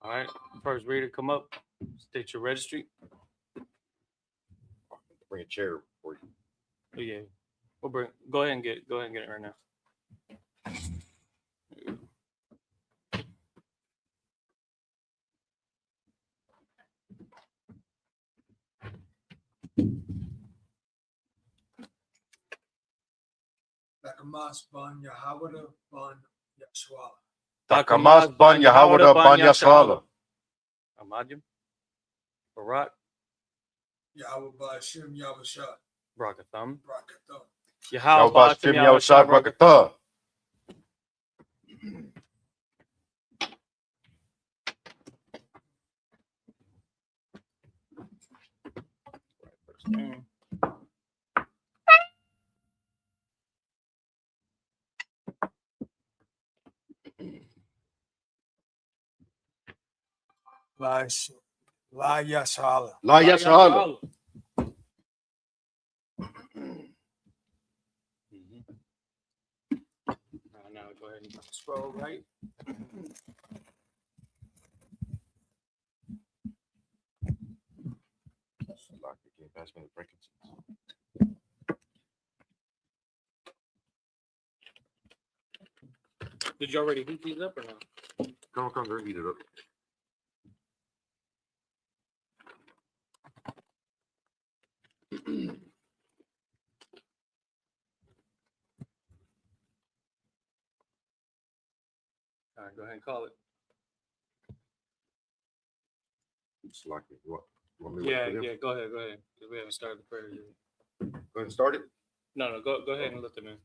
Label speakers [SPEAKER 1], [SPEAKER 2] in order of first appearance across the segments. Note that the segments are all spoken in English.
[SPEAKER 1] All right. First reader, come up. State your registry.
[SPEAKER 2] Bring a chair for you.
[SPEAKER 1] Oh, yeah. We'll bring. Go ahead and get it right now.
[SPEAKER 3] Takamas ban Yahawada ban Yashwala.
[SPEAKER 2] Takamas ban Yahawada ban Yashala.
[SPEAKER 1] Amadim. Barak.
[SPEAKER 3] Yahweh Bashim Yavashat.
[SPEAKER 1] Brakatham.
[SPEAKER 3] Brakatham.
[SPEAKER 1] Yahweh
[SPEAKER 2] Shim Yawashad Rakata.
[SPEAKER 3] La Yashala.
[SPEAKER 2] La Yashala.
[SPEAKER 1] Now go ahead and scroll right.
[SPEAKER 2] Pass me the frankincense.
[SPEAKER 1] Did you already heat these up or no?
[SPEAKER 2] Come there, heat it up.
[SPEAKER 1] All right, go ahead and call it.
[SPEAKER 2] It's like it. What? You want me to
[SPEAKER 1] Yeah,
[SPEAKER 2] wait for them?
[SPEAKER 1] yeah. Go ahead. 'Cause we haven't started the prayer yet.
[SPEAKER 2] Go ahead and start it.
[SPEAKER 1] No. Go ahead and let them in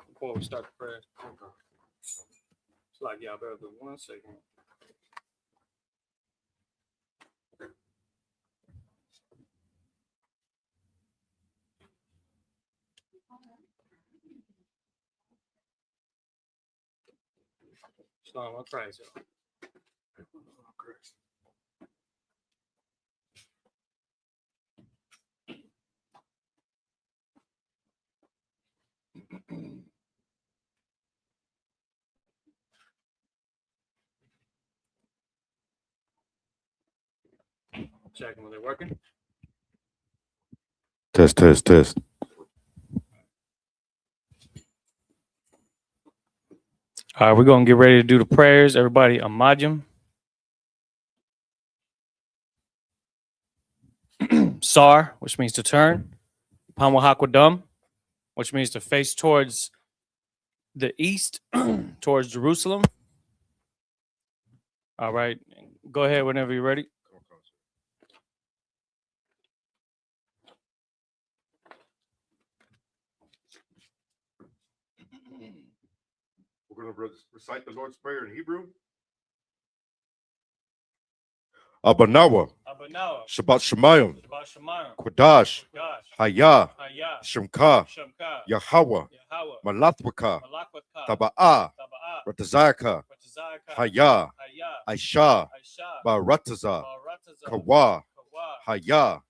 [SPEAKER 1] before we start the prayer. It's like y'all better do 1 second. Shalom, I'll try it, y'all. Checking when they're working.
[SPEAKER 2] Test.
[SPEAKER 1] All right, we're gonna get ready to do the prayers. Everybody, Amajim. Sar, which means to turn. Pamwahakwadum, which means to face towards the east, towards Jerusalem. All right, go ahead whenever you're ready.
[SPEAKER 2] We're going to recite the Lord's Prayer in Hebrew. Abanawa, Shabbat Shemayim, Quadash, Hayah, Shemka, Yahweh, Malathwaka, Taba'ah, Ratazaka, Hayah, Aisha, Barataza, Kawa, Hayah,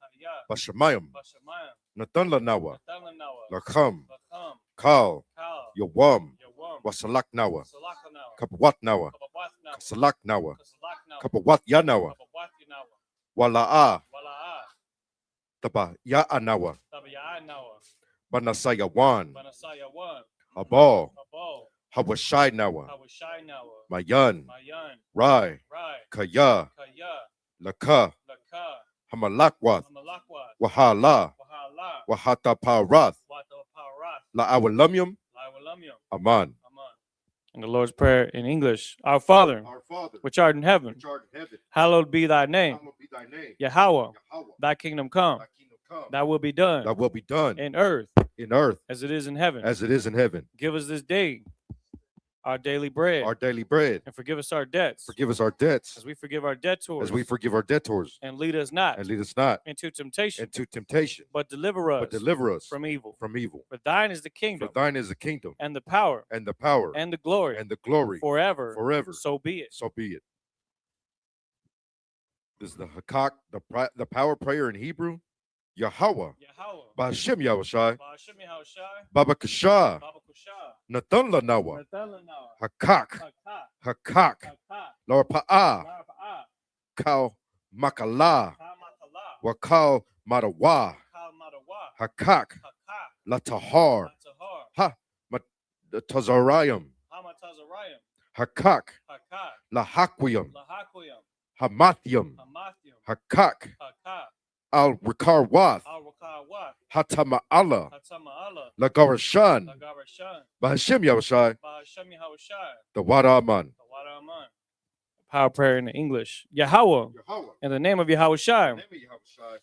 [SPEAKER 2] Bashamayim, Nathan Lanawa, Lakam, Kal, Yawam, Wasalak Nawa, Kapawat Nawa, Kasalak Nawa, Kapawat Yanawa, Wala'a, Taba Ya'anawa, Banasaya Wan, Abal, Hawashai Nawa, Mayan, Rai, Kaya, Laka, Hamalakwath, Wahala, Wahata Parath, La'awalumium, Aman.
[SPEAKER 1] And the Lord's Prayer in English. Our Father, which art in heaven, hallowed be thy name. Yahweh, thy kingdom come. Thy will be done.
[SPEAKER 2] That will be done
[SPEAKER 1] In earth, as it is in heaven. Give us this day our daily bread. And forgive us our debts. As we forgive our debtors. And lead us not. Into temptation. But deliver us. From evil. For thine is the kingdom. And the power. And the glory. Forever. So be it.
[SPEAKER 2] This is the Hakak, the power prayer in Hebrew. Yahweh, Ba'ashem Yahushai, Baba Kasha, Nathan Lanawa, Hakak, Lord Pa'ah, Kal Makala, Wakal Madawa, Hakak, Latahar, Ha Tazarium, Hakak, Lahaquium, Hamathium, Hakak, Al Rikarwath, Hatama'ala, Lagarashan, Bahashim Yahushai, the Wadaman.
[SPEAKER 1] Power prayer in English. Yahweh, in the name of Yahushua,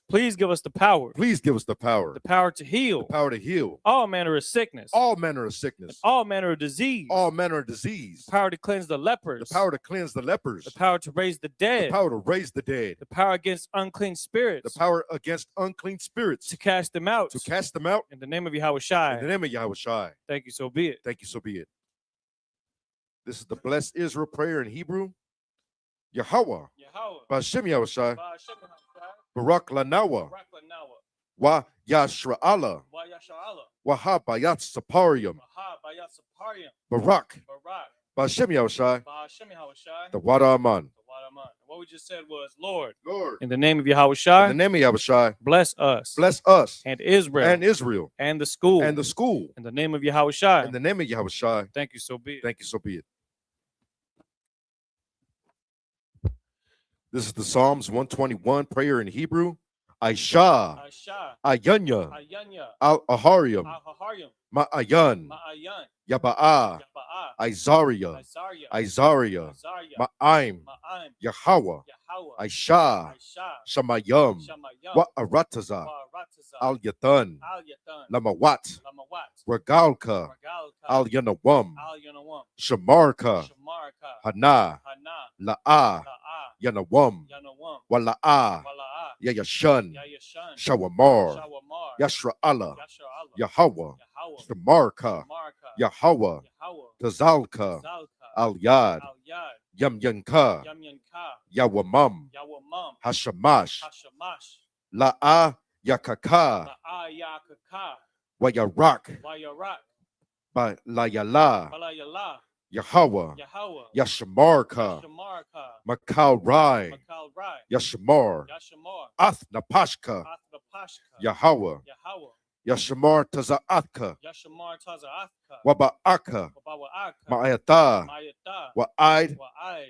[SPEAKER 1] please give us the power.
[SPEAKER 2] Please give us the power.
[SPEAKER 1] The power to heal.
[SPEAKER 2] The power to heal.
[SPEAKER 1] All manner of sickness.
[SPEAKER 2] All manner of sickness.
[SPEAKER 1] All manner of disease.
[SPEAKER 2] All manner of disease.
[SPEAKER 1] The power to cleanse the lepers.
[SPEAKER 2] The power to cleanse the lepers.
[SPEAKER 1] The power to raise the dead.
[SPEAKER 2] The power to raise the dead.
[SPEAKER 1] The power against unclean spirits.
[SPEAKER 2] The power against unclean spirits.
[SPEAKER 1] To cast them out.
[SPEAKER 2] To cast them out.
[SPEAKER 1] In the name of Yahushua.
[SPEAKER 2] In the name of Yahushua.
[SPEAKER 1] Thank you, so be it.
[SPEAKER 2] Thank you, so be it. This is the Blessed Israel prayer in Hebrew. Yahweh, Ba'ashem Yahushai, Barak Lanawa, Wa Yashra'ala, Waha Bayat Saparium, Barak, Ba'ashem Yahushai, the Wada Aman.
[SPEAKER 1] What we just said was, Lord, in the name of Yahushua,
[SPEAKER 2] in the name of Yahushua,
[SPEAKER 1] bless us, and Israel, and the school, in the name of Yahushua,
[SPEAKER 2] in the name of Yahushua.
[SPEAKER 1] Thank you, so be it.
[SPEAKER 2] Thank you, so be it. This is the Psalms 121 prayer in Hebrew. Aisha, Ayanya, Al-Aharium, Ma'ayan, Yaba'a, Izaria, Ma'aim, Yahweh, Aisha, Shamayam, Wa'arataza, Al-Yatan, Lamawat, Regalka, Al-Yanawam, Shamarka, Hana, La'a, Yanawam, Wala'a, Yayashan, Shawamar, Yashra'ala, Yahweh, Shamarka, Yahweh, Tazalka, Al-Yad, Yamyanka, Yawamam, Hashamash, La'a, Yakaka, Wayarak, Balayala, Yahweh, Yashamarka, Makal Rai, Yashamar, Ath Napashka, Yahweh, Yashamar Taza'atka, Waba'aka, Ma'ayata, Wa'aid,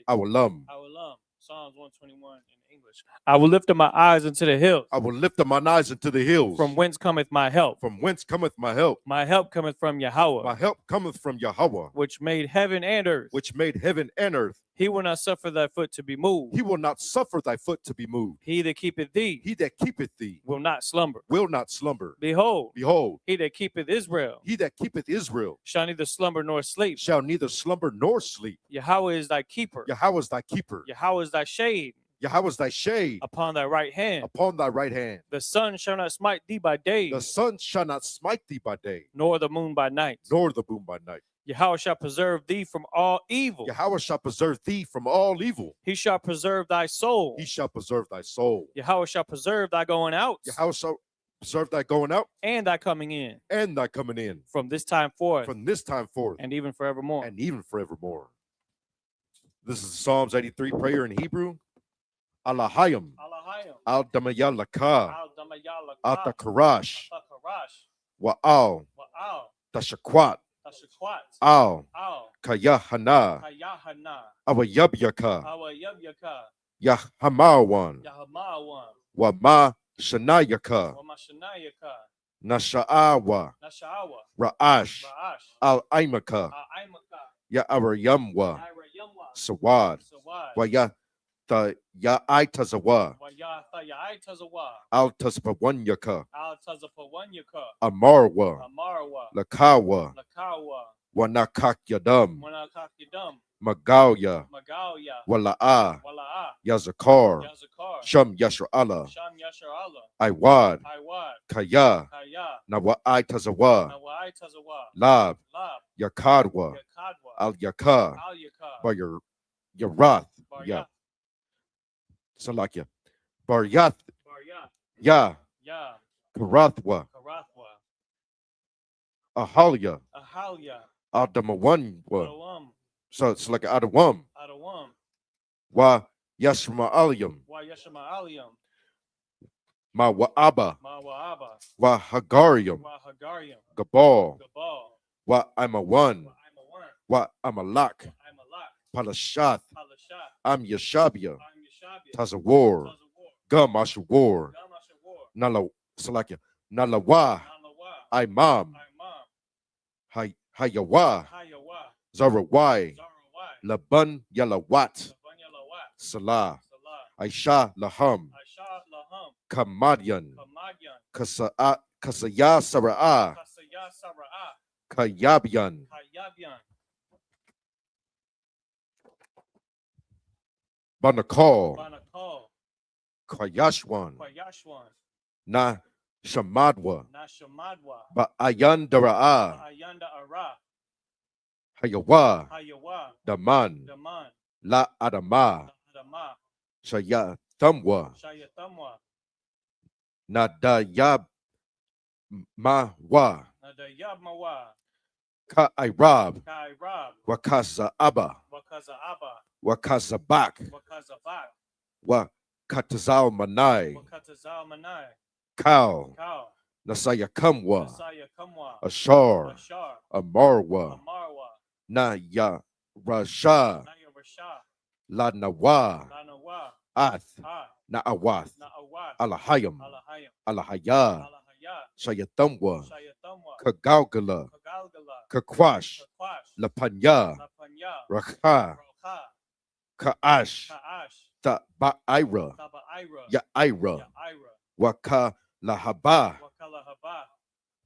[SPEAKER 2] Awalam.
[SPEAKER 1] Psalms 121 in English. I will lift up my eyes into the hills.
[SPEAKER 2] I will lift up mine eyes into the hills.
[SPEAKER 1] From whence cometh my help?
[SPEAKER 2] From whence cometh my help?
[SPEAKER 1] My help cometh from Yahweh.
[SPEAKER 2] My help cometh from Yahweh.
[SPEAKER 1] Which made heaven and earth.
[SPEAKER 2] Which made heaven and earth.
[SPEAKER 1] He will not suffer thy foot to be moved.
[SPEAKER 2] He will not suffer thy foot to be moved.
[SPEAKER 1] He that keepeth thee.
[SPEAKER 2] He that keepeth thee.
[SPEAKER 1] Will not slumber.
[SPEAKER 2] Will not slumber.
[SPEAKER 1] Behold.
[SPEAKER 2] Behold.
[SPEAKER 1] He that keepeth Israel.
[SPEAKER 2] He that keepeth Israel.
[SPEAKER 1] Shall neither slumber nor sleep.
[SPEAKER 2] Shall neither slumber nor sleep.
[SPEAKER 1] Yahweh is thy keeper.
[SPEAKER 2] Yahweh is thy keeper.
[SPEAKER 1] Yahweh is thy shade.
[SPEAKER 2] Yahweh is thy shade.
[SPEAKER 1] Upon thy right hand.
[SPEAKER 2] Upon thy right hand.
[SPEAKER 1] The sun shall not smite thee by day.
[SPEAKER 2] The sun shall not smite thee by day.
[SPEAKER 1] Nor the moon by night.
[SPEAKER 2] Nor the moon by night.
[SPEAKER 1] Yahweh shall preserve thee from all evil.
[SPEAKER 2] Yahweh shall preserve thee from all evil.
[SPEAKER 1] He shall preserve thy soul.
[SPEAKER 2] He shall preserve thy soul.
[SPEAKER 1] Yahweh shall preserve thy going out.
[SPEAKER 2] Yahweh shall preserve thy going out.
[SPEAKER 1] And thy coming in.
[SPEAKER 2] And thy coming in.
[SPEAKER 1] From this time forth.
[SPEAKER 2] From this time forth.
[SPEAKER 1] And even forevermore.
[SPEAKER 2] And even forevermore. This is Psalms 83 prayer in Hebrew. Alahayim, Al Damayalaka, Al Takarash, Wa'al, Tashakwat, Al Kayahana, Awayabyaka, Yahamawan, Wama Shanayaka, Nasha'awa, Ra'ash, Al Aimaka, Ya'arayamwa, Sawad, Waya. Ya Aitazawa, Al Tazpawanyaka, Amarwa, Lakawa, Wanakak Yadam, Magauya, Wala'a, Yazakar, Sham Yashra'ala, Iwad, Kaya, Nawa Aitazawa, Lab, Yakadwa, Al Yaka, by your Yarath, yeah. Salakia, Baryath, Ya, Karathwa, Ahalia, Adamawanwa. So it's like Adawam. Wa Yashma'aliyam.
[SPEAKER 1] Wa Yashma'aliyam.
[SPEAKER 2] Ma Wa'aba.
[SPEAKER 1] Ma Wa'aba.
[SPEAKER 2] Wa Hagarium.
[SPEAKER 1] Wa Hagarium.
[SPEAKER 2] Gabal.
[SPEAKER 1] Gabal.
[SPEAKER 2] Wa Imawan. Wa Amalak.
[SPEAKER 1] Imalak.
[SPEAKER 2] Palashath.
[SPEAKER 1] Palashat.
[SPEAKER 2] Am Yashabia.
[SPEAKER 1] Am Yashabia.
[SPEAKER 2] Tazawar.
[SPEAKER 1] Tazawar.
[SPEAKER 2] Gamashawar.
[SPEAKER 1] Gamashawar.
[SPEAKER 2] Nala Salakia. Nalawa.
[SPEAKER 1] Nalawa.
[SPEAKER 2] Imam.
[SPEAKER 1] Imam.
[SPEAKER 2] Hayawa.
[SPEAKER 1] Hayawa.
[SPEAKER 2] Zarawai.
[SPEAKER 1] Zarawai.
[SPEAKER 2] Laban Yalawat.
[SPEAKER 1] Laban Yalawat.
[SPEAKER 2] Salah.
[SPEAKER 1] Salah.
[SPEAKER 2] Aisha Laham.
[SPEAKER 1] Aisha Laham.
[SPEAKER 2] Kamadian.
[SPEAKER 1] Kamadian.
[SPEAKER 2] Kasaya Sara'a.
[SPEAKER 1] Kasaya Sara'a.
[SPEAKER 2] Kayabian.
[SPEAKER 1] Kayabian.
[SPEAKER 2] Banakal.
[SPEAKER 1] Banakal.
[SPEAKER 2] Kwayashwan.
[SPEAKER 1] Kwayashwan.
[SPEAKER 2] Na Shamadwa.
[SPEAKER 1] Na Shamadwa.
[SPEAKER 2] Ayandara'a.
[SPEAKER 1] Ayanda Ara.
[SPEAKER 2] Hayawa.
[SPEAKER 1] Hayawa.
[SPEAKER 2] Daman.
[SPEAKER 1] Daman.
[SPEAKER 2] La Adama.
[SPEAKER 1] Adama.
[SPEAKER 2] Shayatamwa.
[SPEAKER 1] Shayatamwa.
[SPEAKER 2] Nadayab Mawa.
[SPEAKER 1] Nadayab Mawa.
[SPEAKER 2] Ka'irab.
[SPEAKER 1] Kairab.
[SPEAKER 2] Wakasa Abba.
[SPEAKER 1] Wakaza Abba.
[SPEAKER 2] Wakazabak.
[SPEAKER 1] Wakazabak.
[SPEAKER 2] Wakatazal Manai.
[SPEAKER 1] Wakatazal Manai.
[SPEAKER 2] Kal.
[SPEAKER 1] Kal.
[SPEAKER 2] Nasaya Kamwa.
[SPEAKER 1] Nasaya Kamwa.
[SPEAKER 2] Ashar.
[SPEAKER 1] Ashar.
[SPEAKER 2] Amarwa.
[SPEAKER 1] Amarwa.
[SPEAKER 2] Naya Rasha.
[SPEAKER 1] Naya Rasha.
[SPEAKER 2] La Nawa.
[SPEAKER 1] Lanawa.
[SPEAKER 2] Ath.
[SPEAKER 1] Ah.
[SPEAKER 2] Na'awath.
[SPEAKER 1] Na'awat.
[SPEAKER 2] Alahayam.
[SPEAKER 1] Alahayam.
[SPEAKER 2] Alahaya.
[SPEAKER 1] Alahaya.
[SPEAKER 2] Shayatamwa.
[SPEAKER 1] Shayatamwa.
[SPEAKER 2] Kagalgala.
[SPEAKER 1] Kagalgala.
[SPEAKER 2] Kakwash.
[SPEAKER 1] Kakwash.
[SPEAKER 2] Lapanya.
[SPEAKER 1] Lapanya.
[SPEAKER 2] Rakha.
[SPEAKER 1] Rocha.
[SPEAKER 2] Ka'ash.
[SPEAKER 1] Ka'ash.
[SPEAKER 2] Ta'ba'ira.
[SPEAKER 1] Tabaira.
[SPEAKER 2] Ya'ira.
[SPEAKER 1] Ya'ira.
[SPEAKER 2] Waka Lahaba.
[SPEAKER 1] Wakalahaba.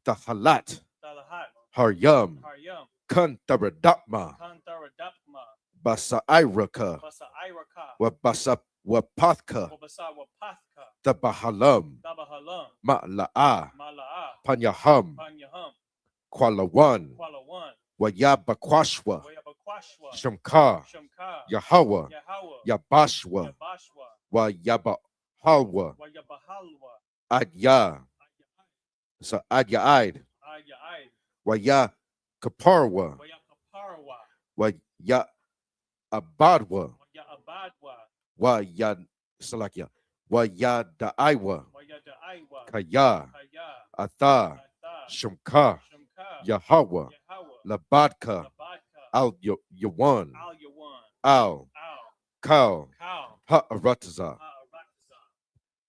[SPEAKER 2] Tahalat.
[SPEAKER 1] Talahat.
[SPEAKER 2] Haryam.
[SPEAKER 1] Haryam.
[SPEAKER 2] Kantaradapma.
[SPEAKER 1] Kantaradapma.
[SPEAKER 2] Basairaka.
[SPEAKER 1] Basairaka.
[SPEAKER 2] Wapathka.
[SPEAKER 1] Wabasa Wapathka.
[SPEAKER 2] Tabahalam.
[SPEAKER 1] Tabahalam.
[SPEAKER 2] Ma'la'a.
[SPEAKER 1] Mala'a.
[SPEAKER 2] Panyaham.
[SPEAKER 1] Panyaham.
[SPEAKER 2] Kwalawan.
[SPEAKER 1] Kwalawan.
[SPEAKER 2] Wayabakwashwa.
[SPEAKER 1] Wayabakwashwa.
[SPEAKER 2] Shamka.
[SPEAKER 1] Shamka.
[SPEAKER 2] Yahweh.
[SPEAKER 1] Yahweh.
[SPEAKER 2] Yabashwa.
[SPEAKER 1] Yabashwa.
[SPEAKER 2] Wayabahalwa.
[SPEAKER 1] Wayabahalwa.
[SPEAKER 2] Adya. So Adyaid.
[SPEAKER 1] Ayaid.
[SPEAKER 2] Waya Kaparwa.
[SPEAKER 1] Wayakaparwa.
[SPEAKER 2] Waya Abadwa.
[SPEAKER 1] Wayabadwa.
[SPEAKER 2] Waya Salakia. Waya Da'aiwa.
[SPEAKER 1] Wayadaiwa.
[SPEAKER 2] Kaya.
[SPEAKER 1] Kaya.
[SPEAKER 2] Atha.
[SPEAKER 1] Atha.
[SPEAKER 2] Shamka.
[SPEAKER 1] Shamka.
[SPEAKER 2] Yahweh.
[SPEAKER 1] Yahweh.
[SPEAKER 2] Labadka.
[SPEAKER 1] Labadka.
[SPEAKER 2] Al Yawan.
[SPEAKER 1] Al Yawan.
[SPEAKER 2] Al.
[SPEAKER 1] Al.
[SPEAKER 2] Kal.
[SPEAKER 1] Kal.
[SPEAKER 2] Ha'arataza.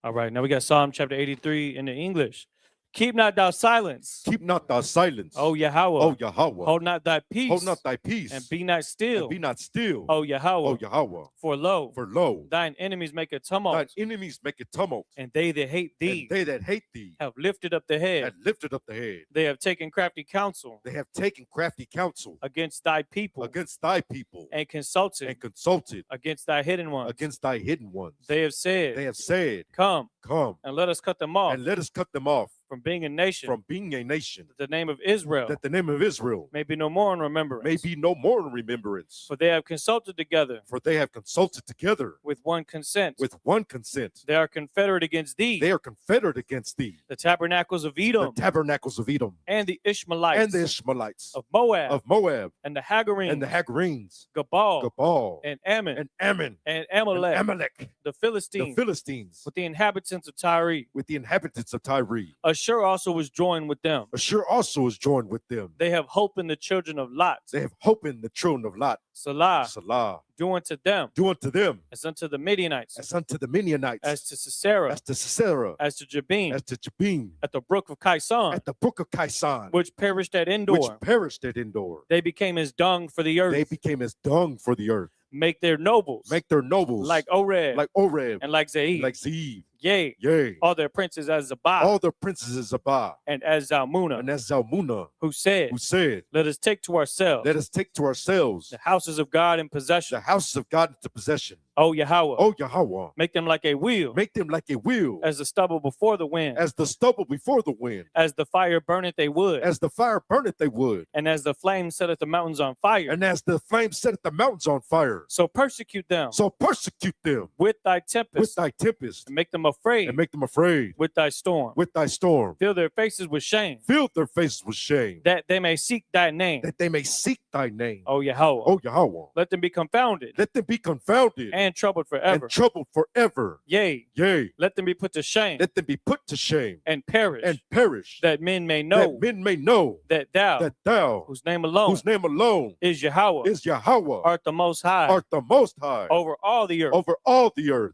[SPEAKER 1] All right, now we got Psalm chapter 83 in the English. Keep not thou silence.
[SPEAKER 2] Keep not thy silence.
[SPEAKER 1] O Yahweh.
[SPEAKER 2] O Yahweh.
[SPEAKER 1] Hold not thy peace.
[SPEAKER 2] Hold not thy peace.
[SPEAKER 1] And be not still.
[SPEAKER 2] And be not still.
[SPEAKER 1] O Yahweh.
[SPEAKER 2] O Yahweh.
[SPEAKER 1] For lo.
[SPEAKER 2] For lo.
[SPEAKER 1] Thine enemies make a tumult.
[SPEAKER 2] Thine enemies make a tumult.
[SPEAKER 1] And they that hate thee.
[SPEAKER 2] And they that hate thee.
[SPEAKER 1] Have lifted up the head.
[SPEAKER 2] Have lifted up the head.
[SPEAKER 1] They have taken crafty counsel.
[SPEAKER 2] They have taken crafty counsel.
[SPEAKER 1] Against thy people.
[SPEAKER 2] Against thy people.
[SPEAKER 1] And consulted.
[SPEAKER 2] And consulted.
[SPEAKER 1] Against thy hidden ones.
[SPEAKER 2] Against thy hidden ones.
[SPEAKER 1] They have said.
[SPEAKER 2] They have said.
[SPEAKER 1] Come.
[SPEAKER 2] Come.
[SPEAKER 1] And let us cut them off.
[SPEAKER 2] And let us cut them off.
[SPEAKER 1] From being a nation.
[SPEAKER 2] From being a nation.
[SPEAKER 1] That the name of Israel.
[SPEAKER 2] That the name of Israel.
[SPEAKER 1] May be no more in remembrance.
[SPEAKER 2] May be no more in remembrance.
[SPEAKER 1] For they have consulted together.
[SPEAKER 2] For they have consulted together.
[SPEAKER 1] With one consent.
[SPEAKER 2] With one consent.
[SPEAKER 1] They are confederate against thee.
[SPEAKER 2] They are confederate against thee.
[SPEAKER 1] The tabernacles of Edom.
[SPEAKER 2] The tabernacles of Edom.
[SPEAKER 1] And the Ishmaelites.
[SPEAKER 2] And the Ishmaelites.
[SPEAKER 1] Of Moab.
[SPEAKER 2] Of Moab.
[SPEAKER 1] And the Hagarenes.
[SPEAKER 2] And the Hagarenes.
[SPEAKER 1] Gabal.
[SPEAKER 2] Gabal.
[SPEAKER 1] And Ammon.
[SPEAKER 2] And Ammon.
[SPEAKER 1] And Amalek.
[SPEAKER 2] And Amalek.
[SPEAKER 1] The Philistines.
[SPEAKER 2] The Philistines.
[SPEAKER 1] With the inhabitants of Tyre.
[SPEAKER 2] With the inhabitants of Tyre.
[SPEAKER 1] Ashur also was joined with them.
[SPEAKER 2] Ashur also is joined with them.
[SPEAKER 1] They have hope in the children of Lot.
[SPEAKER 2] They have hope in the children of Lot.
[SPEAKER 1] Salah.
[SPEAKER 2] Salah.
[SPEAKER 1] Do unto them.
[SPEAKER 2] Do unto them.
[SPEAKER 1] As unto the Midianites.
[SPEAKER 2] As unto the Midianites.
[SPEAKER 1] As to Sisera.
[SPEAKER 2] As to Sisera.
[SPEAKER 1] As to Jabin.
[SPEAKER 2] As to Jabin.
[SPEAKER 1] At the brook of Kaisan.
[SPEAKER 2] At the brook of Kaisan.
[SPEAKER 1] Which perished at Endor.
[SPEAKER 2] Which perished at Endor.
[SPEAKER 1] They became as dung for the earth.
[SPEAKER 2] They became as dung for the earth.
[SPEAKER 1] Make their nobles.
[SPEAKER 2] Make their nobles.
[SPEAKER 1] Like Oreb.
[SPEAKER 2] Like Oreb.
[SPEAKER 1] And like Zeeb.
[SPEAKER 2] Like Zeeb.
[SPEAKER 1] Yea.
[SPEAKER 2] Yea.
[SPEAKER 1] All their princes as Zabah.
[SPEAKER 2] All their princes as Zabah.
[SPEAKER 1] And as Zalmunna.
[SPEAKER 2] And as Zalmunna.
[SPEAKER 1] Who said.
[SPEAKER 2] Let
[SPEAKER 1] us take to ourselves.
[SPEAKER 2] Let us take to ourselves.
[SPEAKER 1] The houses of God in possession.
[SPEAKER 2] The houses of God into possession.
[SPEAKER 1] O Yahweh.
[SPEAKER 2] O Yahweh.
[SPEAKER 1] Make them like a wheel.
[SPEAKER 2] Make them like a wheel.
[SPEAKER 1] As the stubble before the wind.
[SPEAKER 2] As the stubble before the wind.
[SPEAKER 1] As the fire burneth they wood.
[SPEAKER 2] As the fire burneth they wood.
[SPEAKER 1] And as the flame setteth the mountains on fire.
[SPEAKER 2] And as the flame setteth the mountains on fire.
[SPEAKER 1] So persecute them.
[SPEAKER 2] So persecute them.
[SPEAKER 1] With thy tempest.
[SPEAKER 2] With thy tempest.
[SPEAKER 1] And make them a afraid.
[SPEAKER 2] And make them afraid.
[SPEAKER 1] With thy storm.
[SPEAKER 2] With thy storm.
[SPEAKER 1] Fill their faces with shame.
[SPEAKER 2] Fill their faces with shame.
[SPEAKER 1] That they may seek thy name.
[SPEAKER 2] That they may seek thy name.
[SPEAKER 1] O Yahweh.
[SPEAKER 2] O Yahweh.
[SPEAKER 1] Let them be confounded.
[SPEAKER 2] Let them be confounded.
[SPEAKER 1] And troubled forever.
[SPEAKER 2] And troubled forever.
[SPEAKER 1] Yea.
[SPEAKER 2] Yea.
[SPEAKER 1] Let them be put to shame.
[SPEAKER 2] Let them be put to shame.
[SPEAKER 1] And perish.
[SPEAKER 2] And perish.
[SPEAKER 1] That men may know.
[SPEAKER 2] That men may know.
[SPEAKER 1] That thou. Whose name alone. Is Yahweh.
[SPEAKER 2] Is Yahweh.
[SPEAKER 1] Art the most high.
[SPEAKER 2] Art the most high.
[SPEAKER 1] Over all the earth.
[SPEAKER 2] Over all the earth.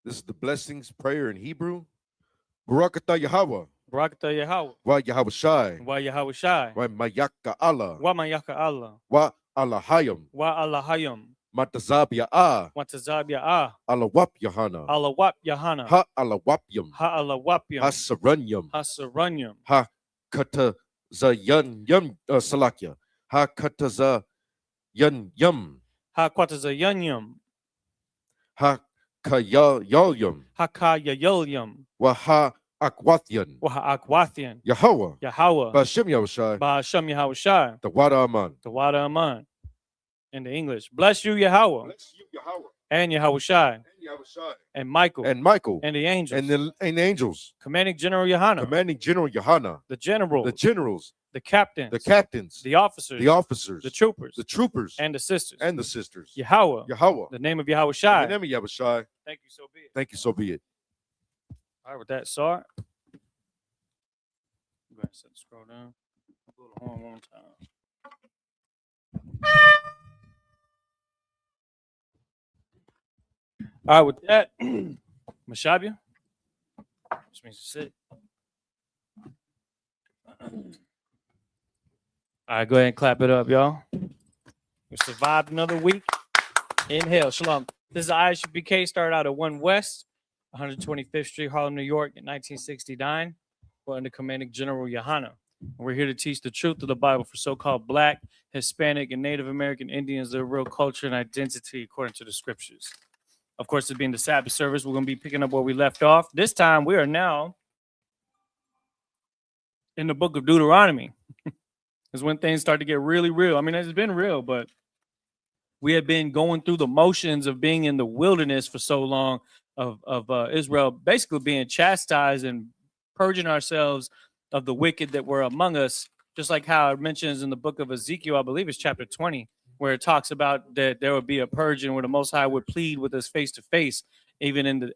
[SPEAKER 2] This is the blessings prayer in Hebrew. Barakatah Yahweh.
[SPEAKER 1] Barakatah Yahweh.
[SPEAKER 2] Wa Yahweh Shai.
[SPEAKER 1] Wa Yahweh Shai.
[SPEAKER 2] Wa Mayaka Allah.
[SPEAKER 1] Wa Mayaka Allah.
[SPEAKER 2] Wa Allahayim.
[SPEAKER 1] Wa Allahayim.
[SPEAKER 2] Matazab Ya'ah.
[SPEAKER 1] Matazab Ya'ah.
[SPEAKER 2] Alawap Yahana.
[SPEAKER 1] Alawap Yahana.
[SPEAKER 2] Ha Alawapyam.
[SPEAKER 1] Ha Alawapyam.
[SPEAKER 2] Ha Saranyam.
[SPEAKER 1] Ha Saranyam.
[SPEAKER 2] Ha Katazayan Yum Salakya. Ha Katazayan Yum.
[SPEAKER 1] Ha Kwatazayan Yum.
[SPEAKER 2] Ha Kayalyum.
[SPEAKER 1] Ha Kayalyum.
[SPEAKER 2] Waha Akwathian.
[SPEAKER 1] Waha Akwathian.
[SPEAKER 2] Yahweh.
[SPEAKER 1] Yahweh.
[SPEAKER 2] Ba'ashem Yahushai.
[SPEAKER 1] Ba'ashem Yahushai.
[SPEAKER 2] The Wada Aman.
[SPEAKER 1] The Wada Aman. In the English. Bless you, Yahweh.
[SPEAKER 2] Bless you, Yahweh.
[SPEAKER 1] And Yahushai.
[SPEAKER 2] And Yahushai.
[SPEAKER 1] And Michael.
[SPEAKER 2] And Michael.
[SPEAKER 1] And the angels.
[SPEAKER 2] And the angels.
[SPEAKER 1] Commanding General Yohana.
[SPEAKER 2] Commanding General Yohana.
[SPEAKER 1] The generals.
[SPEAKER 2] The generals.
[SPEAKER 1] The captains.
[SPEAKER 2] The captains.
[SPEAKER 1] The officers.
[SPEAKER 2] The officers.
[SPEAKER 1] The troopers.
[SPEAKER 2] The troopers.
[SPEAKER 1] And the sisters.
[SPEAKER 2] And the sisters.
[SPEAKER 1] Yahweh.
[SPEAKER 2] Yahweh.
[SPEAKER 1] The name of Yahushai.
[SPEAKER 2] The name of Yahushai.
[SPEAKER 1] Thank you, so be it.
[SPEAKER 2] Thank you, so be it.
[SPEAKER 1] All right, with that, Sar. Go ahead and set the scroll down. Blow the horn one time. All right, with that, Mashabia, which means to sit. All right, go ahead and clap it up, y'all. We survived another week. Inhale, shalom. This is Isupk, started out at 1 West, 125th Street, Harlem, New York, in 1969. We're under Commanding General Yohana. We're here to teach the truth of the Bible for so-called Black, Hispanic, and Native American Indians, their real culture and identity according to the scriptures. Of course, it being the Sabbath service, we're going to be picking up where we left off. This time, we are now in the book of Deuteronomy. Is when things start to get really real. I mean, it's been real, but we had been going through the motions of being in the wilderness for so long of Israel, basically being chastised and purging ourselves of the wicked that were among us, just like how it mentions in the book of Ezekiel, I believe it's chapter 20, where it talks about that there would be a purging where the Most High would plead with us face to face, even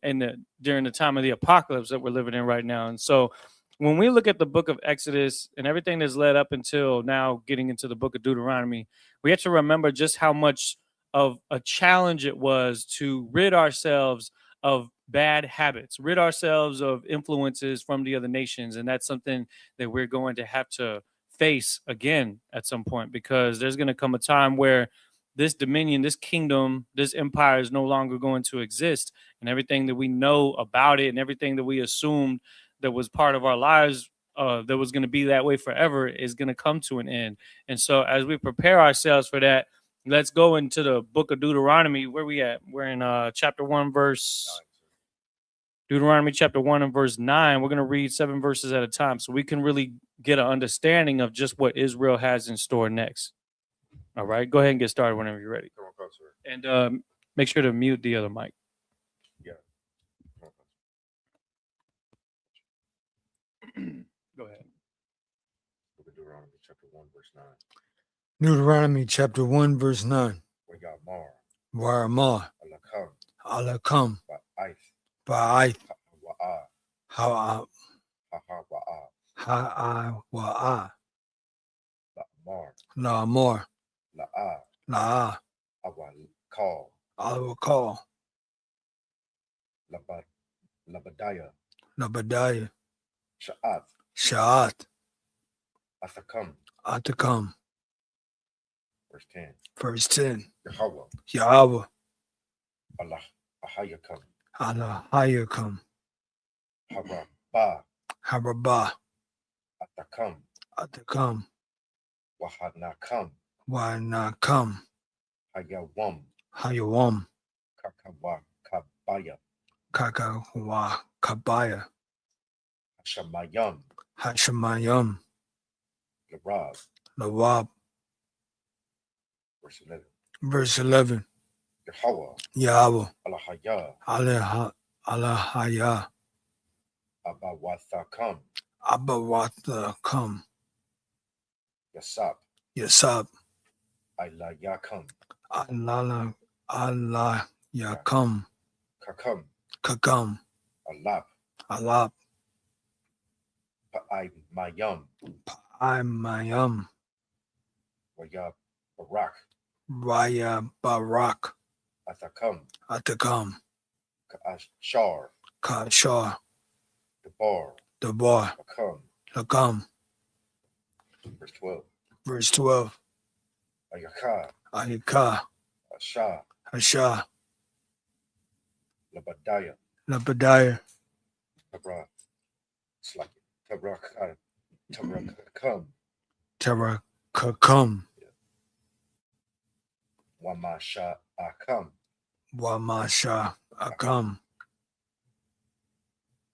[SPEAKER 1] during the time of the apocalypse that we're living in right now. And so when we look at the book of Exodus and everything that's led up until now getting into the book of Deuteronomy, we have to remember just how much of a challenge it was to rid ourselves of bad habits, rid ourselves of influences from the other nations. And that's something that we're going to have to face again at some point, because there's going to come a time where this dominion, this kingdom, this empire is no longer going to exist. And everything that we know about it and everything that we assumed that was part of our lives that was going to be that way forever is going to come to an end. And so as we prepare ourselves for that, let's go into the book of Deuteronomy. Where we at? We're in chapter 1, verse 9. Deuteronomy chapter 1 and verse 9. We're going to read 7 verses at a time so we can really get an understanding of just what Israel has in store next. All right, go ahead and get started whenever you're ready. And make sure to mute the other mic. Go ahead.
[SPEAKER 2] Deuteronomy chapter 1, verse 9.
[SPEAKER 3] Deuteronomy chapter 1, verse 9. Waramah. Alakam. Ba'ith. Ha'awa'ah. La'amor. La'ah. Awakal. Labadiah. Sha'at. Atakam. Verse 10. Yahweh. Allah Hayakam. Harabah. Atakam. Wanakam. Hayawam. Kakawa Kabaya. Hashemayam. Lawab. Verse 11.
[SPEAKER 2] Yahweh.
[SPEAKER 3] Yahweh.
[SPEAKER 2] Alahaya.
[SPEAKER 3] Alahaya.
[SPEAKER 2] Abawathakam.
[SPEAKER 3] Abawathakam.
[SPEAKER 2] Yasap.
[SPEAKER 3] Yasab.
[SPEAKER 2] Ilayakam.
[SPEAKER 3] Yakam.
[SPEAKER 2] Kakam.
[SPEAKER 3] Kakam.
[SPEAKER 2] Alap.
[SPEAKER 3] Alap.
[SPEAKER 2] Pa'aymayam.
[SPEAKER 3] Pa'aymayam.
[SPEAKER 2] Waya Barak.
[SPEAKER 3] Raya Barak.
[SPEAKER 2] Atakam. Ka'ashar.
[SPEAKER 3] Kashar.
[SPEAKER 2] Debar.
[SPEAKER 3] Lakam.
[SPEAKER 2] Verse 12.
[SPEAKER 3] Verse 12. Ayaka. Asha. Labadiah. Tarakakam. Wamasha Akam.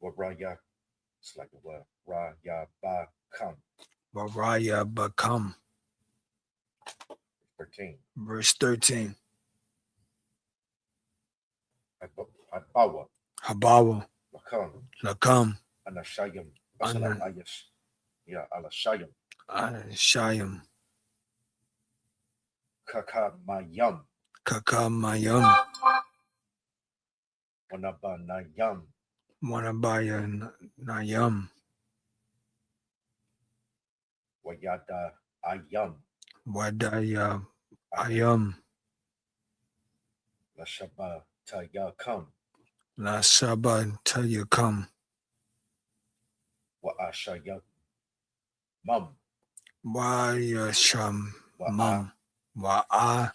[SPEAKER 2] Waraya. It's like Waraya Bakam.
[SPEAKER 3] Waraya Bakam.
[SPEAKER 2] 13.
[SPEAKER 3] Verse 13. Habawa. Lakam.
[SPEAKER 2] Anashayim.
[SPEAKER 3] Anashayim.
[SPEAKER 2] Kakamayam.
[SPEAKER 3] Wanabayam.
[SPEAKER 2] Wayada Ayam.
[SPEAKER 3] Wadaya Ayam.
[SPEAKER 2] Lashaba Tayakam.
[SPEAKER 3] La Saba Tayakam.
[SPEAKER 2] Wa'ashayam. Mum.
[SPEAKER 3] Wayasham Mum. Wa'a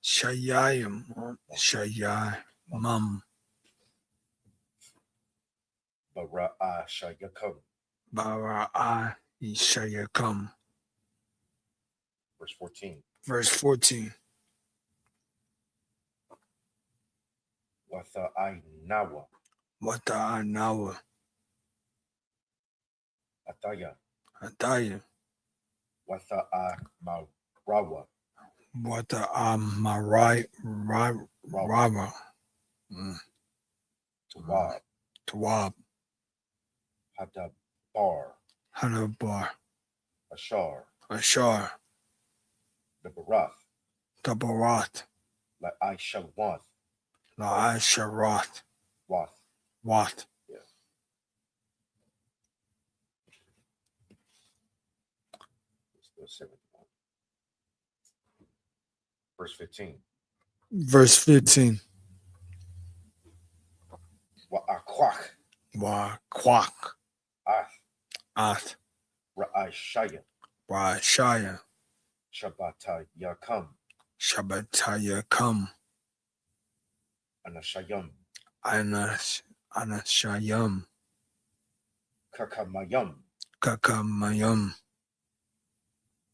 [SPEAKER 3] Shayayam. Mum.
[SPEAKER 2] Bara'a Shayakam.
[SPEAKER 3] Bara'a Shayakam.
[SPEAKER 2] Verse 14.
[SPEAKER 3] Verse 14.
[SPEAKER 2] Watha'aynawa.
[SPEAKER 3] Wata'anawa. Ataya.
[SPEAKER 2] Watha'amarawa.
[SPEAKER 3] Wata'amarai Rava. Tawab. Hadabar. Ashar. Dabarath. La'asharoth. Wath.
[SPEAKER 2] Yeah. Verse 15.
[SPEAKER 3] Verse 15.
[SPEAKER 2] Wa'akwak.
[SPEAKER 3] Wa'kwak. Ath.
[SPEAKER 2] Ra'ashaya. Shabbatayakam. Anashayam.
[SPEAKER 3] Anashayam.
[SPEAKER 2] Kakamayam.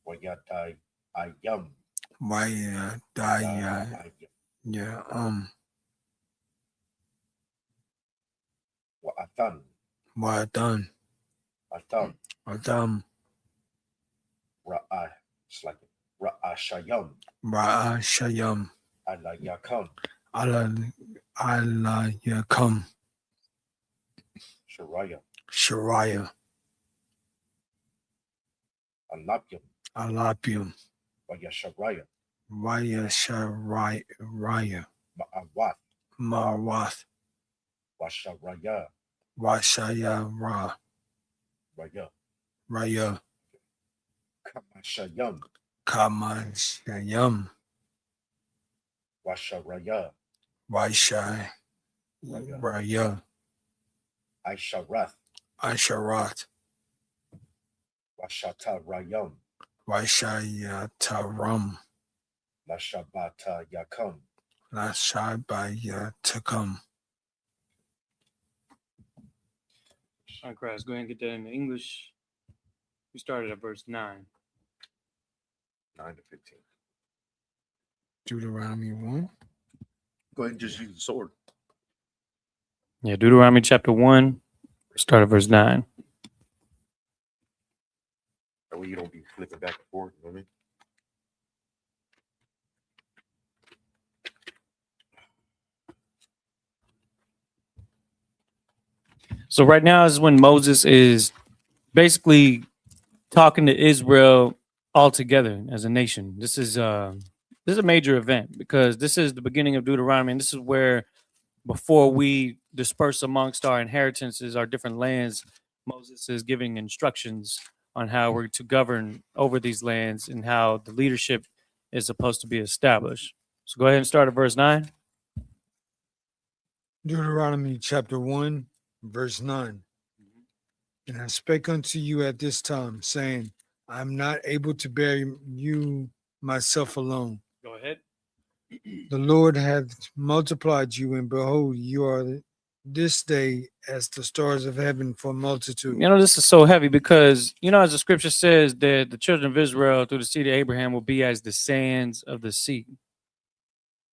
[SPEAKER 2] Wayadayam. Wa'atan.
[SPEAKER 3] Atam. Ra'ashayam.
[SPEAKER 2] Alayakam.
[SPEAKER 3] Alayakam. Shariah. Alapium. Wayasharaya. Marwath. Washayara. Raya. Kamashayam. Raya. Aisharath.
[SPEAKER 2] Washatarayam.
[SPEAKER 3] Waishayataram.
[SPEAKER 2] Lashabatayakam.
[SPEAKER 3] Lashabayatakam.
[SPEAKER 1] All right, Chris, go ahead and get that into English. We started at verse 9.
[SPEAKER 2] 9 to 15.
[SPEAKER 3] Deuteronomy 1.
[SPEAKER 2] Go ahead and just use the sword.
[SPEAKER 1] Yeah, Deuteronomy chapter 1, start at verse 9.
[SPEAKER 2] That way you don't be flipping back and forth, you know what I mean?
[SPEAKER 1] So right now is when Moses is basically talking to Israel all together as a nation. This is a major event because this is the beginning of Deuteronomy, and this is where before we disperse amongst our inheritances, our different lands, Moses is giving instructions on how we're to govern over these lands and how the leadership is supposed to be established. So go ahead and start at verse 9.
[SPEAKER 3] Deuteronomy chapter 1, verse 9. And I spake unto you at this time, saying, I am not able to bear you myself alone.
[SPEAKER 1] Go ahead.
[SPEAKER 3] The Lord hath multiplied you, and behold, you are this day as the stars of heaven for multitude.
[SPEAKER 1] You know, this is so heavy because, you know, as the scripture says that the children of Israel through the seed of Abraham will be as the sands of the sea.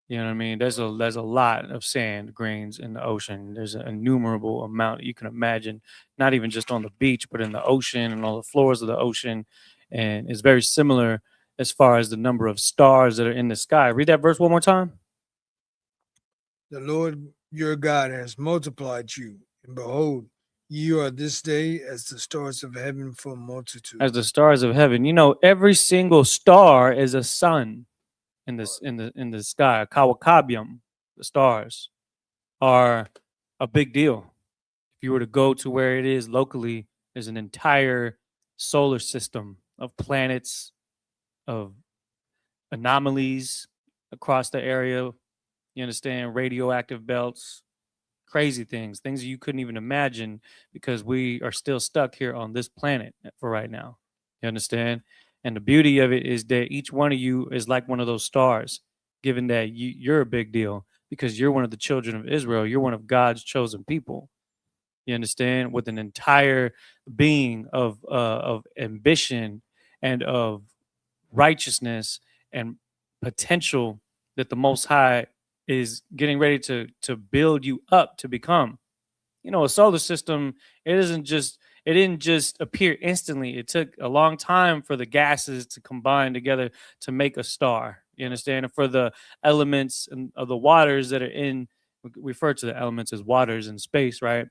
[SPEAKER 1] You know what I mean? There's a lot of sand grains in the ocean. There's an innumerable amount you can imagine, not even just on the beach, but in the ocean and on the floors of the ocean. And it's very similar as far as the number of stars that are in the sky. Read that verse one more time.
[SPEAKER 3] The Lord your God has multiplied you, and behold, you are this day as the stars of heaven for multitude.
[SPEAKER 1] As the stars of heaven. You know, every single star is a sun. In the sky, Kawakabium, the stars are a big deal. If you were to go to where it is locally, there's an entire solar system of planets, of anomalies across the area. You understand? Radioactive belts, crazy things you couldn't even imagine because we are still stuck here on this planet for right now. You understand? And the beauty of it is that each one of you is like one of those stars, given that you're a big deal because you're one of the children of Israel. You're one of God's chosen people. You understand? With an entire being of ambition and of righteousness and potential that the Most High is getting ready to build you up to become. You know, a solar system, it didn't just appear instantly. It took a long time for the gases to combine together to make a star. You understand? And for the elements of the waters that are in, we refer to the elements as waters in space, right?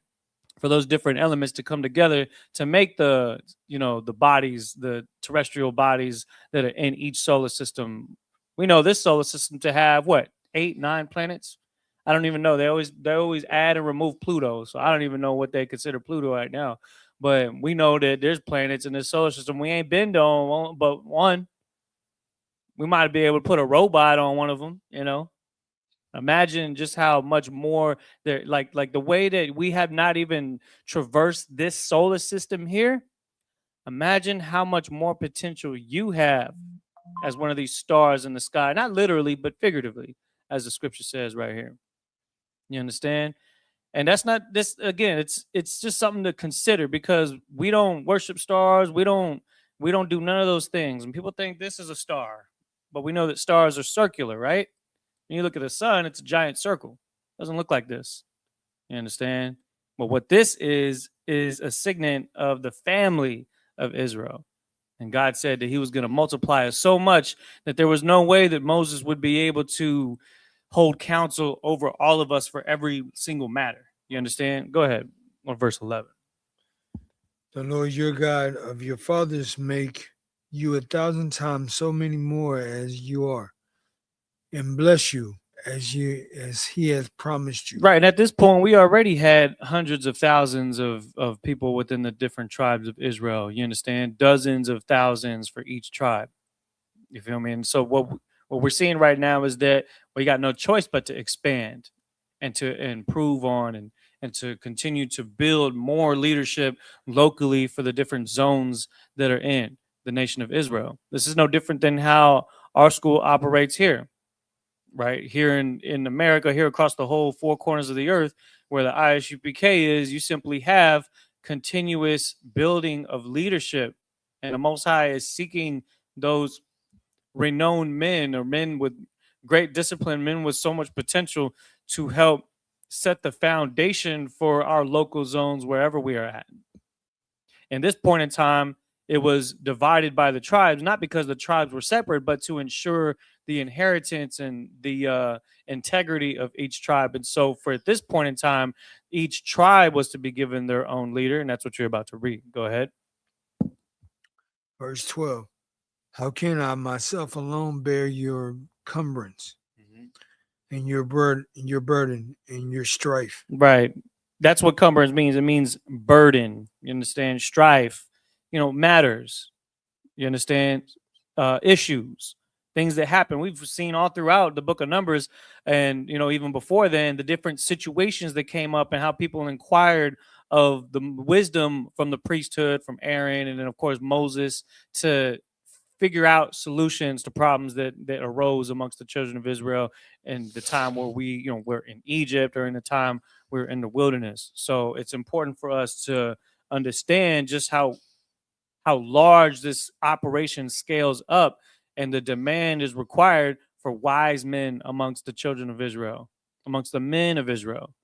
[SPEAKER 1] For those different elements to come together to make the, you know, the bodies, the terrestrial bodies that are in each solar system. We know this solar system to have what, 8, 9 planets? I don't even know. They always add and remove Pluto, so I don't even know what they consider Pluto right now. But we know that there's planets in this solar system we ain't been on, but one. We might be able to put a robot on one of them. You know, imagine just how much more there. Like the way that we have not even traversed this solar system here. Imagine how much more potential you have as one of these stars in the sky, not literally, but figuratively, as the scripture says right here. You understand? And that's not this again, it's just something to consider because we don't worship stars, we don't do none of those things. And people think this is a star, but we know that stars are circular, right? When you look at the sun, it's a giant circle. It doesn't look like this. You understand? But what this is a signet of the family of Israel. And God said that he was going to multiply us so much that there was no way that Moses would be able to hold counsel over all of us for every single matter. You understand? Go ahead on verse 11.
[SPEAKER 3] The Lord your God of your fathers make you 1,000 times so many more as you are, and bless you as he has promised you.
[SPEAKER 1] Right. And at this point, we already had hundreds of thousands of people within the different tribes of Israel. You understand? Dozens of thousands for each tribe. You feel me? And so what we're seeing right now is that we got no choice but to expand and to improve on and to continue to build more leadership locally for the different zones that are in the nation of Israel. This is no different than how our school operates here, right? Here in America, here across the whole 4 corners of the earth, where the Isupk is, you simply have continuous building of leadership. And the Most High is seeking those renowned men or men with great discipline, men with so much potential to help set the foundation for our local zones wherever we are at. In this point in time, it was divided by the tribes, not because the tribes were separate, but to ensure the inheritance and the integrity of each tribe. And so for at this point in time, each tribe was to be given their own leader, and that's what you're about to read. Go ahead.
[SPEAKER 3] Verse 12. How can I myself alone bear your cumbrance and your burden and your strife?
[SPEAKER 1] Right. That's what cumbrance means. It means burden. You understand? Strife, matters. You understand? Issues, things that happen. We've seen all throughout the book of Numbers, and even before then, the different situations that came up and how people inquired of the wisdom from the priesthood, from Aaron, and then of course Moses, to figure out solutions to problems that arose amongst the children of Israel in the time where we're in Egypt, or in the time we're in the wilderness. So it's important for us to understand just how large this operation scales up, and the demand is required for wise men amongst the children of Israel, amongst the men of Israel,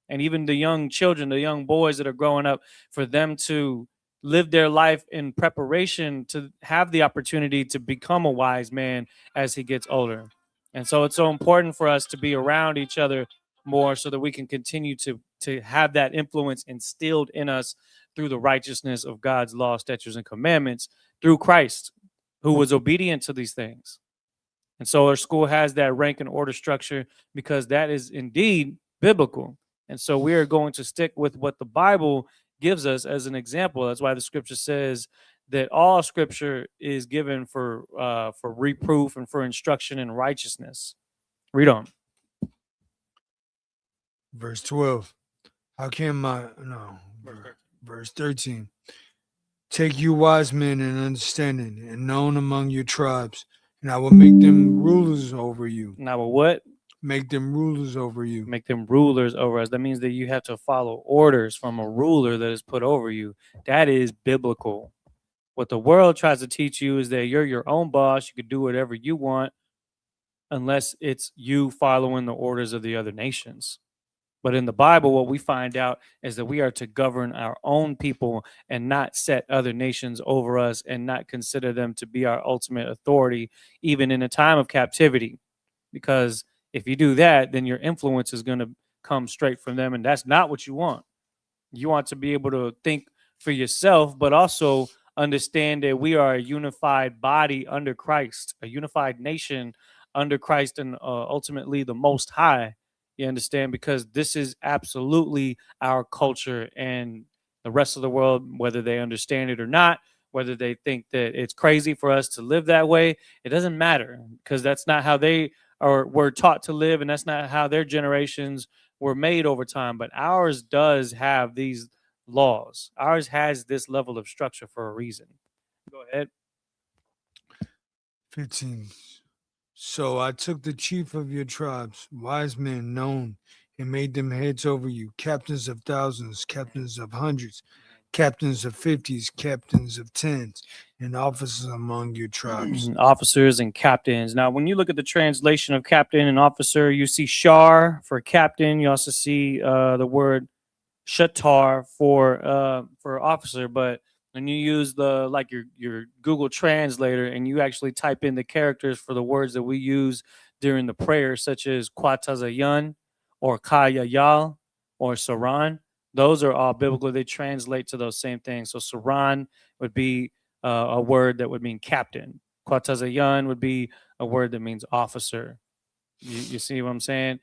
[SPEAKER 1] and even the young children, the young boys that are growing up, for them to live their life in preparation to have the opportunity to become a wise man as he gets older. And so it's so important for us to be around each other more, so that we can continue to have that influence instilled in us through the righteousness of God's law, statutes, and commandments through Christ, who was obedient to these things. And so our school has that rank and order structure because that is indeed biblical. And so we are going to stick with what the Bible gives us as an example. That's why the scripture says that all scripture is given for reproof and for instruction in righteousness. Read on.
[SPEAKER 3] Verse 12. How can verse 13. Take you wise men and understanding and known among your tribes, and I will make them rulers over you.
[SPEAKER 1] And I will what?
[SPEAKER 3] Make them rulers over you.
[SPEAKER 1] Make them rulers over us. That means that you have to follow orders from a ruler that is put over you. That is biblical. What the world tries to teach you is that you're your own boss. You can do whatever you want unless it's you following the orders of the other nations. But in the Bible, what we find out is that we are to govern our own people and not set other nations over us and not consider them to be our ultimate authority, even in a time of captivity. Because if you do that, then your influence is going to come straight from them. And that's not what you want. You want to be able to think for yourself, but also understand that we are a unified body under Christ, a unified nation under Christ, and ultimately the Most High. You understand? Because this is absolutely our culture, and the rest of the world, whether they understand it or not, whether they think that it's crazy for us to live that way, it doesn't matter, because that's not how they were taught to live, and that's not how their generations were made over time. But ours does have these laws. Ours has this level of structure for a reason. Go ahead.
[SPEAKER 3] 15. So I took the chief of your tribes, wise men known, and made them heads over you, captains of thousands, captains of hundreds, captains of 50s, captains of 10s, and officers among your tribes.
[SPEAKER 1] Officers and captains. Now, when you look at the translation of captain and officer, you see shar for captain. You also see the word shatar for officer. But when you use your Google Translator and you actually type in the characters for the words that we use during the prayer, such as Kwatazayan or Kayayal or Saran, those are all biblical. They translate to those same things. So Saran would be a word that would mean captain. Kwatazayan would be a word that means officer. You see what I'm saying?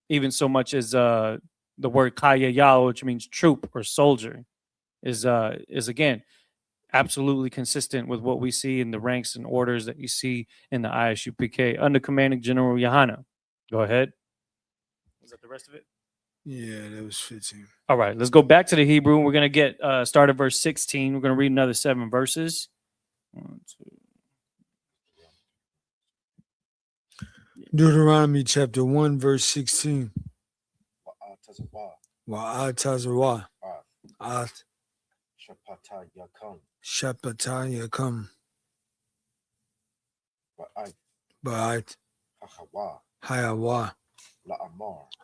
[SPEAKER 1] Even so much as the word Kayayal, which means troop or soldier, is again absolutely consistent with what we see in the ranks and orders that you see in the Isupk under Commanding General Yohana. Go ahead. Is that the rest of it?
[SPEAKER 3] Yeah, that was 15.
[SPEAKER 1] All right, let's go back to the Hebrew. We're going to get start at verse 16. We're going to read another 7 verses. 1, 2.
[SPEAKER 3] Deuteronomy chapter 1, verse 16. Wa'atazwa. At. Shapata yakam. Ba'at. Hayawa.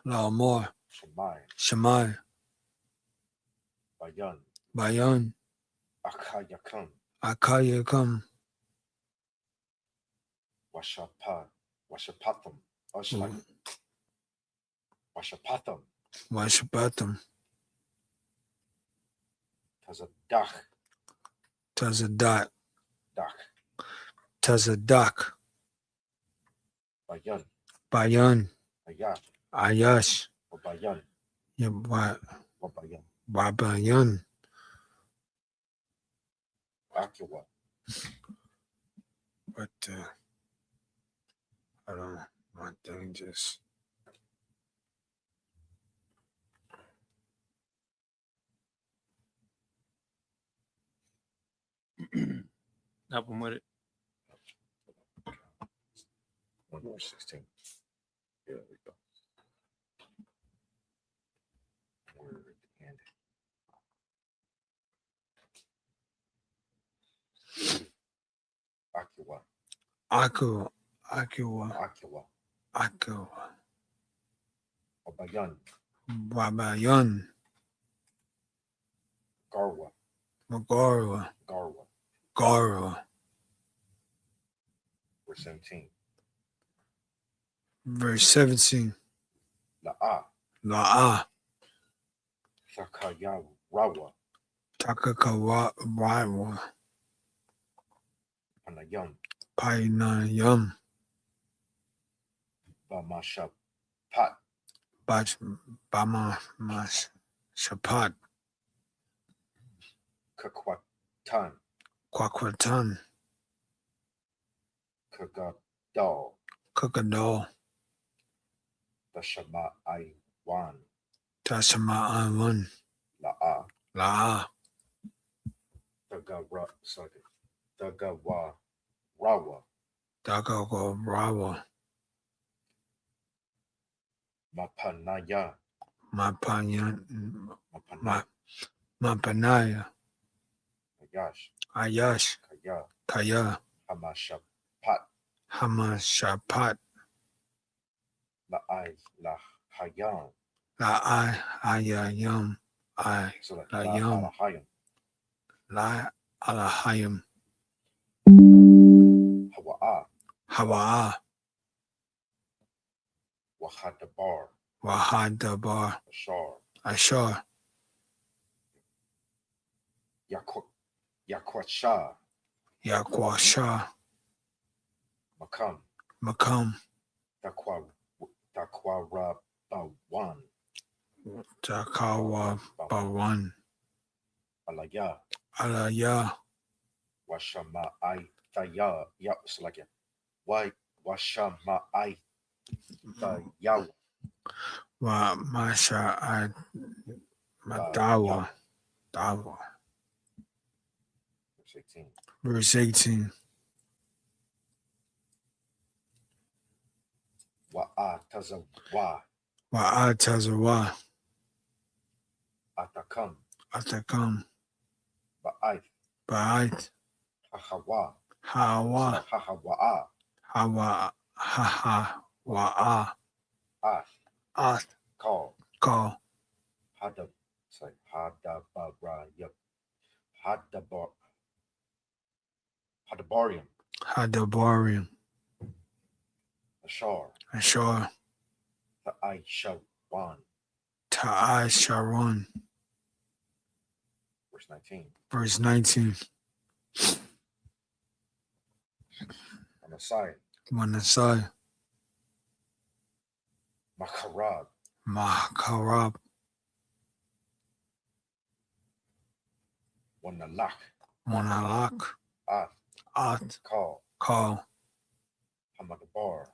[SPEAKER 3] La'amor. Shamai. Bayan.
[SPEAKER 2] Akayakum.
[SPEAKER 3] Akayakum.
[SPEAKER 2] Washapatham. Washapatham.
[SPEAKER 3] Washapatham.
[SPEAKER 2] Tazadak.
[SPEAKER 3] Tazadak.
[SPEAKER 2] Dak.
[SPEAKER 3] Tazadak.
[SPEAKER 2] Bayan.
[SPEAKER 3] Bayan.
[SPEAKER 2] Ayash.
[SPEAKER 3] Ayash.
[SPEAKER 2] Bayan.
[SPEAKER 3] Babayan.
[SPEAKER 2] Akiwa.
[SPEAKER 3] But I don't know. One thing just.
[SPEAKER 1] Help him with it.
[SPEAKER 2] 1 more 16. There we go. Word and Akiwa.
[SPEAKER 3] Akiwa.
[SPEAKER 2] Babayan.
[SPEAKER 3] Babayan.
[SPEAKER 2] Garwa.
[SPEAKER 3] Garwa.
[SPEAKER 2] Verse 17.
[SPEAKER 3] Verse 17. La'a.
[SPEAKER 2] Sakayarawa.
[SPEAKER 3] Takakarawa.
[SPEAKER 2] Panayam.
[SPEAKER 3] Painayam.
[SPEAKER 2] Bamashapat.
[SPEAKER 3] Shapat. Kwakwatan. Kakadal. Tashama'awan. La'a. Dagawarawa. Mapanaya. Ayash. Kaya. Hamashapat. La'ayayam. La'alahayam. Hawa'a. Wahadabar. Ashar. Yakwasha. Makam. Takawabawan. Alaya. Wa Masha Madawa. Dawa. Verse 18. Wa'atazawa. Atakam. Ba'ait. Hawa. Wa'a. Ath. Call. Hadabarium. Ashar. Ta'asharon. Verse 19. Manasai. Makarab. Wanalak. At. Call. Hamadabar.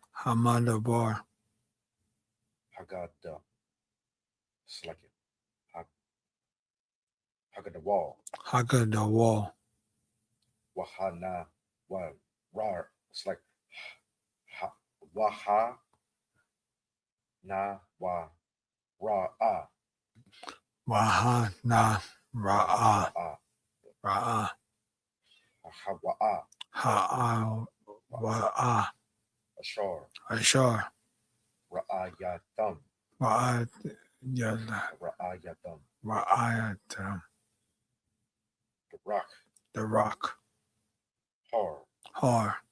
[SPEAKER 3] Hagadawal.
[SPEAKER 2] Wahana. Rar. It's like Waha. Na. Wa. Ra'a.
[SPEAKER 3] Waha. Na. Ra'a. Ra'a.
[SPEAKER 2] Hawa'a.
[SPEAKER 3] Ha'a. Wa'a. Ashar.
[SPEAKER 2] Ra'ayatam.
[SPEAKER 3] Ra'ayatam.
[SPEAKER 2] rock.
[SPEAKER 3] The rock.
[SPEAKER 2] Har.
[SPEAKER 3] Har.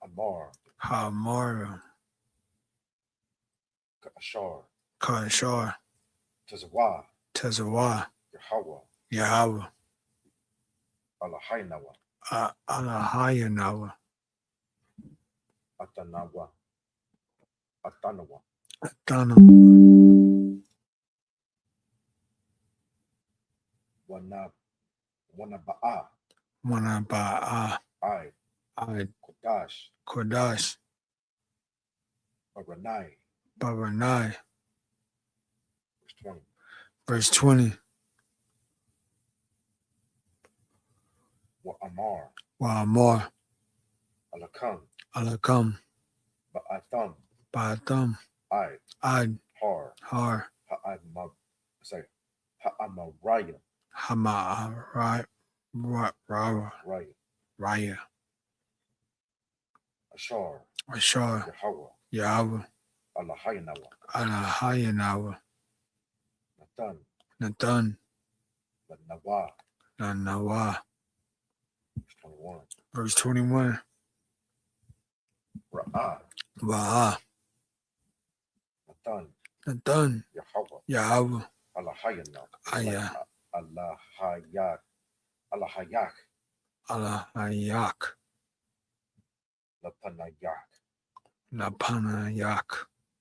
[SPEAKER 2] Amar.
[SPEAKER 3] Hamar.
[SPEAKER 2] Kashar.
[SPEAKER 3] Kashar.
[SPEAKER 2] Tazawah.
[SPEAKER 3] Tazawah.
[SPEAKER 2] Yahweh.
[SPEAKER 3] Yahweh.
[SPEAKER 2] Alahainawa.
[SPEAKER 3] Alahayanawa.
[SPEAKER 2] Atanawa. Atanawa.
[SPEAKER 3] Atana.
[SPEAKER 2] Wanaba'a.
[SPEAKER 3] Wanaba'a.
[SPEAKER 2] I. Kodash.
[SPEAKER 3] Kodash.
[SPEAKER 2] Baranai.
[SPEAKER 3] Baranai.
[SPEAKER 2] Verse 20.
[SPEAKER 3] Verse 20.
[SPEAKER 2] Wa Amar.
[SPEAKER 3] Wa Amar.
[SPEAKER 2] Alakam.
[SPEAKER 3] Alakam.
[SPEAKER 2] Ba'atham.
[SPEAKER 3] Ba'atham.
[SPEAKER 2] I.
[SPEAKER 3] Har.
[SPEAKER 2] Ha'amaraya.
[SPEAKER 3] Ha'amaraya. Raya.
[SPEAKER 2] Ashar.
[SPEAKER 3] Ashar. Yahweh. Alahayanawa. Nathan. Nawa. Verse 21. Ra'ah. Nathan. Yahweh. Alahayak. Lapanayak.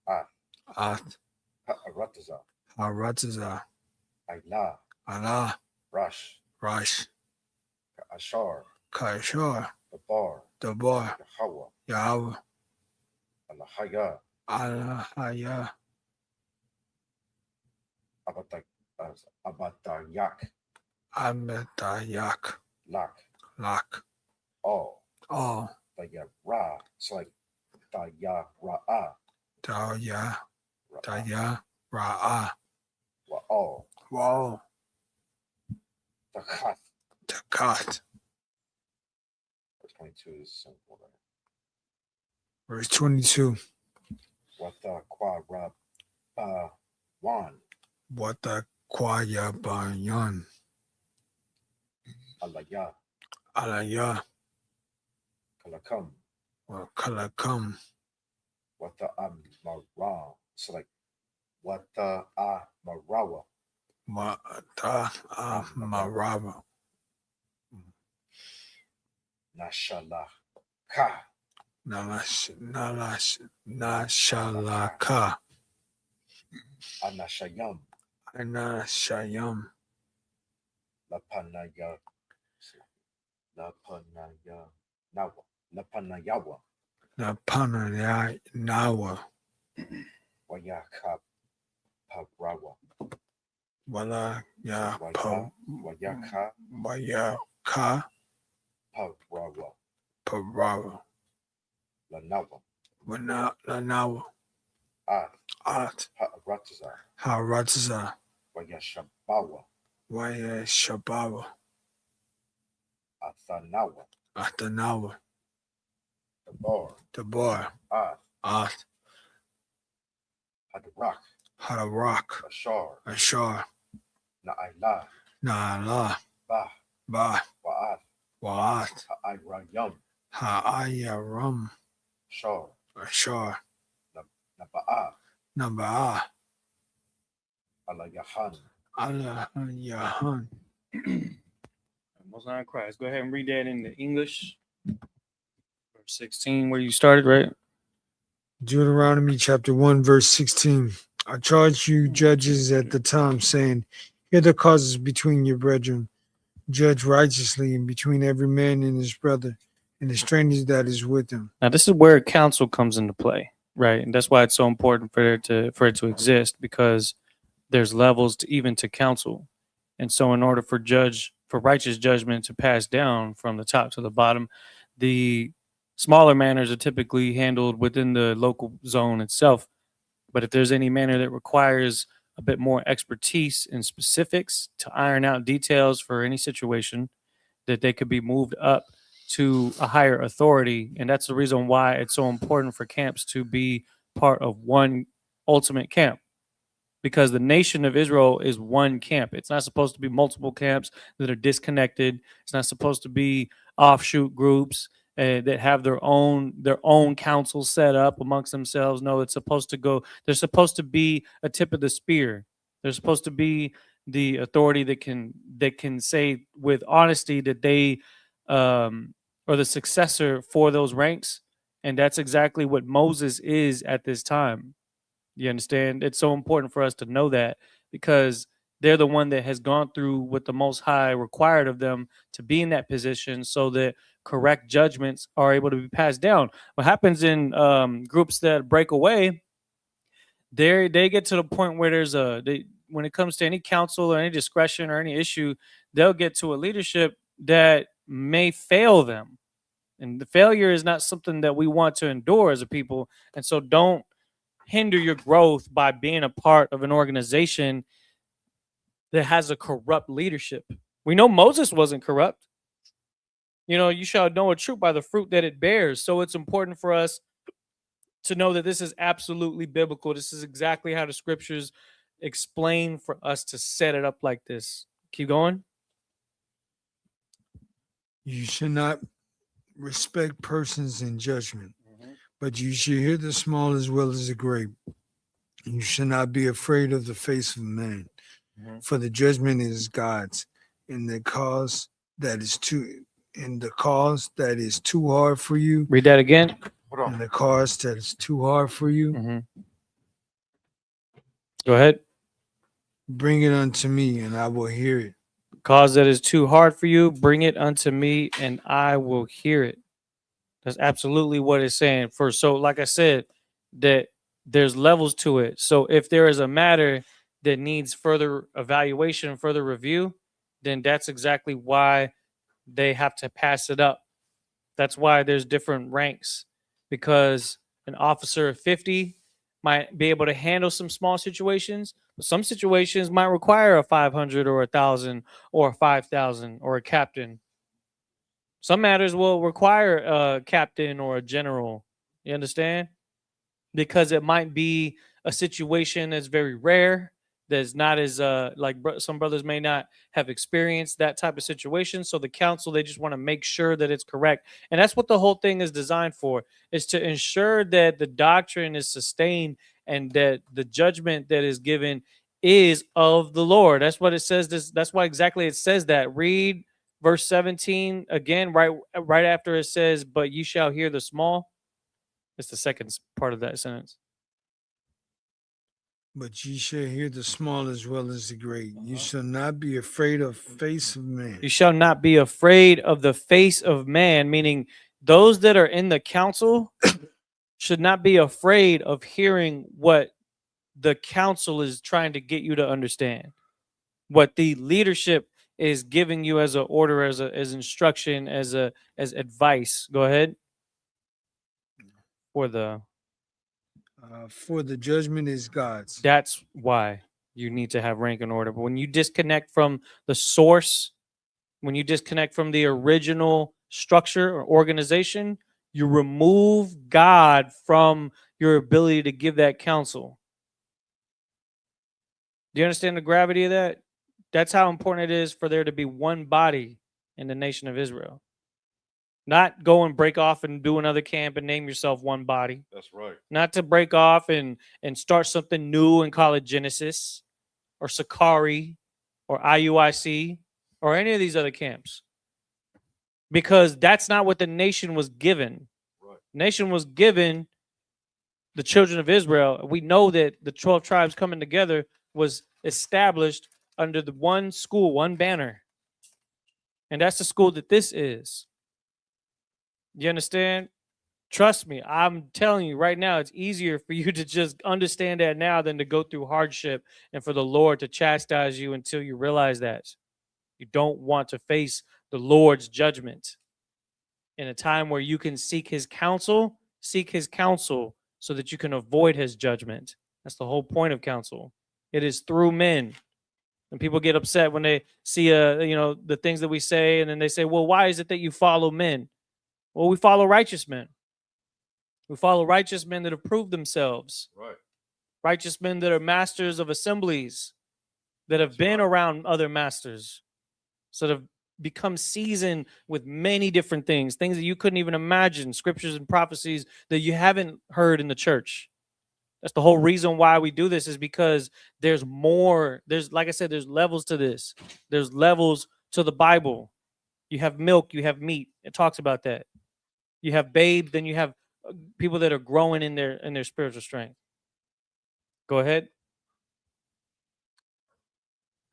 [SPEAKER 3] At. Harataza. Allah. Rash. Kashar. Dabar. Yahweh. Alahaya.
[SPEAKER 2] Abatayak.
[SPEAKER 3] Ametayak. Lak.
[SPEAKER 2] All. Ra. It's like Daya Ra'a.
[SPEAKER 3] Daya. Ra'ah.
[SPEAKER 2] Wa'al.
[SPEAKER 3] Takat.
[SPEAKER 2] Verse 22 is simple.
[SPEAKER 3] Verse 22.
[SPEAKER 2] Wata kwa ra wan.
[SPEAKER 3] Wata kwaya bayan. Alaya.
[SPEAKER 2] Kalakam.
[SPEAKER 3] Kalakam.
[SPEAKER 2] Wata amara. It's like Wata amarawa.
[SPEAKER 3] Wata amarawa.
[SPEAKER 2] Nashalaka.
[SPEAKER 3] Nashalaka.
[SPEAKER 2] Anashayam.
[SPEAKER 3] Lapanayawa.
[SPEAKER 2] Wayaka Parawa.
[SPEAKER 3] Wayaka Parawa. Lanawa. At. Harataza. Wayashabawa. Athanawa. Dabar. At. Hadarak. Ashar. Na'ala. Ba. Wa'at. Ha'ayaram. Ashar. Naba'a. Alayahan.
[SPEAKER 1] Most High Christ. Go ahead and read that in the English. Verse 16, where you started, right?
[SPEAKER 3] Deuteronomy chapter 1, verse 16. I charge you, judges, at the time, saying, hear the causes between your brethren. Judge righteously and between every man and his brother and the stranger that is with him.
[SPEAKER 1] Now, this is where counsel comes into play, right? And that's why it's so important for it to exist, because there's levels to counsel. And so in order for righteous judgment to pass down from the top to the bottom, the smaller manners are typically handled within the local zone itself. But if there's any manner that requires a bit more expertise and specifics to iron out details for any situation, that they could be moved up to a higher authority. And that's the reason why it's so important for camps to be part of one ultimate camp. because the nation of Israel is one camp. It's not supposed to be multiple camps that are disconnected. It's not supposed to be offshoot groups that have their own councils set up amongst themselves. No, it's supposed to go. There's supposed to be a tip of the spear. There's supposed to be the authority that can say with honesty that they are the successor for those ranks, and that's exactly what Moses is at this time. You understand? It's so important for us to know that, because they're the one that has gone through what the Most High required of them to be in that position, so that correct judgments are able to be passed down. What happens in groups that break away, they get to the point where when it comes to any counsel or any discretion or any issue, they'll get to a leadership that may fail them. And the failure is not something that we want to endure as a people. And so don't hinder your growth by being a part of an organization that has a corrupt leadership. We know Moses wasn't corrupt. You shall know a truth by the fruit that it bears. So it's important for us to know that this is absolutely biblical. This is exactly how the scriptures explain for us to set it up like this. Keep going.
[SPEAKER 3] You should not respect persons in judgment, but you should hear the small as well as the great. You should not be afraid of the face of man, for the judgment is God's. In the cause that is too hard for you.
[SPEAKER 1] Read that again.
[SPEAKER 3] In the cause that is too hard for you.
[SPEAKER 1] Go ahead.
[SPEAKER 3] Bring it unto me, and I will hear it.
[SPEAKER 1] Cause that is too hard for you, bring it unto me, and I will hear it. That's absolutely what it's saying. So, like I said, that there's levels to it. So if there is a matter that needs further evaluation, further review, then that's exactly why they have to pass it up. That's why there's different ranks, because an officer of 50 might be able to handle some small situations, but some situations might require a 500 or 1,000 or 5,000 or a captain. Some matters will require a captain or a general. You understand? Because it might be a situation that's very rare, that's not as some brothers may not have experienced that type of situation. So the council, they just want to make sure that it's correct. And that's what the whole thing is designed for, is to ensure that the doctrine is sustained and that the judgment that is given is of the Lord. That's what it says. That's why exactly it says that. Read verse 17 again, right after it says, but you shall hear the small. It's the second part of that sentence.
[SPEAKER 3] But ye shall hear the small as well as the great. You shall not be afraid of face of man.
[SPEAKER 1] You shall not be afraid of the face of man, meaning those that are in the council should not be afraid of hearing what the council is trying to get you to understand, what the leadership is giving you as an order, as instruction, as advice. Go ahead.
[SPEAKER 3] For the judgment is God's.
[SPEAKER 1] That's why you need to have rank and order. But when you disconnect from the source, when you disconnect from the original structure or organization, you remove God from your ability to give that counsel. Do you understand the gravity of that? That's how important it is for there to be one body in the nation of Israel. Not go and break off and do another camp and name yourself one body.
[SPEAKER 2] That's right.
[SPEAKER 1] Not to break off and start something new and call it Genesis or Sakari or IUIC or any of these other camps. Because that's not what the nation was given.
[SPEAKER 2] Right.
[SPEAKER 1] The nation was given the children of Israel. We know that the 12 tribes coming together was established under the one school, one banner. And that's the school that this is. You understand? Trust me, I'm telling you right now, it's easier for you to just understand that now than to go through hardship and for the Lord to chastise you until you realize that. You don't want to face the Lord's judgment. In a time where you can seek his counsel so that you can avoid his judgment. That's the whole point of counsel. It is through men. And people get upset when they see the things that we say, and then they say, well, why is it that you follow men? Well, we follow righteous men. We follow righteous men that have proved themselves.
[SPEAKER 2] Right.
[SPEAKER 1] Righteous men that are masters of assemblies, that have been around other masters, so that have become seasoned with many different things that you couldn't even imagine, scriptures and prophecies that you haven't heard in the church. That's the whole reason why we do this, is because there's more. There's, like I said, there's levels to this. There's levels to the Bible. You have milk, you have meat. It talks about that. You have babes, then you have people that are growing in their spiritual strength. Go ahead.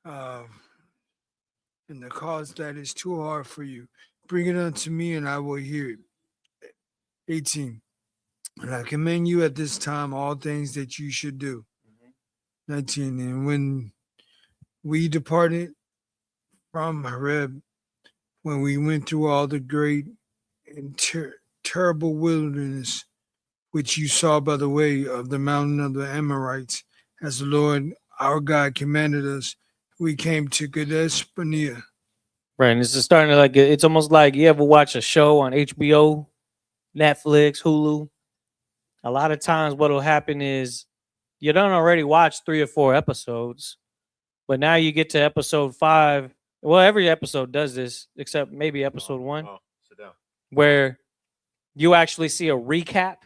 [SPEAKER 3] And the cause that is too hard for you, bring it unto me, and I will hear it. 18. And I commend you at this time all things that you should do. 19. And when we departed from Horeb, when we went through all the great and terrible wilderness, which you saw by the way of the mountain of the Amorites, as the Lord our God commanded us, we came to Kadesh Barnea.
[SPEAKER 1] Right, and it's starting to it's almost like you ever watch a show on HBO, Netflix, Hulu. A lot of times what will happen is you don't already watch 3 or 4 episodes, but now you get to episode 5. Well, every episode does this, except maybe episode 1, where you actually see a recap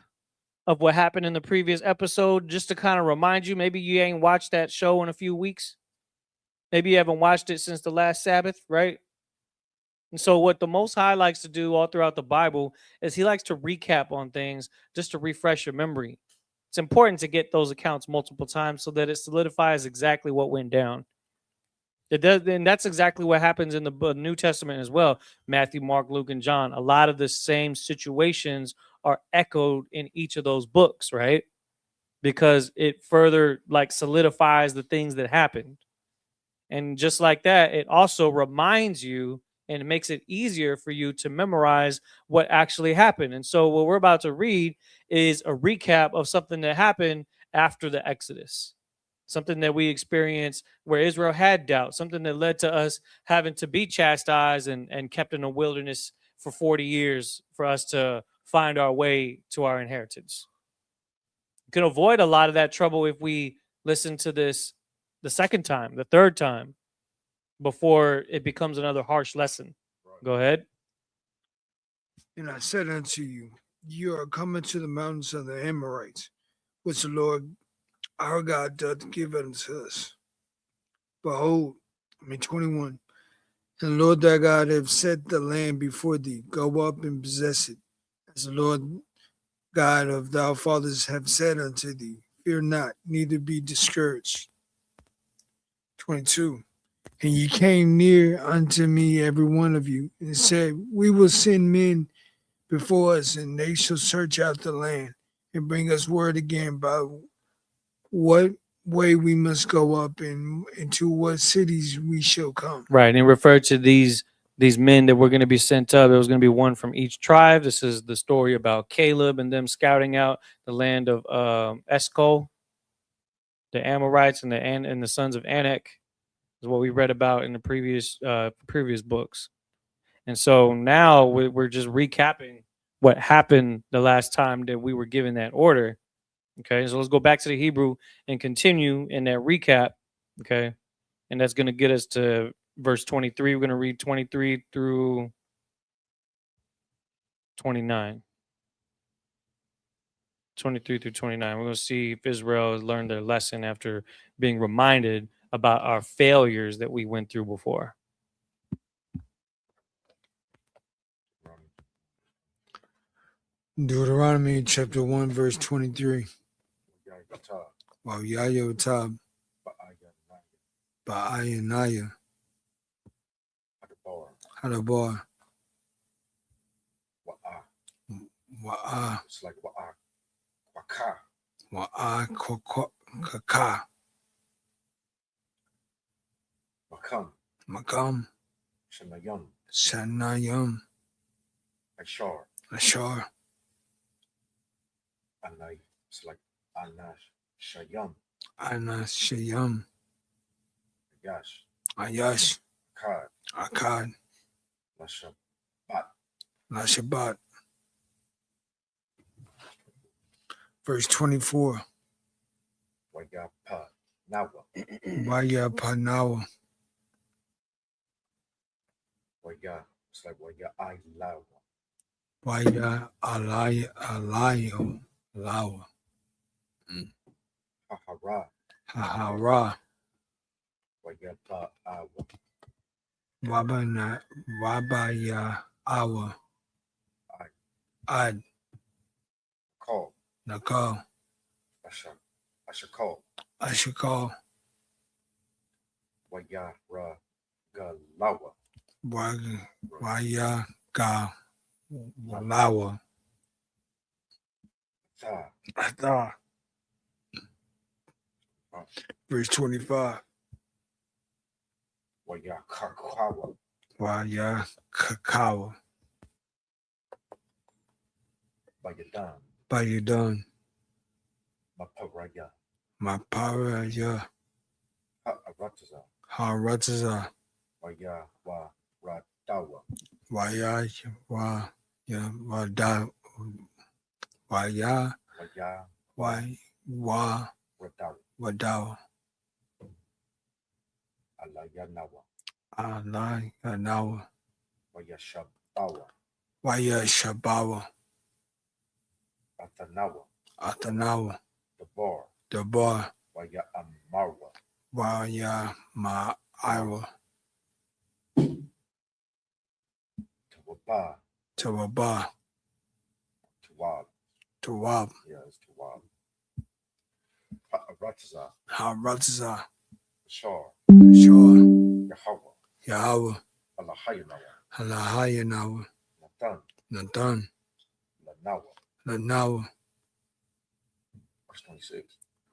[SPEAKER 1] of what happened in the previous episode, just to kind of remind you. Maybe you ain't watched that show in a few weeks. Maybe you haven't watched it since the last Sabbath, right? And so what the Most High likes to do all throughout the Bible is he likes to recap on things just to refresh your memory. It's important to get those accounts multiple times so that it solidifies exactly what went down. It does, and that's exactly what happens in the New Testament as well. Matthew, Mark, Luke, and John. A lot of the same situations are echoed in each of those books, right? Because it further solidifies the things that happened. And just like that, it also reminds you and it makes it easier for you to memorize what actually happened. And so what we're about to read is a recap of something that happened after the Exodus, something that we experienced where Israel had doubt, something that led to us having to be chastised and kept in a wilderness for 40 years for us to find our way to our inheritance. You can avoid a lot of that trouble if we listen to this the second time, the third time, before it becomes another harsh lesson. Right. Go ahead.
[SPEAKER 3] And I said unto you, you are coming to the mountains of the Amorites, which the Lord our God doth give unto us. Behold, 21. And the Lord thy God hath set the land before thee. Go up and possess it, as the Lord God of thy fathers have said unto thee. Fear not, neither be discouraged. 22. And ye came near unto me, every one of you, and said, we will send men before us, and they shall search out the land, and bring us word again about what way we must go up, and into what cities we shall come.
[SPEAKER 1] Right, and it referred to these men that were going to be sent up. There was going to be one from each tribe. This is the story about Caleb and them scouting out the land of Escol, the Amorites, and the sons of Anak. Is what we read about in the previous books. And so now we're just recapping what happened the last time that we were given that order. Okay, so let's go back to the Hebrew and continue in that recap. Okay, and that's going to get us to verse 23. We're going to read 23 through 29. 23 through 29. We're going to see if Israel has learned their lesson after being reminded about our failures that we went through before.
[SPEAKER 3] Deuteronomy chapter 1, verse 23. Yayotab, Ba'ayanaya, Hadabar, Wa'a,
[SPEAKER 2] it's like
[SPEAKER 3] Wa'a, Kaka, Makam, Shanayam, Ashar,
[SPEAKER 2] Anai, it's like Anash
[SPEAKER 3] Anashayam,
[SPEAKER 2] Ayash,
[SPEAKER 3] Ayash, Akkad, Lashabat. Verse 24.
[SPEAKER 2] Wayapa Nawa.
[SPEAKER 3] Wayapanawa.
[SPEAKER 2] Waya. It's like Waya I Lawa.
[SPEAKER 3] Waya alayo lawa.
[SPEAKER 2] Hahara.
[SPEAKER 3] Hahara.
[SPEAKER 2] Wayapa Awa.
[SPEAKER 3] Wabaya awa. Ad.
[SPEAKER 2] Call.
[SPEAKER 3] Nakal.
[SPEAKER 2] I should call.
[SPEAKER 3] I should call.
[SPEAKER 2] Waya Ra Galawa.
[SPEAKER 3] Waya ga lawa. Atha. Verse 25.
[SPEAKER 2] Waya Kakawa.
[SPEAKER 3] Waya kakawa.
[SPEAKER 2] Bayadan.
[SPEAKER 3] Bayadan.
[SPEAKER 2] Maparaya.
[SPEAKER 3] Maparaya.
[SPEAKER 2] Harataza.
[SPEAKER 3] Harataza.
[SPEAKER 2] Waya Wa Radawa.
[SPEAKER 3] Waya wa ya wada. Waya wa wadawa.
[SPEAKER 2] Alayanawa.
[SPEAKER 3] Alayanawa.
[SPEAKER 2] Waya Shabawa.
[SPEAKER 3] Waya shabawa.
[SPEAKER 2] Athanawa. The bar. Waya Amarwa.
[SPEAKER 3] Waya ma'awa. Tawaba. Tawab.
[SPEAKER 2] Yeah, it's Tawab. Harataza. Shar.
[SPEAKER 3] Yahweh.
[SPEAKER 2] Alahayanawa.
[SPEAKER 3] Alahayanawa. Nathan.
[SPEAKER 2] Lanawa.
[SPEAKER 3] Lanawa.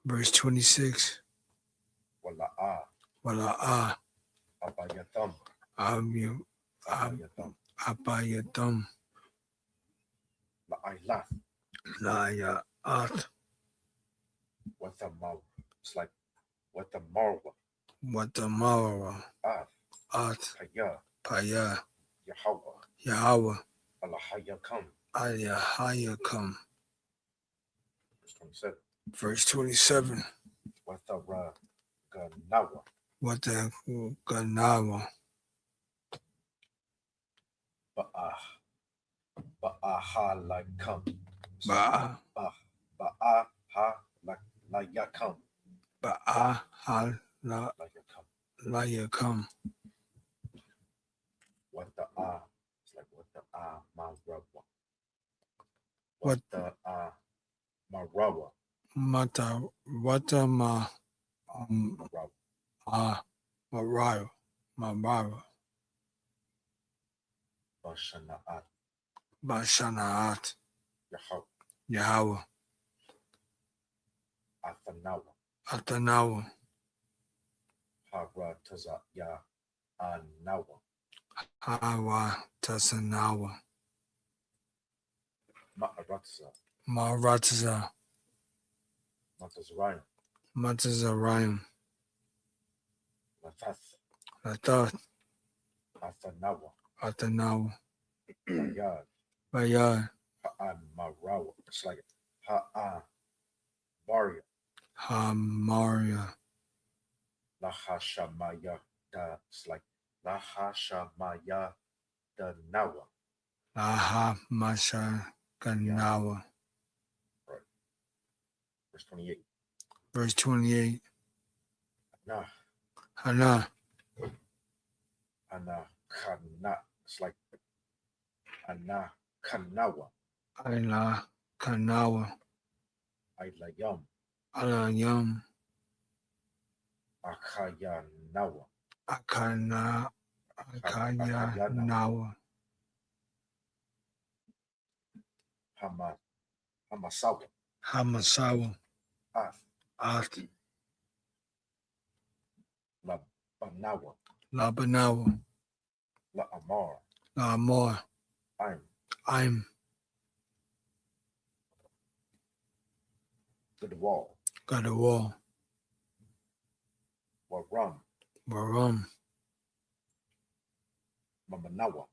[SPEAKER 2] Verse 26.
[SPEAKER 3] Wala'a.
[SPEAKER 2] Abayatam.
[SPEAKER 3] Abayatam. La'ayat.
[SPEAKER 2] It's like Watamarwa.
[SPEAKER 3] Watamara. At. Paya. Yahweh. Alahayakam. Verse 27. Wataganawa.
[SPEAKER 2] Ba'ahalakam.
[SPEAKER 3] Ba'ahalayakam.
[SPEAKER 2] It's like Marawa. Marawa.
[SPEAKER 3] Marawa. Bashanaat. Yahweh. Athanawa.
[SPEAKER 2] Haratazaya Anawa.
[SPEAKER 3] Hawa Tasanawa.
[SPEAKER 2] Ma'aratza.
[SPEAKER 3] Maratza.
[SPEAKER 2] Matazarayim.
[SPEAKER 3] Matazarayim. Latath. Athanawa. Bayad.
[SPEAKER 2] Ha'amarawa. It's like Ha'amaria.
[SPEAKER 3] Hamaria.
[SPEAKER 2] Lahashamaya. It's like Lahashamaya Danawa.
[SPEAKER 3] Laha Masha Ganawa.
[SPEAKER 2] Right. Verse 28.
[SPEAKER 3] Verse 28.
[SPEAKER 2] Hana. Kana. It's like Ana Kanawa.
[SPEAKER 3] Ayla Kanawa.
[SPEAKER 2] Aylayam.
[SPEAKER 3] Alayam.
[SPEAKER 2] Akayanawa.
[SPEAKER 3] Akayanawa.
[SPEAKER 2] Hamasawa.
[SPEAKER 3] Hamasawa. Ath.
[SPEAKER 2] Labanawa.
[SPEAKER 3] Labanawa. La'amar. I'm.
[SPEAKER 2] Got the wall.
[SPEAKER 3] Waram. Mamanawa.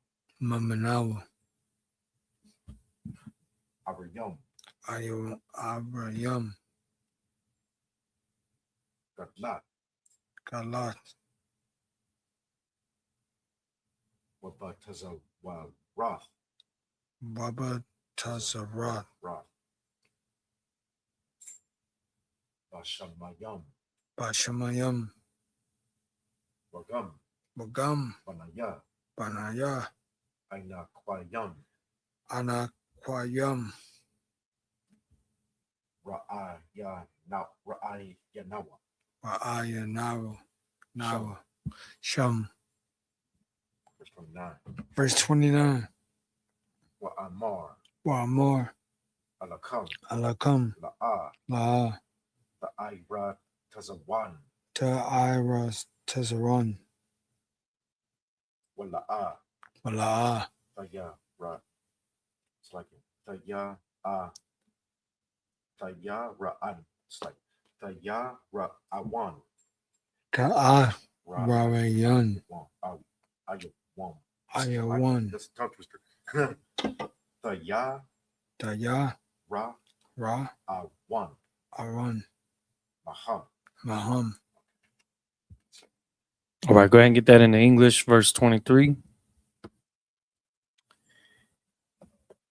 [SPEAKER 2] Abrayam.
[SPEAKER 3] Abrayam.
[SPEAKER 2] Galat.
[SPEAKER 3] Galat.
[SPEAKER 2] Wabatazawaroth.
[SPEAKER 3] Wabatazaroth.
[SPEAKER 2] Bashamayam.
[SPEAKER 3] Bashamayam.
[SPEAKER 2] Wagam.
[SPEAKER 3] Wagam.
[SPEAKER 2] Banaya.
[SPEAKER 3] Banaya.
[SPEAKER 2] Anaquayam.
[SPEAKER 3] Anaquayam.
[SPEAKER 2] Ra'ayanawa.
[SPEAKER 3] Ra'ayanawa. Nawa. Sham.
[SPEAKER 2] Verse 29.
[SPEAKER 3] Verse 29.
[SPEAKER 2] Wa'amar.
[SPEAKER 3] Wa'amar.
[SPEAKER 2] Alakam.
[SPEAKER 3] Alakam.
[SPEAKER 2] La'a.
[SPEAKER 3] La'a.
[SPEAKER 2] Ta'ira tazawan.
[SPEAKER 3] Ta'ira tazaron.
[SPEAKER 2] Wala'a.
[SPEAKER 3] Wala'a.
[SPEAKER 2] Tayara. It's like Tayara'an. It's like Tayara'awan.
[SPEAKER 3] Ta'arayan. Ayawan.
[SPEAKER 2] That's a tongue twister. Tayara'awan.
[SPEAKER 3] Aran.
[SPEAKER 2] Maham.
[SPEAKER 3] Maham.
[SPEAKER 1] All right, go ahead and get that into English, verse 23.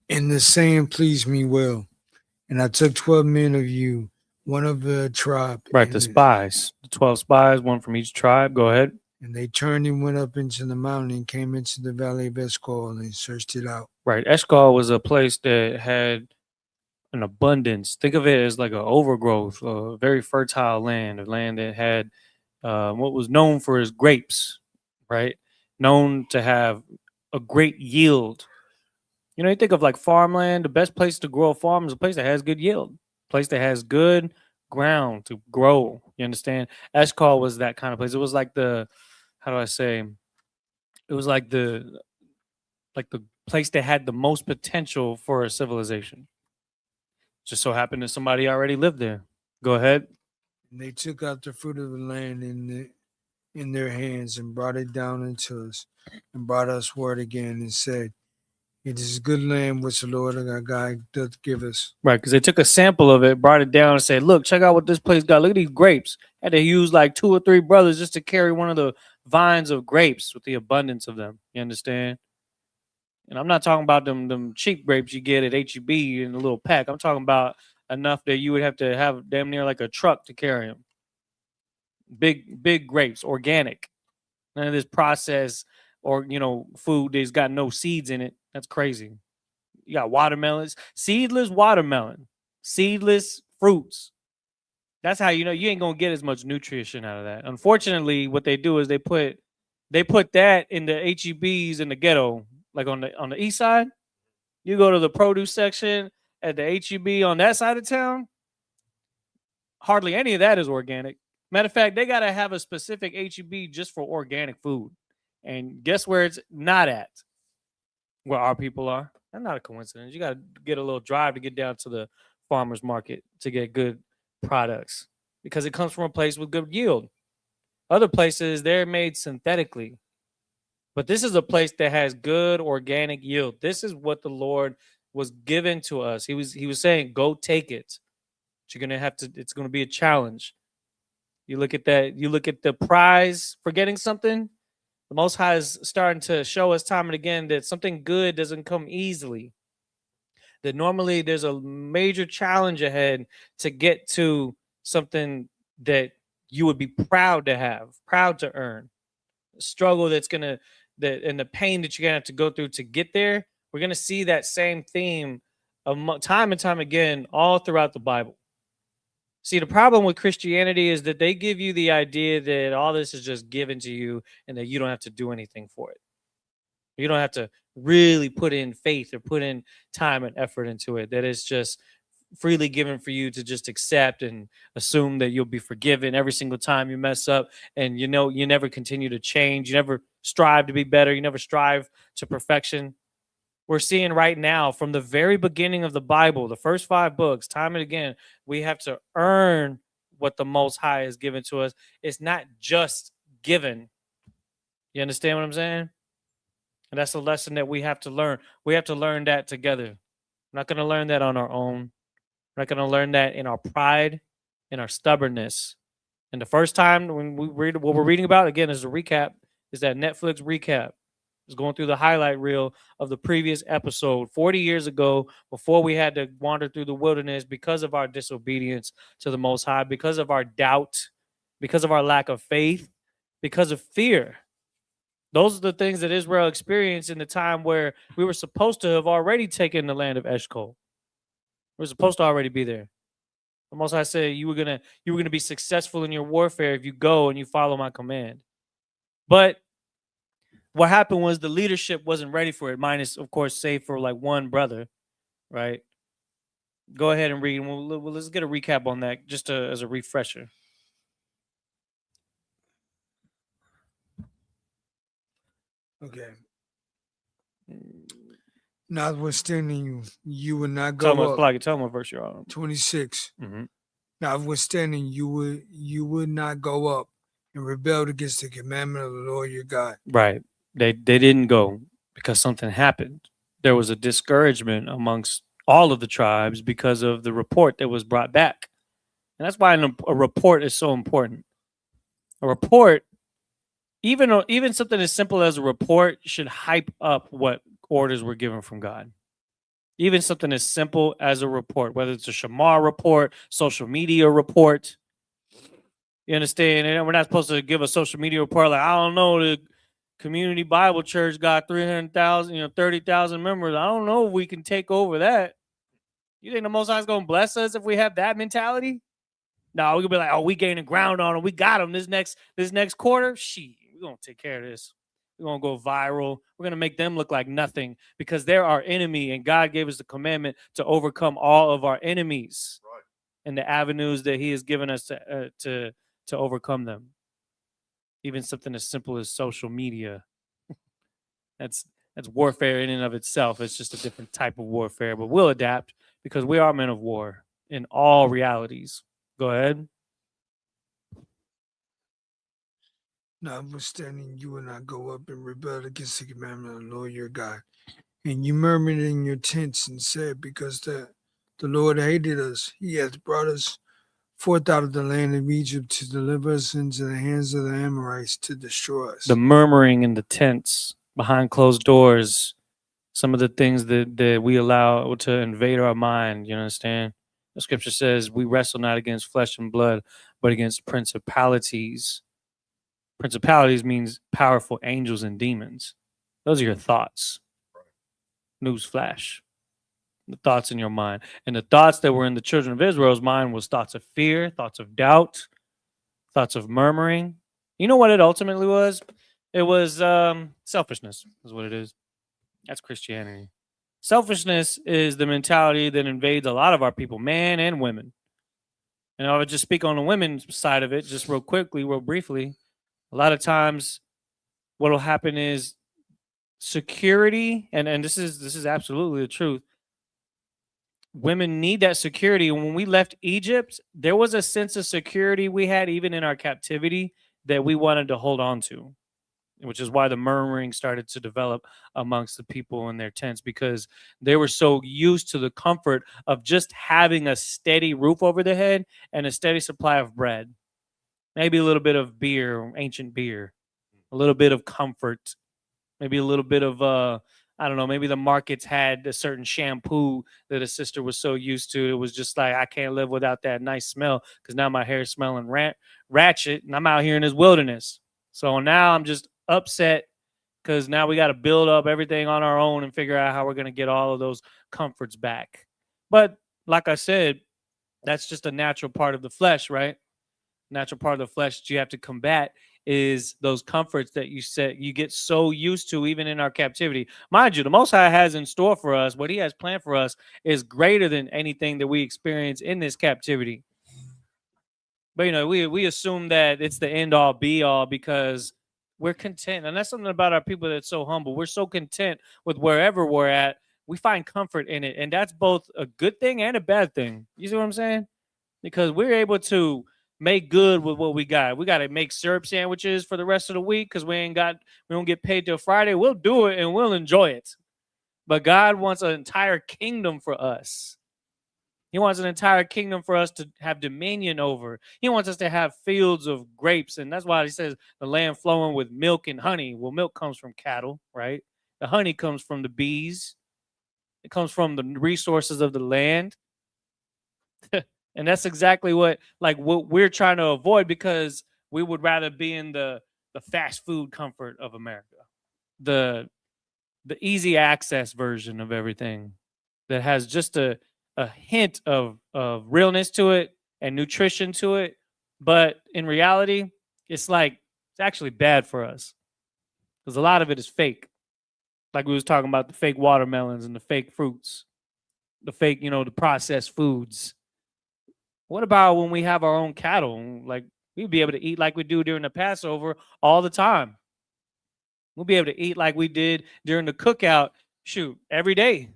[SPEAKER 3] And the saying pleased me well. And I took 12 men of you, one of the tribe.
[SPEAKER 1] Right, the spies. The 12 spies, one from each tribe. Go ahead.
[SPEAKER 3] And they turned and went up into the mountain and came into the valley of Eshcol and they searched it out.
[SPEAKER 1] Right, Eshcol was a place that had an abundance. Think of it as like an overgrowth, a very fertile land, a land that had what was known for its grapes, right? Known to have a great yield. You know, you think of like farmland, the best place to grow a farm is a place that has good yield, a place that has good ground to grow. You understand? Eshcol was that kind of place. It was like the, how do I say? It was like the place that had the most potential for a civilization. Just so happened that somebody already lived there. Go ahead.
[SPEAKER 3] And they took out the fruit of the land in their hands and brought it down unto us and brought us word again and said, it is good land which the Lord our God doth give us.
[SPEAKER 1] Right, because they took a sample of it, brought it down and said, look, check out what this place got. Look at these grapes. Had to use like 2 or 3 brothers just to carry one of the vines of grapes with the abundance of them. You understand? And I'm not talking about them cheap grapes you get at HEB in a little pack. I'm talking about enough that you would have to have damn near like a truck to carry them. Big grapes, organic. None of this processed or, food that's got no seeds in it. That's crazy. You got watermelons, seedless watermelon, seedless fruits. That's how you ain't gonna get as much nutrition out of that. Unfortunately, what they do is they put that in the HEBs in the ghetto. Like on the east side, you go to the produce section at the HEB on that side of town, hardly any of that is organic. Matter of fact, they got to have a specific HEB just for organic food. And guess where it's not at? Where our people are. That's not a coincidence. You got to get a little drive to get down to the farmer's market to get good products because it comes from a place with good yield. Other places, they're made synthetically. But this is a place that has good organic yield. This is what the Lord was given to us. He was saying, go take it. But you're going to have to, it's going to be a challenge. You look at that, you look at the prize for getting something. The Most High is starting to show us time and again that something good doesn't come easily. That normally there's a major challenge ahead to get to something that you would be proud to have, proud to earn. A struggle and the pain that you're gonna have to go through to get there. We're gonna see that same theme time and time again all throughout the Bible. See, the problem with Christianity is that they give you the idea that all this is just given to you and that you don't have to do anything for it. You don't have to really put in faith or put in time and effort into it. That it's just freely given for you to just accept and assume that you'll be forgiven every single time you mess up. And you never continue to change. You never strive to be better. You never strive to perfection. We're seeing right now from the very beginning of the Bible, the first 5 books, time and again, we have to earn what the Most High has given to us. It's not just given. You understand what I'm saying? And that's a lesson that we have to learn. We have to learn that together. We're not going to learn that on our own. We're not going to learn that in our pride, in our stubbornness. And the first time when we read what we're reading about, again, is a recap, is that Netflix recap. It's going through the highlight reel of the previous episode 40 years ago, before we had to wander through the wilderness because of our disobedience to the Most High, because of our doubt, because of our lack of faith, because of fear. Those are the things that Israel experienced in the time where we were supposed to have already taken the land of Eshcol. We're supposed to already be there. The Most High said you were gonna be successful in your warfare if you go and you follow my command. But what happened was the leadership wasn't ready for it, minus, of course, save for like one brother, right? Go ahead and read. Let's get a recap on that, just as a refresher.
[SPEAKER 3] Okay. Notwithstanding, you would not go up.
[SPEAKER 1] Tell me what verse you're on.
[SPEAKER 3] 26. Notwithstanding, you would not go up and rebel against the commandment of the Lord your God.
[SPEAKER 1] Right. They didn't go because something happened. There was a discouragement amongst all of the tribes because of the report that was brought back. And that's why a report is so important. A report, even something as simple as a report, should hype up what orders were given from God. Even something as simple as a report, whether it's a Shamar report, social media report. You understand? And we're not supposed to give a social media report like, I don't know, the Community Bible Church got 300,000, 30,000 members. I don't know if we can take over that. You think the Most High is going to bless us if we have that mentality? No, we're going to be like, oh, we gaining ground on them. We got them this next quarter. Shit, we're going to take care of this. We're going to go viral. We're going to make them look like nothing because they're our enemy, and God gave us the commandment to overcome all of our enemies, right, and the avenues that he has given us to overcome them. Even something as simple as social media. That's warfare in and of itself. It's just a different type of warfare, but we'll adapt because we are men of war in all realities. Go ahead.
[SPEAKER 3] Notwithstanding, you will not go up and rebel against the commandment of the Lord your God. And you murmured in your tents and said, because the Lord hated us, he hath brought us forth out of the land of Egypt to deliver us into the hands of the Amorites to destroy us.
[SPEAKER 1] The murmuring in the tents, behind closed doors, some of the things that we allow to invade our mind, you understand? The scripture says we wrestle not against flesh and blood, but against principalities. Principalities means powerful angels and demons. Those are your thoughts. Newsflash. The thoughts in your mind. And the thoughts that were in the children of Israel's mind was thoughts of fear, thoughts of doubt, thoughts of murmuring. You know what it ultimately was? It was selfishness is what it is. That's Christianity. Selfishness is the mentality that invades a lot of our people, men and women. And I would just speak on the women's side of it, just real quickly, real briefly. A lot of times what will happen is security, and this is absolutely the truth. Women need that security. When we left Egypt, there was a sense of security we had even in our captivity that we wanted to hold on to, which is why the murmuring started to develop amongst the people in their tents, because they were so used to the comfort of just having a steady roof over their head and a steady supply of bread, maybe a little bit of beer, ancient beer, a little bit of comfort, maybe a little bit of I don't know, maybe the markets had a certain shampoo that a sister was so used to. It was just like, I can't live without that nice smell because now my hair is smelling ratchet and I'm out here in this wilderness. So now I'm just upset because now we got to build up everything on our own and figure out how we're going to get all of those comforts back. But like I said, that's just a natural part of the flesh, right? Natural part of the flesh that you have to combat is those comforts that you get so used to even in our captivity. Mind you, the Most High has in store for us, what he has planned for us is greater than anything that we experience in this captivity. But, we assume that it's the end all be all because we're content. And that's something about our people that's so humble. We're so content with wherever we're at. We find comfort in it. And that's both a good thing and a bad thing. You see what I'm saying? Because we're able to make good with what we got. We got to make syrup sandwiches for the rest of the week because we don't get paid till Friday. We'll do it and we'll enjoy it. But God wants an entire kingdom for us. He wants an entire kingdom for us to have dominion over. He wants us to have fields of grapes. And that's why he says the land flowing with milk and honey. Well, milk comes from cattle, right? The honey comes from the bees. It comes from the resources of the land. And that's exactly what we're trying to avoid, because we would rather be in the fast food comfort of America. The easy access version of everything that has just a hint of realness to it and nutrition to it. But in reality, it's actually bad for us, because a lot of it is fake. Like we was talking about the fake watermelons and the fake fruits, the fake, the processed foods. What about when we have our own cattle? Like, we'd be able to eat like we do during the Passover all the time. We'll be able to eat like we did during the cookout, every day.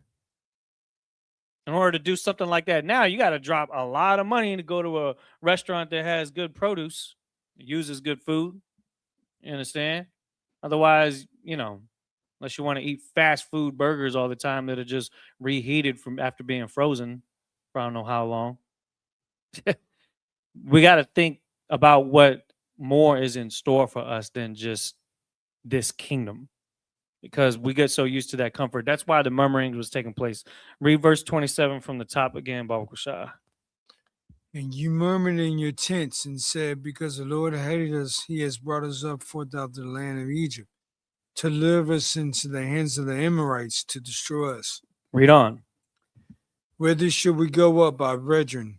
[SPEAKER 1] In order to do something like that now, you got to drop a lot of money to go to a restaurant that has good produce, uses good food. You understand? Otherwise, unless you want to eat fast food burgers all the time that are just reheated from after being frozen for I don't know how long. We got to think about what more is in store for us than just this kingdom, because we get so used to that comfort. That's why the murmuring was taking place. Read verse 27 from the top again, Baba Kushah.
[SPEAKER 3] And you murmured in your tents and said, because the Lord hated us, he has brought us up forth out of the land of Egypt to deliver us into the hands of the Amorites to destroy us.
[SPEAKER 1] Read on.
[SPEAKER 3] Whither should we go up, our brethren?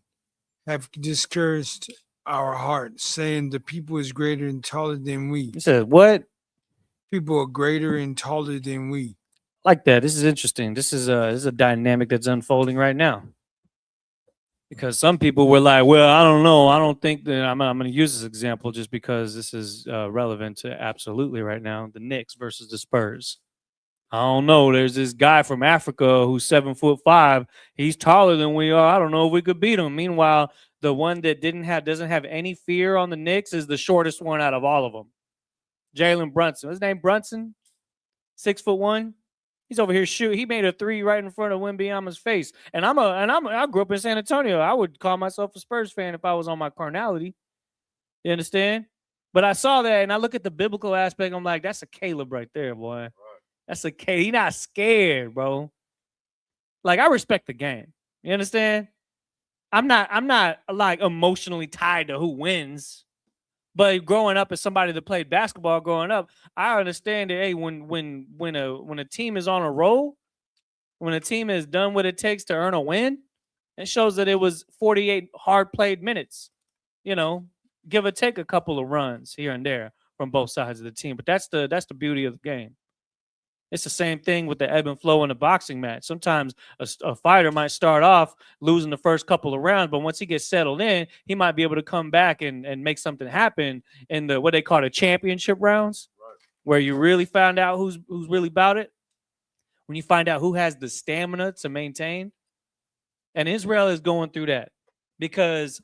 [SPEAKER 3] Have discouraged our heart, saying the people is greater and taller than we.
[SPEAKER 1] He says, what?
[SPEAKER 3] People are greater and taller than we.
[SPEAKER 1] Like that. This is interesting. This is a dynamic that's unfolding right now. Because some people were like, well, I don't know. I don't think that I'm going to use this example just because this is relevant to absolutely right now. The Knicks versus the Spurs. I don't know. There's this guy from Africa who's 7'5". He's taller than we are. I don't know if we could beat him. Meanwhile, the one that doesn't have any fear on the Knicks is the shortest one out of all of them. Jalen Brunson. What's his name? Brunson? 6'1". He's over here shooting. He made a three right in front of Wembanyama's face. And I grew up in San Antonio. I would call myself a Spurs fan if I was on my carnality. You understand? But I saw that and I look at the biblical aspect. I'm like, that's a Caleb right there, boy. That's a Caleb. He's not scared, bro. Like, I respect the game. You understand? I'm not like emotionally tied to who wins. But growing up as somebody that played basketball growing up, I understand that, hey, when a team is on a roll, when a team has done what it takes to earn a win, it shows that it was 48 hard played minutes. Give or take a couple of runs here and there from both sides of the team. But that's the beauty of the game. It's the same thing with the ebb and flow in a boxing match. Sometimes a fighter might start off losing the first couple of rounds, but once he gets settled in, he might be able to come back and make something happen in the what they call the championship rounds, right, where you really find out who's really about it. When you find out who has the stamina to maintain. And Israel is going through that because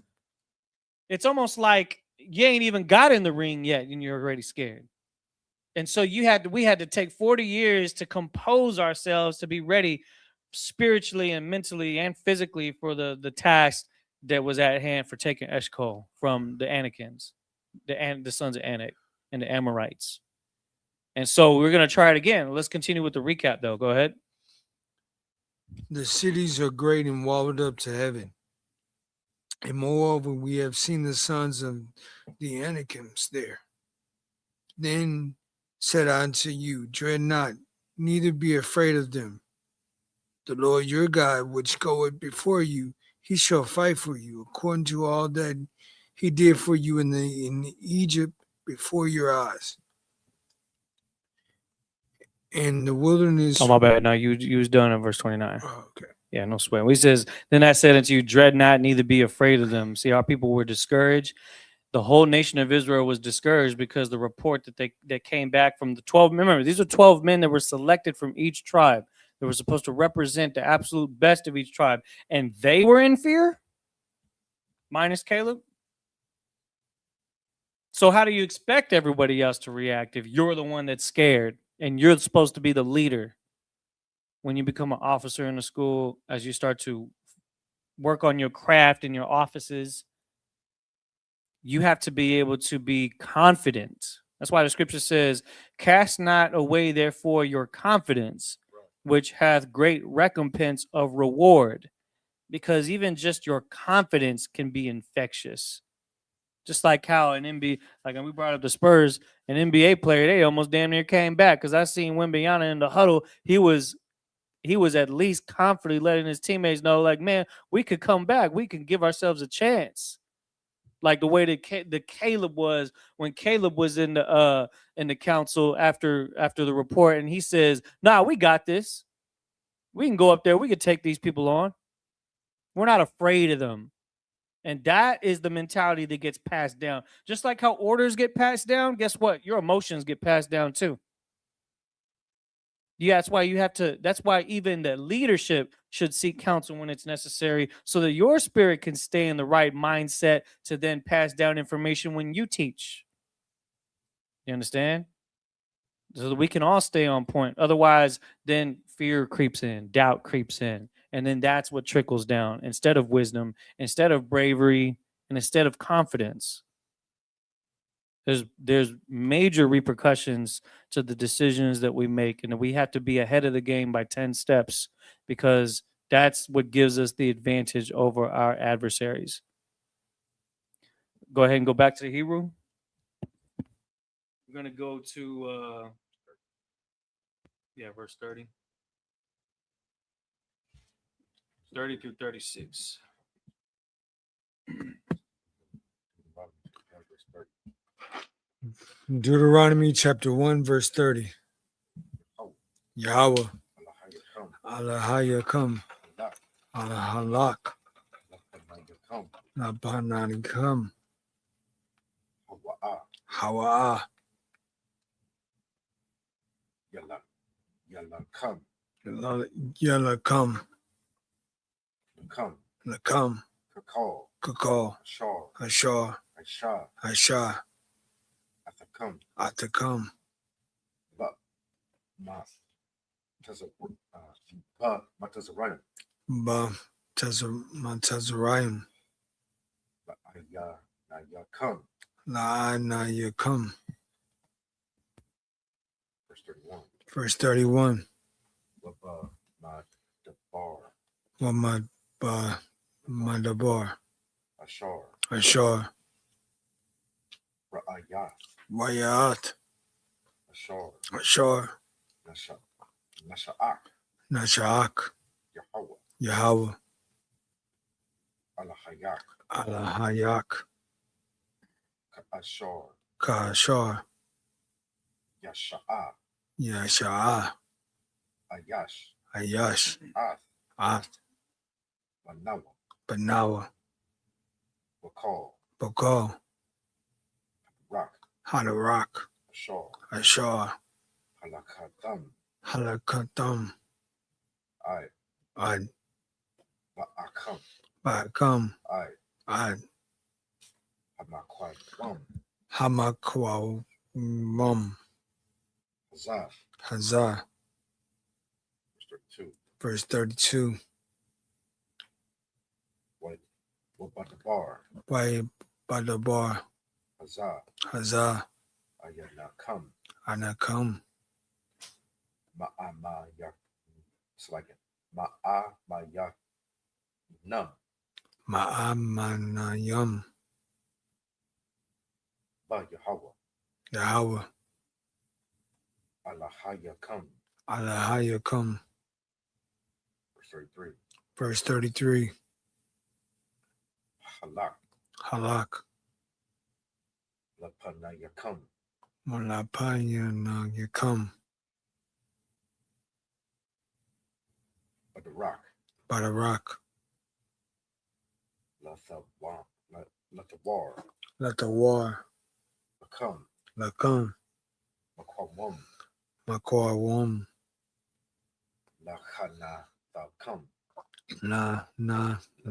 [SPEAKER 1] it's almost like you ain't even got in the ring yet and you're already scared. And so we had to take 40 years to compose ourselves to be ready spiritually and mentally and physically for the task that was at hand for taking Eshcol from the Anakins, the sons of Anak and the Amorites. And so we're going to try it again. Let's continue with the recap, though. Go ahead.
[SPEAKER 3] The cities are great and walled up to heaven. And moreover, we have seen the sons of the Anakims there. Then said I unto you, dread not, neither be afraid of them. The Lord your God, which goeth before you, he shall fight for you, according to all that he did for you in Egypt before your eyes. And the wilderness.
[SPEAKER 1] Oh, my bad. No, you was done in verse 29.
[SPEAKER 3] Oh, okay.
[SPEAKER 1] Yeah, no sweat. He says, then I said unto you, dread not, neither be afraid of them. See, our people were discouraged. The whole nation of Israel was discouraged because the report that came back from the 12. Remember, these are 12 men that were selected from each tribe. They were supposed to represent the absolute best of each tribe. And they were in fear? Minus Caleb? So how do you expect everybody else to react if you're the one that's scared and you're supposed to be the leader? When you become an officer in the school, as you start to work on your craft in your offices, you have to be able to be confident. That's why the scripture says, cast not away therefore your confidence, which hath great recompense of reward. Because even just your confidence can be infectious. Just like how an NBA, like when we brought up the Spurs, an NBA player, they almost damn near came back. Because I seen Wembanyama in the huddle, he was at least confidently letting his teammates know, like, man, we could come back. We can give ourselves a chance. Like the way that Caleb was when Caleb was in the council after the report, and he says, "Nah, we got this. We can go up there. We can take these people on. We're not afraid of them." And that is the mentality that gets passed down. Just like how orders get passed down, guess what? Your emotions get passed down too. Yeah, that's why even the leadership should seek counsel when it's necessary so that your spirit can stay in the right mindset to then pass down information when you teach. You understand? So that we can all stay on point. Otherwise, then fear creeps in, doubt creeps in. And then that's what trickles down instead of wisdom, instead of bravery, and instead of confidence. There's major repercussions to the decisions that we make, and we have to be ahead of the game by 10 steps because that's what gives us the advantage over our adversaries. Go ahead and go back to the Hebrew. We're going to go to verse 30. 30 through 36.
[SPEAKER 3] Deuteronomy chapter 1, verse 30. Yahweh, Allahayakam, Allahalak, Nabananikum, Hawa'ah,
[SPEAKER 2] Yalakam,
[SPEAKER 3] Yalakam, Lakam, Kakal, Ashar, Atakam, Matazarayim, La'anayakam. Verse 31. Madabar, Ashar, Wayat, Ashar, Nasha'ak, Yahweh, Alahayak, Ka'ashar, Yasha'ah, Ayash, Ath, Banawa, Bakal, Hadarak, Ashar, Halakatam, Ad, Ba'akam, Ad, Hamakwawam, Hazar. Verse 32. By the bar. Hazar. Anakam. Ma'amanayam. Yahweh. Allahayakam. Verse 33. Halak. Malapanayakam. By the rock. Let the war. Lakam. Makwawam.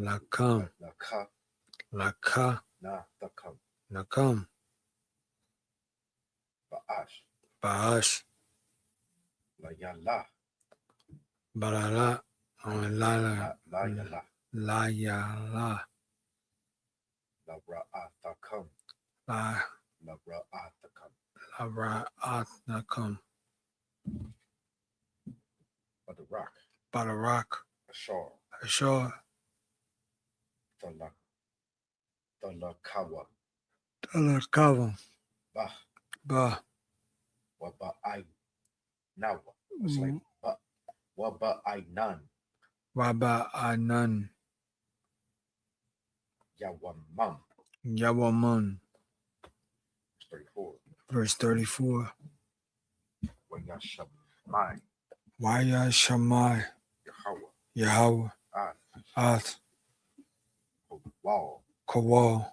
[SPEAKER 3] Lakam. Laka. Nakam. Ba'ash. Balala. La ya la.
[SPEAKER 2] La ra'atakum.
[SPEAKER 3] La
[SPEAKER 2] La ra'atakum.
[SPEAKER 3] la ra'atnakum.
[SPEAKER 2] By the rock.
[SPEAKER 3] By the rock.
[SPEAKER 2] Ashore.
[SPEAKER 3] Ashore.
[SPEAKER 2] Talakawa.
[SPEAKER 3] Talakawa.
[SPEAKER 2] Bah.
[SPEAKER 3] Bah.
[SPEAKER 2] Waba'ai. Nawa. It's like ba. Waba'ai nan.
[SPEAKER 3] Waba'anan.
[SPEAKER 2] Yawamam.
[SPEAKER 3] Yawaman.
[SPEAKER 2] Verse 34.
[SPEAKER 3] Verse 34.
[SPEAKER 2] Wayashamai.
[SPEAKER 3] Wayashamai.
[SPEAKER 2] Yahweh.
[SPEAKER 3] Yahweh. Ath.
[SPEAKER 2] Kowal.
[SPEAKER 3] Kowal.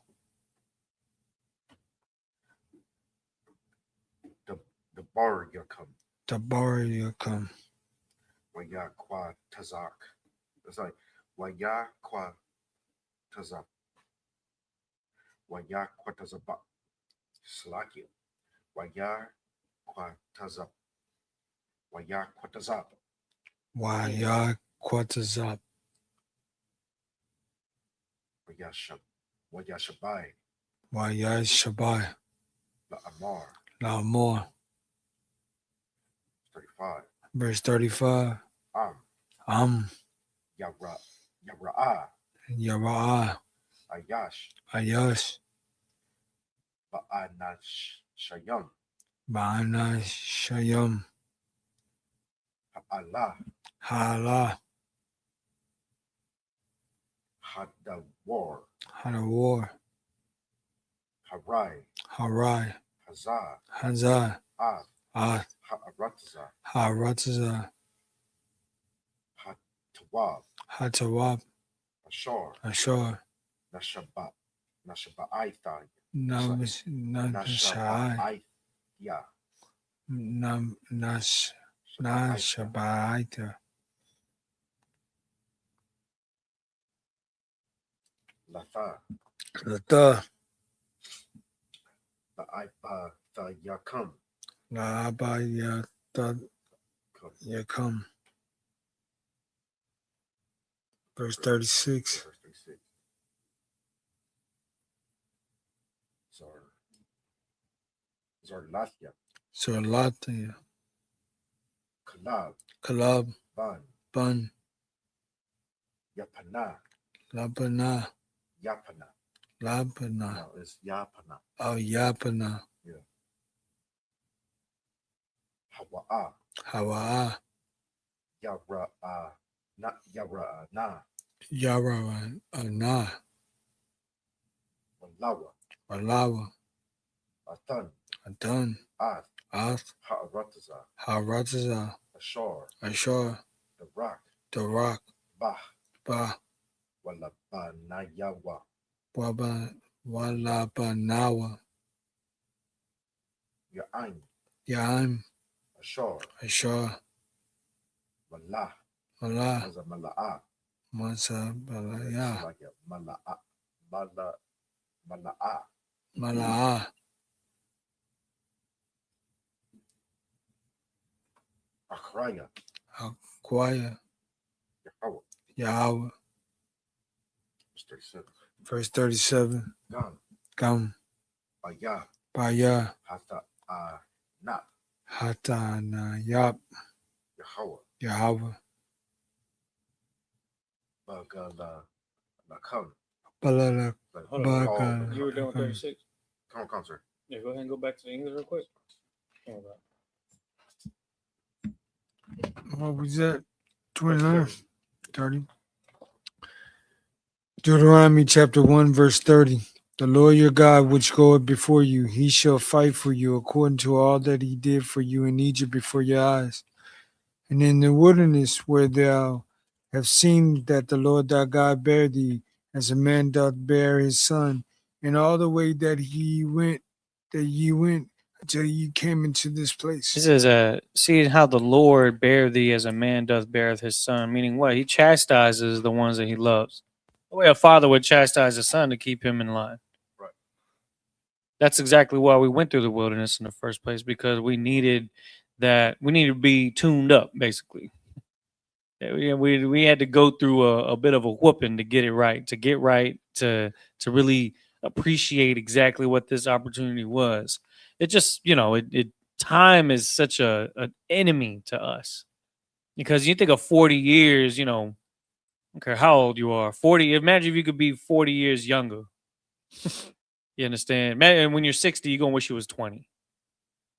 [SPEAKER 2] The bar yakam.
[SPEAKER 3] The bar yakam.
[SPEAKER 2] Wayakwa tazak. It's like Wayakwa tazak. Wayakwa tazabak. Slakia. Wayakwa tazab. Wayakwa tazab.
[SPEAKER 3] Wayakwa tazab.
[SPEAKER 2] Wayashabai.
[SPEAKER 3] Wayashabai.
[SPEAKER 2] La Amar.
[SPEAKER 3] La Amar.
[SPEAKER 2] 35.
[SPEAKER 3] Verse 35.
[SPEAKER 2] Yara'ah.
[SPEAKER 3] Yara'ah.
[SPEAKER 2] Ayash.
[SPEAKER 3] Ayash.
[SPEAKER 2] Ba'anash
[SPEAKER 3] Shayam.
[SPEAKER 2] Ha'alah.
[SPEAKER 3] Ha'alah.
[SPEAKER 2] Hadawar.
[SPEAKER 3] Hadawar.
[SPEAKER 2] Harai.
[SPEAKER 3] Harai.
[SPEAKER 2] Hazah.
[SPEAKER 3] Hazah.
[SPEAKER 2] Ath.
[SPEAKER 3] Ha'aratazah.
[SPEAKER 2] Ha'aratazah. Hatawab.
[SPEAKER 3] Hatawab.
[SPEAKER 2] Ashor.
[SPEAKER 3] Ashor.
[SPEAKER 2] Nashaba'aithai.
[SPEAKER 3] Nashai.
[SPEAKER 2] Yeah.
[SPEAKER 3] Nashabaita. Latha.
[SPEAKER 2] Yakam.
[SPEAKER 3] Yakam. Verse 36. Zarlathia. Kalab. Bun.
[SPEAKER 2] Yapana.
[SPEAKER 3] Labana.
[SPEAKER 2] Yapana.
[SPEAKER 3] Labana.
[SPEAKER 2] No, it's Yapana.
[SPEAKER 3] Oh, Yapana.
[SPEAKER 2] Yeah. Hawa'a.
[SPEAKER 3] Hawa'a.
[SPEAKER 2] Not Yara'ana.
[SPEAKER 3] Yara'ana. Walawa. Athan. Ath. Ha'aratazah. Ashor. The rock. Bah.
[SPEAKER 2] Walabanayawa.
[SPEAKER 3] Walabanawa. Ya'im. Ashor.
[SPEAKER 2] Malah.
[SPEAKER 3] Masa Balaya.
[SPEAKER 2] Mala'a.
[SPEAKER 3] Mala'a. Akwaya. Yahweh. Verse 37. Gam. Baya. Hata na yap. Yahweh. Balala.
[SPEAKER 1] You were done with 36?
[SPEAKER 2] Come on, sir.
[SPEAKER 1] Yeah, go ahead and go back to the English real quick.
[SPEAKER 3] What was that? 29? 30? Deuteronomy chapter 1, verse 30. The Lord your God, which goeth before you, he shall fight for you according to all that he did for you in Egypt before your eyes. And in the wilderness where thou have seen that the Lord thy God bare thee, as a man doth bear his son, and all the way that ye went until ye came into this place.
[SPEAKER 1] This is seeing how the Lord bear thee as a man doth beareth his son, meaning what? He chastises the ones that he loves. The way a father would chastise a son to keep him in line.
[SPEAKER 2] Right.
[SPEAKER 1] That's exactly why we went through the wilderness in the first place, because we needed to be tuned up, basically. We had to go through a bit of a whooping to get it right, to really appreciate exactly what this opportunity was. It just, time is such an enemy to us, because you think of 40 years, I don't care how old you are, 40, imagine if you could be 40 years younger. You understand? And when you're 60, you're gonna wish you was 20.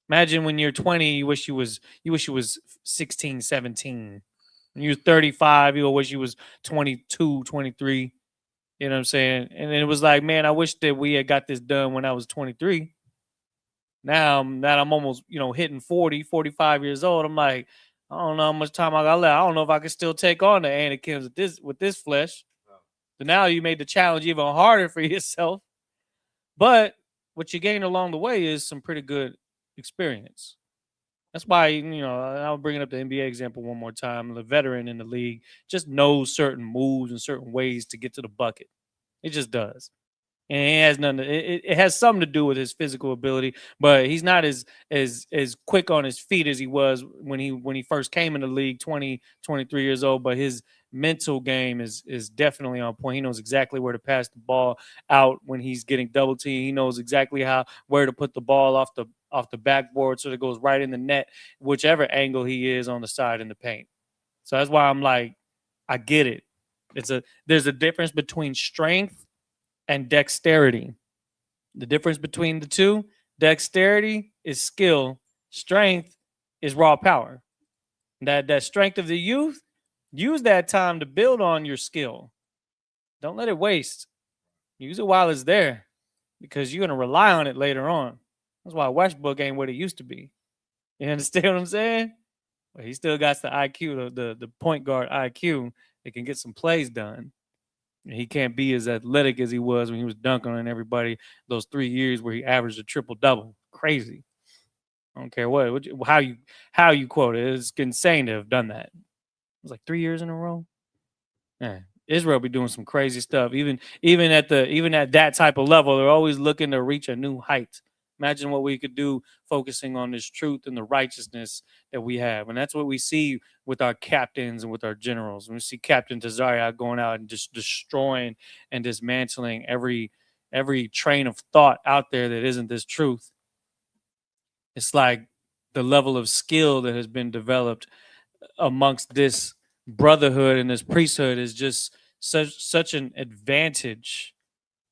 [SPEAKER 1] Imagine when you're 20, you wish you was 16, 17. When you're 35, you wish you was 22, 23. You know what I'm saying? And it was like, man, I wish that we had got this done when I was 23. Now I'm almost, hitting 40, 45 years old. I'm like, I don't know how much time I got left. I don't know if I can still take on the Anakins with this flesh. So now you made the challenge even harder for yourself. But what you gain along the way is some pretty good experience. That's why, I'll bring up the NBA example one more time. The veteran in the league just knows certain moves and certain ways to get to the bucket. It just does. And it has nothing. It has something to do with his physical ability, but he's not as quick on his feet as he was when he first came in the league, 20, 23 years old. But his mental game is definitely on point. He knows exactly where to pass the ball out when he's getting double teamed. He knows exactly where to put the ball off the backboard so that it goes right in the net, whichever angle he is on the side in the paint. So that's why I'm like, I get it. There's a difference between strength and dexterity. The difference between the two: dexterity is skill, strength is raw power. That strength of the youth, use that time to build on your skill. Don't let it waste. Use it while it's there, because you're gonna rely on it later on. That's why Westbrook ain't what it used to be. You understand what I'm saying? But he still got the IQ, the point guard IQ that can get some plays done. He can't be as athletic as he was when he was dunking on everybody those 3 years where he averaged a triple-double. Crazy. I don't care how you quote it. It's insane to have done that. It was like 3 years in a row. Yeah. Israel be doing some crazy stuff. Even at that type of level, they're always looking to reach a new height. Imagine what we could do focusing on this truth and the righteousness that we have. And that's what we see with our captains and with our generals. When we see Captain Tazariah going out and just destroying and dismantling every train of thought out there that isn't this truth. It's like the level of skill that has been developed amongst this brotherhood and this priesthood is just such an advantage.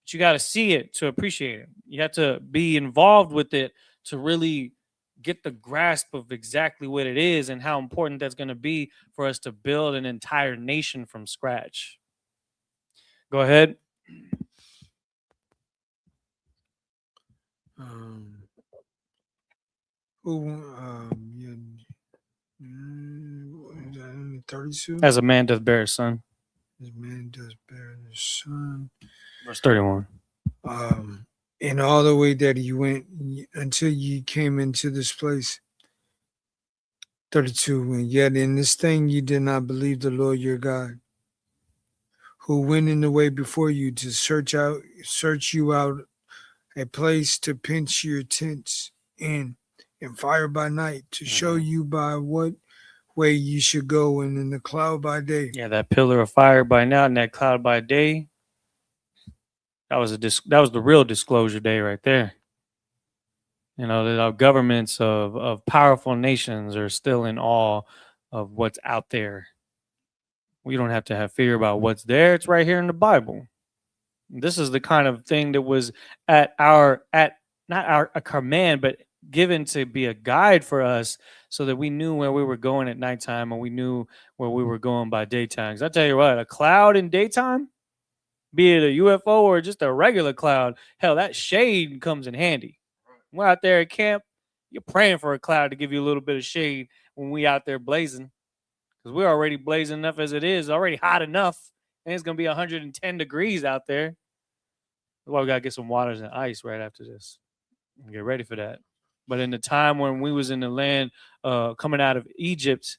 [SPEAKER 1] But you got to see it to appreciate it. You have to be involved with it to really get the grasp of exactly what it is and how important that's going to be for us to build an entire nation from scratch. Go ahead.
[SPEAKER 3] Yeah, 32.
[SPEAKER 1] As a man doth bear his son.
[SPEAKER 3] As a man does bear his son.
[SPEAKER 1] Verse 31.
[SPEAKER 3] And all the way that he went until you came into this place. 32. And yet in this thing you did not believe the Lord your God, who went in the way before you to search you out a place to pitch your tents in, and fire by night to show you by what way you should go, and in the cloud by day.
[SPEAKER 1] Yeah, that pillar of fire by night and that cloud by day. That was the real disclosure day right there. That our governments of powerful nations are still in awe of what's out there. We don't have to have fear about what's there. It's right here in the Bible. This is the kind of thing that was not a command, but given to be a guide for us so that we knew where we were going at nighttime and we knew where we were going by daytime. Because I tell you what, a cloud in daytime, be it a UFO or just a regular cloud, hell, that shade comes in handy. We're out there at camp, you're praying for a cloud to give you a little bit of shade when we out there blazing. Because we're already blazing enough as it is, already hot enough. And it's going to be 110 degrees out there. That's why we got to get some waters and ice right after this. Get ready for that. But in the time when we was in the land coming out of Egypt,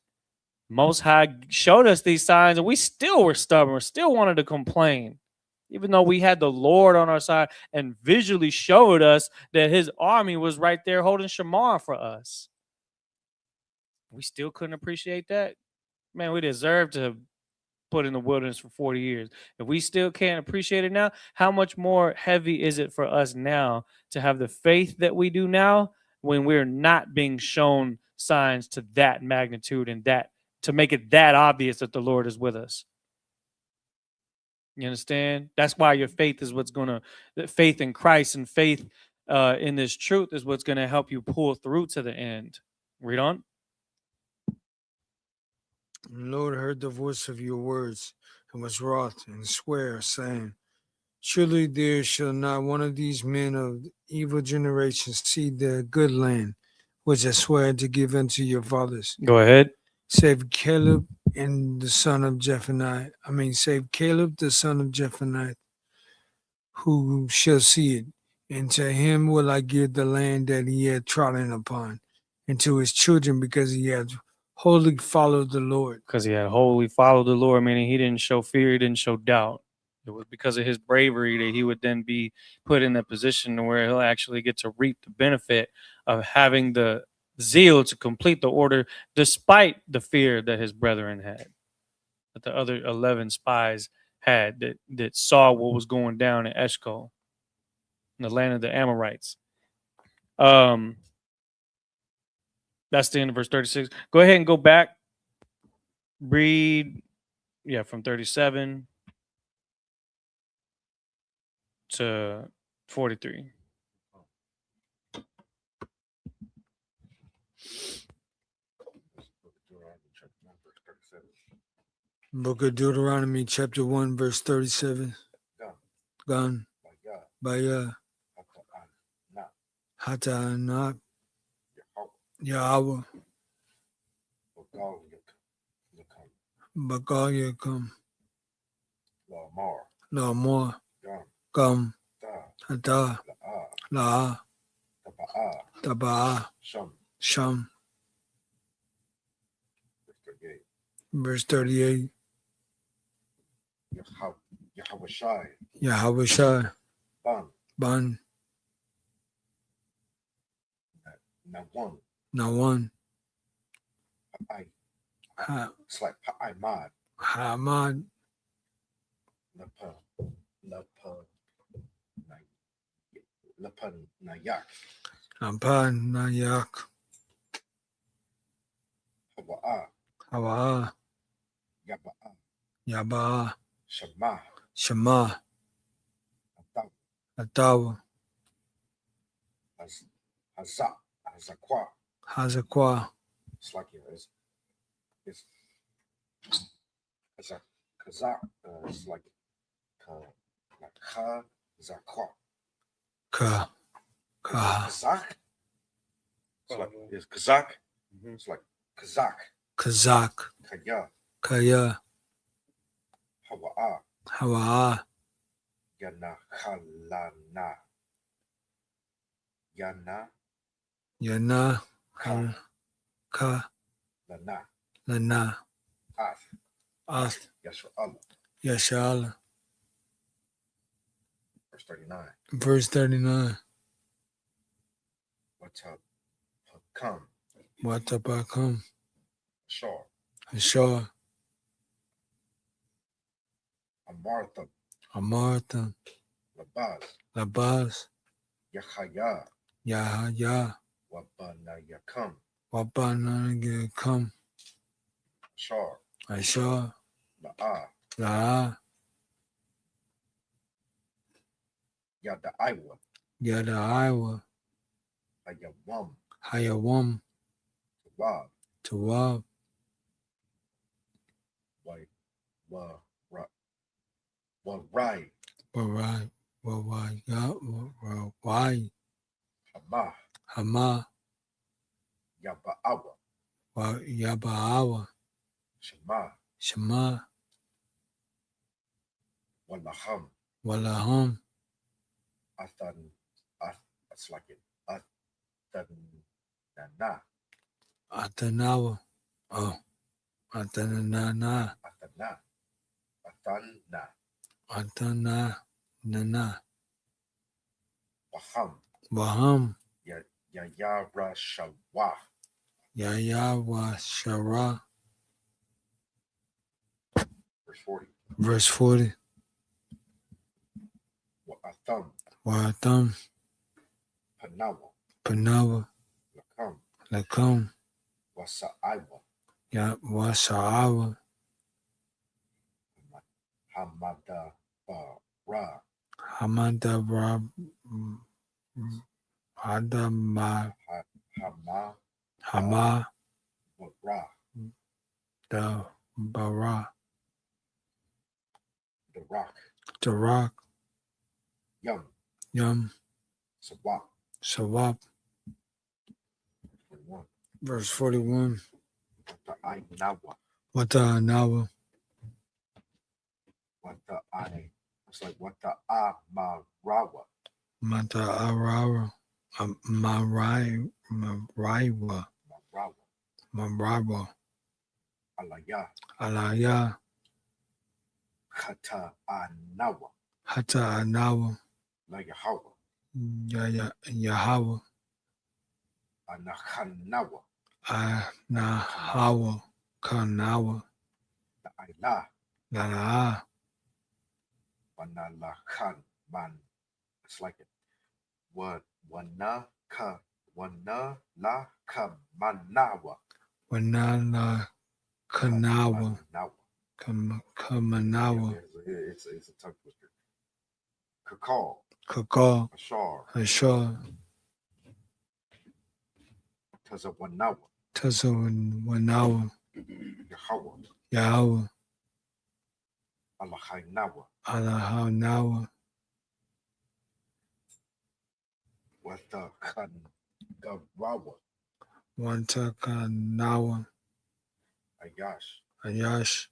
[SPEAKER 1] Most High showed us these signs and we still were stubborn, still wanted to complain. Even though we had the Lord on our side and visually showed us that his army was right there holding Shamar for us. We still couldn't appreciate that. Man, we deserve to put in the wilderness for 40 years. If we still can't appreciate it now, how much more heavy is it for us now to have the faith that we do now when we're not being shown signs to that magnitude and that to make it that obvious that the Lord is with us? You understand? That's why your faith is what's going to, faith in Christ and faith in this truth is what's going to help you pull through to the end. Read on.
[SPEAKER 3] The Lord heard the voice of your words and was wroth and sware, saying, surely there shall not one of these men of evil generation see the good land which I swear to give unto your fathers.
[SPEAKER 1] Go ahead.
[SPEAKER 3] Save Caleb and the son of Jephunneh. Save Caleb the son of Jephunneh, who shall see it. And to him will I give the land that he had trodden upon, and to his children, because he had wholly followed the Lord.
[SPEAKER 1] Because he had wholly followed the Lord, meaning he didn't show fear, he didn't show doubt. It was because of his bravery that he would then be put in a position where he'll actually get to reap the benefit of having the zeal to complete the order, despite the fear that his brethren had, that the other 11 spies had, that saw what was going down in Eshcol, in the land of the Amorites. That's the end of verse 36. Go ahead and go back. Read, from 37 to 43.
[SPEAKER 3] Book of Deuteronomy, chapter 1, verse 37. Gan. Baya. Hata Anak. Yahweh. Bakal Yakum. Lamor. Gum. Hata. La. Taba'a. Sham. Verse 38. Yahweh Shai. Ban. Nawan.
[SPEAKER 2] It's like Ha'imad.
[SPEAKER 3] Hamad.
[SPEAKER 2] Nayak.
[SPEAKER 3] Ampan Nayak. Hawa'a. Yaba'a. Shema. Atawa. Hazakwa.
[SPEAKER 2] It's like it's a Kazakh. It's like Zakwa. Kazakh. It's Kazakh. It's like Kazakh.
[SPEAKER 3] Kaya. Hawa'a. Yana. Ka. Lana. Ath. Yasha'Allah. Verse 39. Watapakam. Ashar. Amartha. Labaz. Yahaya. Wabanayakam. Ashar. La'a. Yada'aiwa. Hayawam. Tawab. Warai. Hama. Yaba'awa. Shema. Walaham.
[SPEAKER 2] It's like it.
[SPEAKER 3] Atanawa. Oh. Atanana. Atana. Nana. Waham.
[SPEAKER 2] Yayara Shawa.
[SPEAKER 3] Yayawa Shara. Verse 40. Wa'atham. Panawa. Lakum. Ya wasa'awa. Hamadabra. Hadama. Hama. Da bara. The rock. Yum. Sawab. Verse 41. Wata nawa. Mata arawa. Maraiwa. Marawa. Alaya. Hata anawa. Yahawa. Anahawa. Kanawa. Lala.
[SPEAKER 2] It's like it. Wana la kamanawa.
[SPEAKER 3] Wanala Kanawa. Kamanawa.
[SPEAKER 2] It's a tongue twister.
[SPEAKER 3] Kakal.
[SPEAKER 2] Ashar.
[SPEAKER 3] Tazawanawa. Yahweh. Alahanawa. Wantakanawa. Ayash.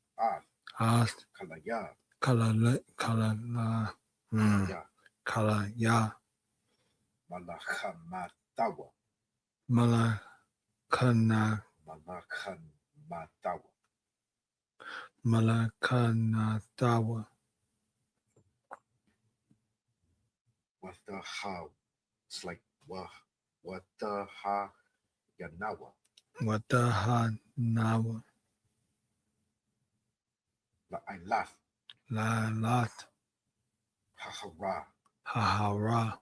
[SPEAKER 3] Ath. Kalaya. Malakanatawa.
[SPEAKER 2] What the how? It's like what the ha yanawa.
[SPEAKER 3] What the ha nawa.
[SPEAKER 2] I laugh.
[SPEAKER 3] La lot. Hahara.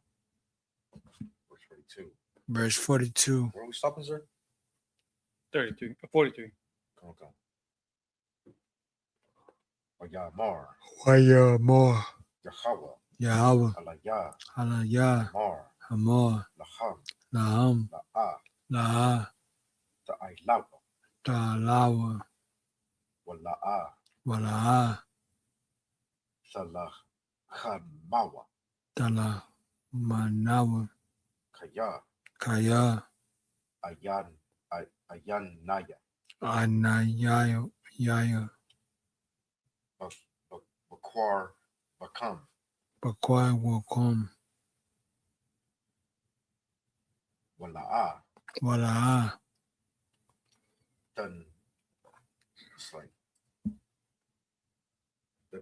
[SPEAKER 2] Verse 42.
[SPEAKER 3] Verse 42.
[SPEAKER 2] Where are we stopping, sir?
[SPEAKER 1] 32. 43.
[SPEAKER 2] Okay. Wayamar.
[SPEAKER 3] Wayamar.
[SPEAKER 2] Yahweh.
[SPEAKER 3] Yahweh. Alaya. Hamar. Laham. La'a. Ta'alawa. Wala'a. Talamanawa. Kaya.
[SPEAKER 2] Ayanaya.
[SPEAKER 3] Anayaya.
[SPEAKER 2] Bakwar. Bakam.
[SPEAKER 3] Bakwai wakom. Wala'a.
[SPEAKER 2] Done. It's like the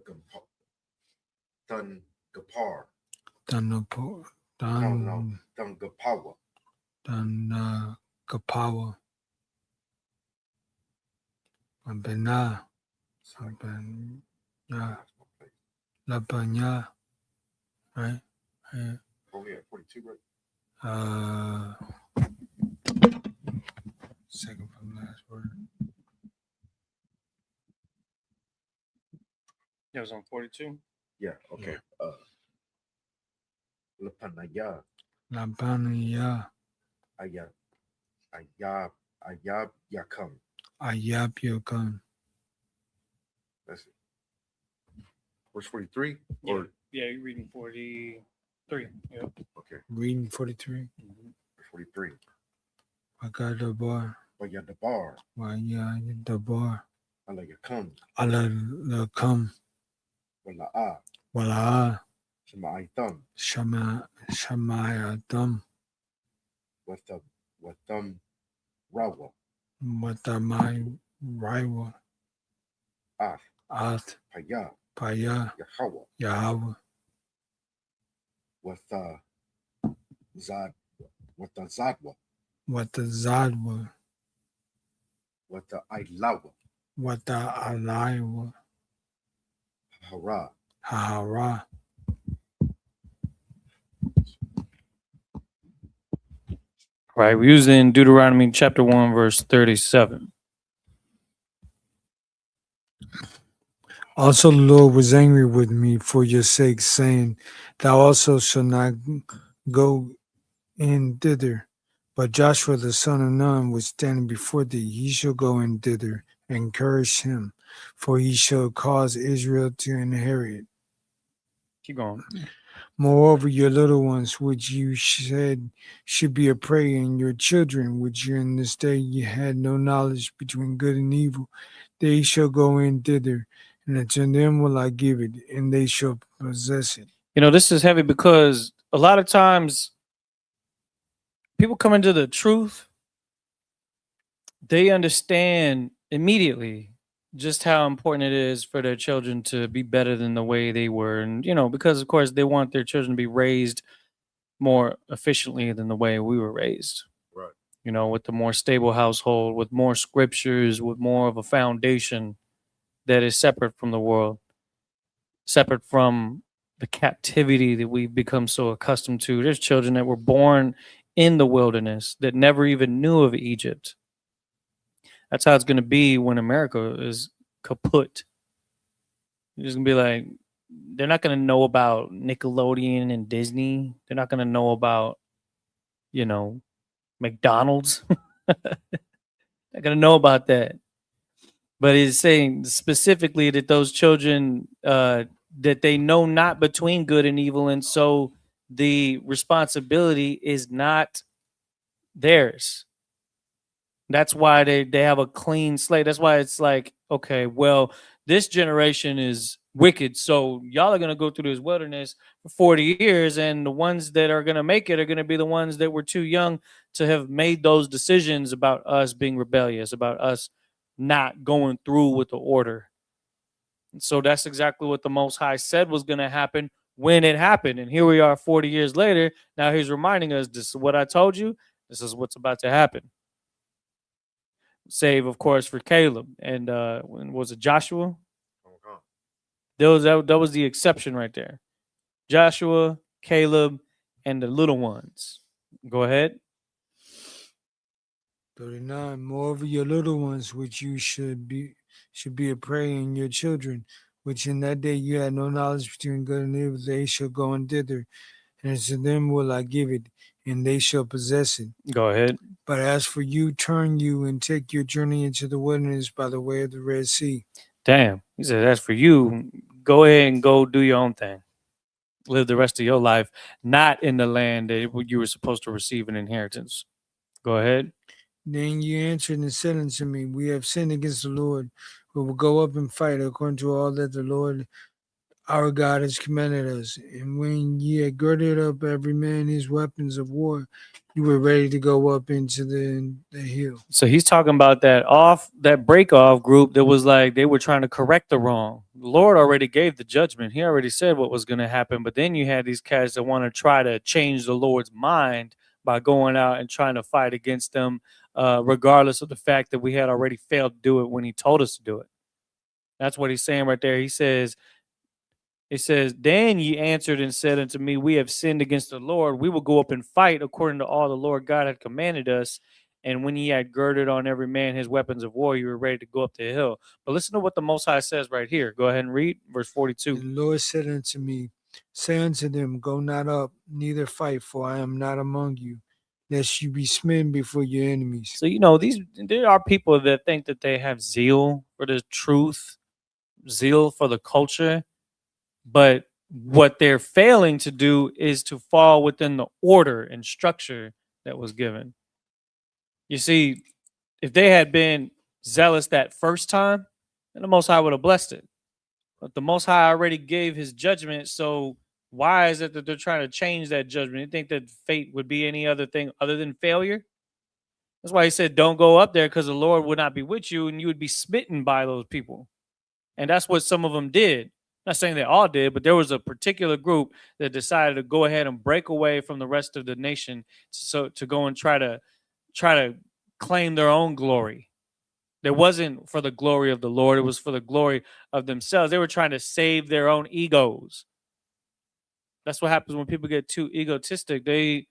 [SPEAKER 2] Dun Gapar.
[SPEAKER 3] Danapo.
[SPEAKER 2] Dun Gapawa.
[SPEAKER 3] Kapawa. Bena. Labanya. Right?
[SPEAKER 2] Oh yeah, 42, right?
[SPEAKER 3] Second from last word.
[SPEAKER 1] That was on 42.
[SPEAKER 2] Yeah, okay. Lapanaya.
[SPEAKER 3] Labanya.
[SPEAKER 2] Ayab Yakam.
[SPEAKER 3] Ayab Yakam.
[SPEAKER 2] That's it. Verse 43?
[SPEAKER 1] Yeah, you're reading 43. Yep.
[SPEAKER 2] Okay.
[SPEAKER 3] Reading 43.
[SPEAKER 2] Mm-hmm. 43.
[SPEAKER 3] Wagadabar. Wayadabar. Alalakam. Wala'a. Shamayatam.
[SPEAKER 2] Watam Rawa.
[SPEAKER 3] Watamai Raiwa. Ath. Paya. Yahweh.
[SPEAKER 2] Zadwa.
[SPEAKER 3] Watazadwa.
[SPEAKER 2] Ailawa.
[SPEAKER 3] Alaiwa.
[SPEAKER 2] Hara.
[SPEAKER 3] Hara.
[SPEAKER 1] Right. We're using Deuteronomy chapter 1, verse 37.
[SPEAKER 3] Also, the Lord was angry with me for your sake, saying, Thou also shalt not go in thither. But Joshua the son of Nun was standing before thee. He shall go in thither, and encourage him, for he shall cause Israel to inherit.
[SPEAKER 1] Keep going.
[SPEAKER 3] Moreover, your little ones, which you said should be a prey, and your children, which in this day you had no knowledge between good and evil, they shall go in thither, and unto them will I give it, and they shall possess it.
[SPEAKER 1] You know, this is heavy because a lot of times people come into the truth, they understand immediately just how important it is for their children to be better than the way they were. And, you know, because of course they want their children to be raised more efficiently than the way we were raised.
[SPEAKER 2] Right.
[SPEAKER 1] You know, with the more stable household, with more scriptures, with more of a foundation that is separate from the world, separate from the captivity that we've become so accustomed to. There's children that were born in the wilderness that never even knew of Egypt. That's how it's going to be when America is kaput. You're just going to be like, they're not going to know about Nickelodeon and Disney. They're not going to know about, you know, McDonald's. Not going to know about that. But it's saying specifically that those children, that they know not between good and evil. And so the responsibility is not theirs. That's why they have a clean slate. That's why it's like, okay, well, this generation is wicked. So y'all are going to go through this wilderness for 40 years. And the ones that are going to make it are going to be the ones that were too young to have made those decisions about us being rebellious, about us not going through with the order. And so that's exactly what the Most High said was going to happen when it happened. And here we are 40 years later. Now he's reminding us, this is what I told you. This is what's about to happen. Save, of course, for Caleb. And when was it Joshua? That was the exception right there. Joshua, Caleb, and the little ones. Go ahead.
[SPEAKER 3] 39. Moreover, your little ones, which you should be a prey, and your children, which in that day you had no knowledge between good and evil, they shall go in thither, and to them will I give it, and they shall possess it.
[SPEAKER 1] Go ahead.
[SPEAKER 3] But as for you, turn you and take your journey into the wilderness by the way of the Red Sea.
[SPEAKER 1] Damn. He said, as for you, go ahead and go do your own thing. Live the rest of your life, not in the land that you were supposed to receive an inheritance. Go ahead.
[SPEAKER 3] Then you answered and said unto me, we have sinned against the Lord. We will go up and fight according to all that the Lord our God has commanded us. And when ye had girded up every man his weapons of war, you were ready to go up into the hill.
[SPEAKER 1] So he's talking about that break off group that was like they were trying to correct the wrong. The Lord already gave the judgment. He already said what was going to happen. But then you had these cats that want to try to change the Lord's mind by going out and trying to fight against them, regardless of the fact that we had already failed to do it when he told us to do it. That's what he's saying right there. He says, then ye answered and said unto me, we have sinned against the Lord. We will go up and fight according to all the Lord God had commanded us. And when ye had girded on every man his weapons of war, you were ready to go up the hill. But listen to what the Most High says right here. Go ahead and read verse 42.
[SPEAKER 3] The Lord said unto me, say unto them, go not up, neither fight, for I am not among you, lest you be smitten before your enemies.
[SPEAKER 1] So, you know, there are people that think that they have zeal for the truth, zeal for the culture. But what they're failing to do is to fall within the order and structure that was given. You see, if they had been zealous that first time, then the Most High would have blessed it. But the Most High already gave his judgment, so why is it that they're trying to change that judgment? You think that fate would be any other thing other than failure? That's why he said, don't go up there because the Lord would not be with you and you would be smitten by those people. And that's what some of them did. Not saying they all did, but there was a particular group that decided to go ahead and break away from the rest of the nation, so to go and try to claim their own glory. It wasn't for the glory of the Lord. It was for the glory of themselves. They were trying to save their own egos. That's what happens when people get too egotistic. They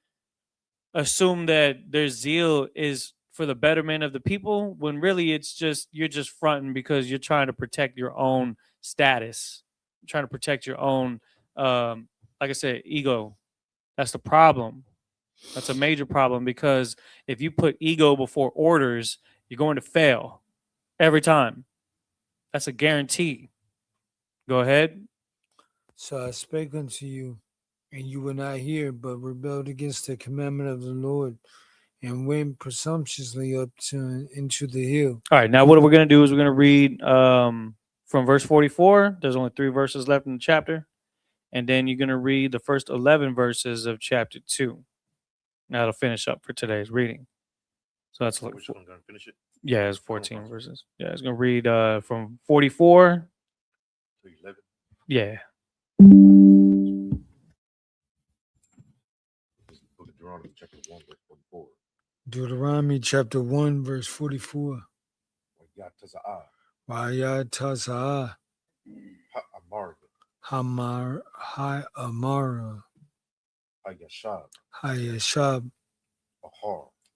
[SPEAKER 1] assume that their zeal is for the betterment of the people, when really it's just you're just fronting because you're trying to protect your own status, you're trying to protect your own, like I said, ego. That's the problem. That's a major problem, because if you put ego before orders, you're going to fail every time. That's a guarantee. Go ahead.
[SPEAKER 3] So I spake unto you, and you were not hear, but rebelled against the commandment of the Lord, and went presumptuously up into the hill.
[SPEAKER 1] All right, now what we're going to do is we're going to read from verse 44. There's only 3 verses left in the chapter. And then you're going to read the first 11 verses of chapter 2. Now it'll finish up for today's reading. So that's like,
[SPEAKER 2] We're just going to finish it.
[SPEAKER 1] Yeah, it's 14 verses. Yeah, it's going to read from 44
[SPEAKER 2] to 11.
[SPEAKER 1] Yeah.
[SPEAKER 2] Deuteronomy chapter 1, verse 44.
[SPEAKER 3] Deuteronomy chapter 1, verse 44. Wayataza'ah. Ha'amara. Hayashab.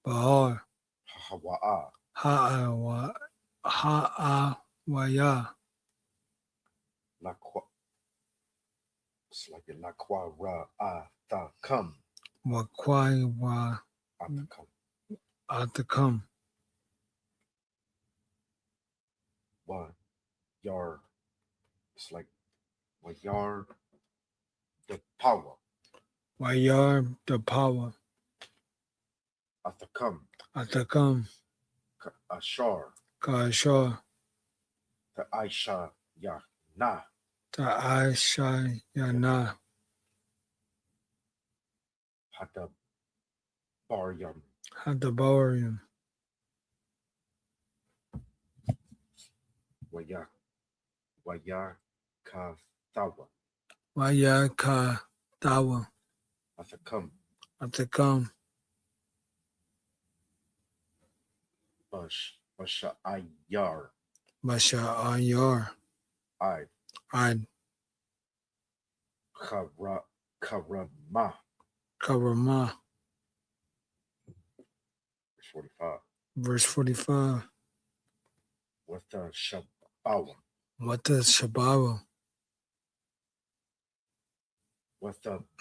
[SPEAKER 3] Bahar. Ha'awaya.
[SPEAKER 2] It's like a Laquara-a-ta-come.
[SPEAKER 3] Wakwai Atacum.
[SPEAKER 2] Yar. It's like Wayar the power.
[SPEAKER 3] Wayar the power. Atacum.
[SPEAKER 2] Ashar.
[SPEAKER 3] Kashar.
[SPEAKER 2] The Aisha Yana.
[SPEAKER 3] The Aisha Yana. Hadabarium.
[SPEAKER 2] Wayakathawa.
[SPEAKER 3] Wayakathawa. Atacum.
[SPEAKER 2] Basha'ayar.
[SPEAKER 3] Basha'ayar. I'd.
[SPEAKER 2] Karama. Verse 45. What the Shabawa.
[SPEAKER 3] What the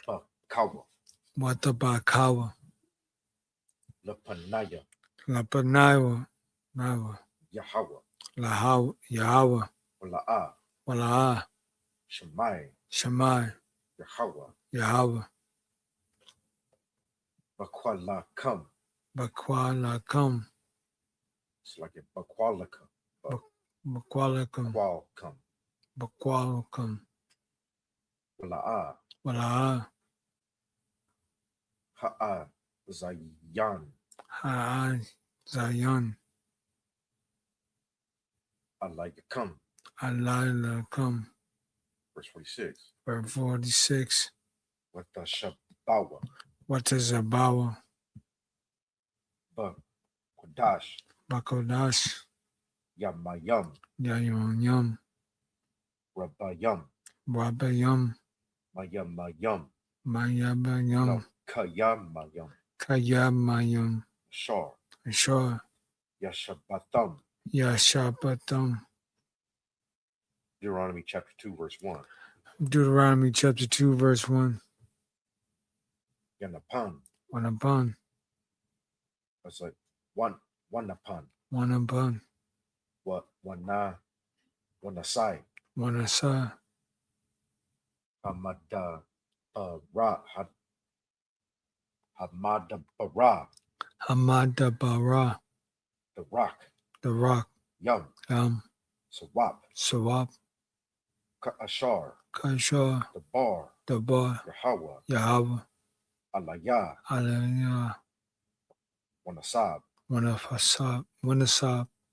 [SPEAKER 3] Bakawa. What the Bakawa.
[SPEAKER 2] Lapanaya.
[SPEAKER 3] Nawa.
[SPEAKER 2] Yahweh.
[SPEAKER 3] Yahweh. Wala'ah.
[SPEAKER 2] Shemai.
[SPEAKER 3] Yahweh.
[SPEAKER 2] Bakwalakam. It's like a Bakwalakam.
[SPEAKER 3] Bakwalakam. Wala'ah.
[SPEAKER 2] Zayan.
[SPEAKER 3] Zayan. Alayakam.
[SPEAKER 2] Verse 46.
[SPEAKER 3] Verse 46.
[SPEAKER 2] What the Shabawa.
[SPEAKER 3] What is Zabawa?
[SPEAKER 2] Bakodash. Yamayam. Rabayam.
[SPEAKER 3] Mayamayam. Kayamayam. Ashar. Yashabatam.
[SPEAKER 2] Deuteronomy chapter 2, verse 1.
[SPEAKER 3] Deuteronomy chapter 2, verse 1.
[SPEAKER 2] Wanapan. It's like wanapan. What? Wanasai. Hamada
[SPEAKER 3] Bara. The rock.
[SPEAKER 2] Yum. Sawap. Kashar. The bar.
[SPEAKER 3] Yahweh.
[SPEAKER 2] Alaya. Wanasab.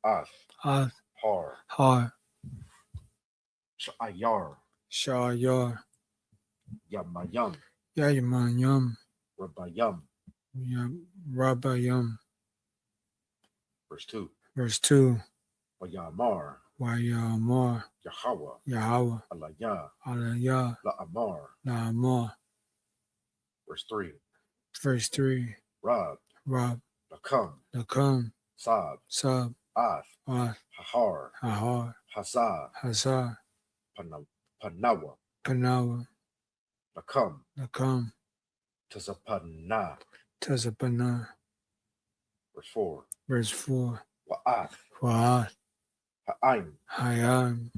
[SPEAKER 2] Ath.
[SPEAKER 3] Har.
[SPEAKER 2] Sha'ayar.
[SPEAKER 3] Yamayam.
[SPEAKER 2] Rabayam.
[SPEAKER 3] Rabayam.
[SPEAKER 2] Verse 2.
[SPEAKER 3] Verse 2.
[SPEAKER 2] Wayamar,
[SPEAKER 3] Wayamar,
[SPEAKER 2] Yahweh,
[SPEAKER 3] Yahweh,
[SPEAKER 2] Alayah,
[SPEAKER 3] Alayah,
[SPEAKER 2] La'amar.
[SPEAKER 3] Naamar.
[SPEAKER 2] Verse 3.
[SPEAKER 3] Verse 3.
[SPEAKER 2] Rab,
[SPEAKER 3] Rab,
[SPEAKER 2] Lakam,
[SPEAKER 3] Nakam,
[SPEAKER 2] Sab,
[SPEAKER 3] Sab,
[SPEAKER 2] Ath,
[SPEAKER 3] Ath,
[SPEAKER 2] Hahar,
[SPEAKER 3] Hahar,
[SPEAKER 2] Hazah,
[SPEAKER 3] Hazar,
[SPEAKER 2] Panawa,
[SPEAKER 3] Panawa,
[SPEAKER 2] Lakam,
[SPEAKER 3] Nakam,
[SPEAKER 2] Tazapana.
[SPEAKER 3] Tazapana.
[SPEAKER 2] Verse 4.
[SPEAKER 3] Verse 4.
[SPEAKER 2] Wa'ath,
[SPEAKER 3] Wa'ath,
[SPEAKER 2] Ha'aim,
[SPEAKER 3] Hayam,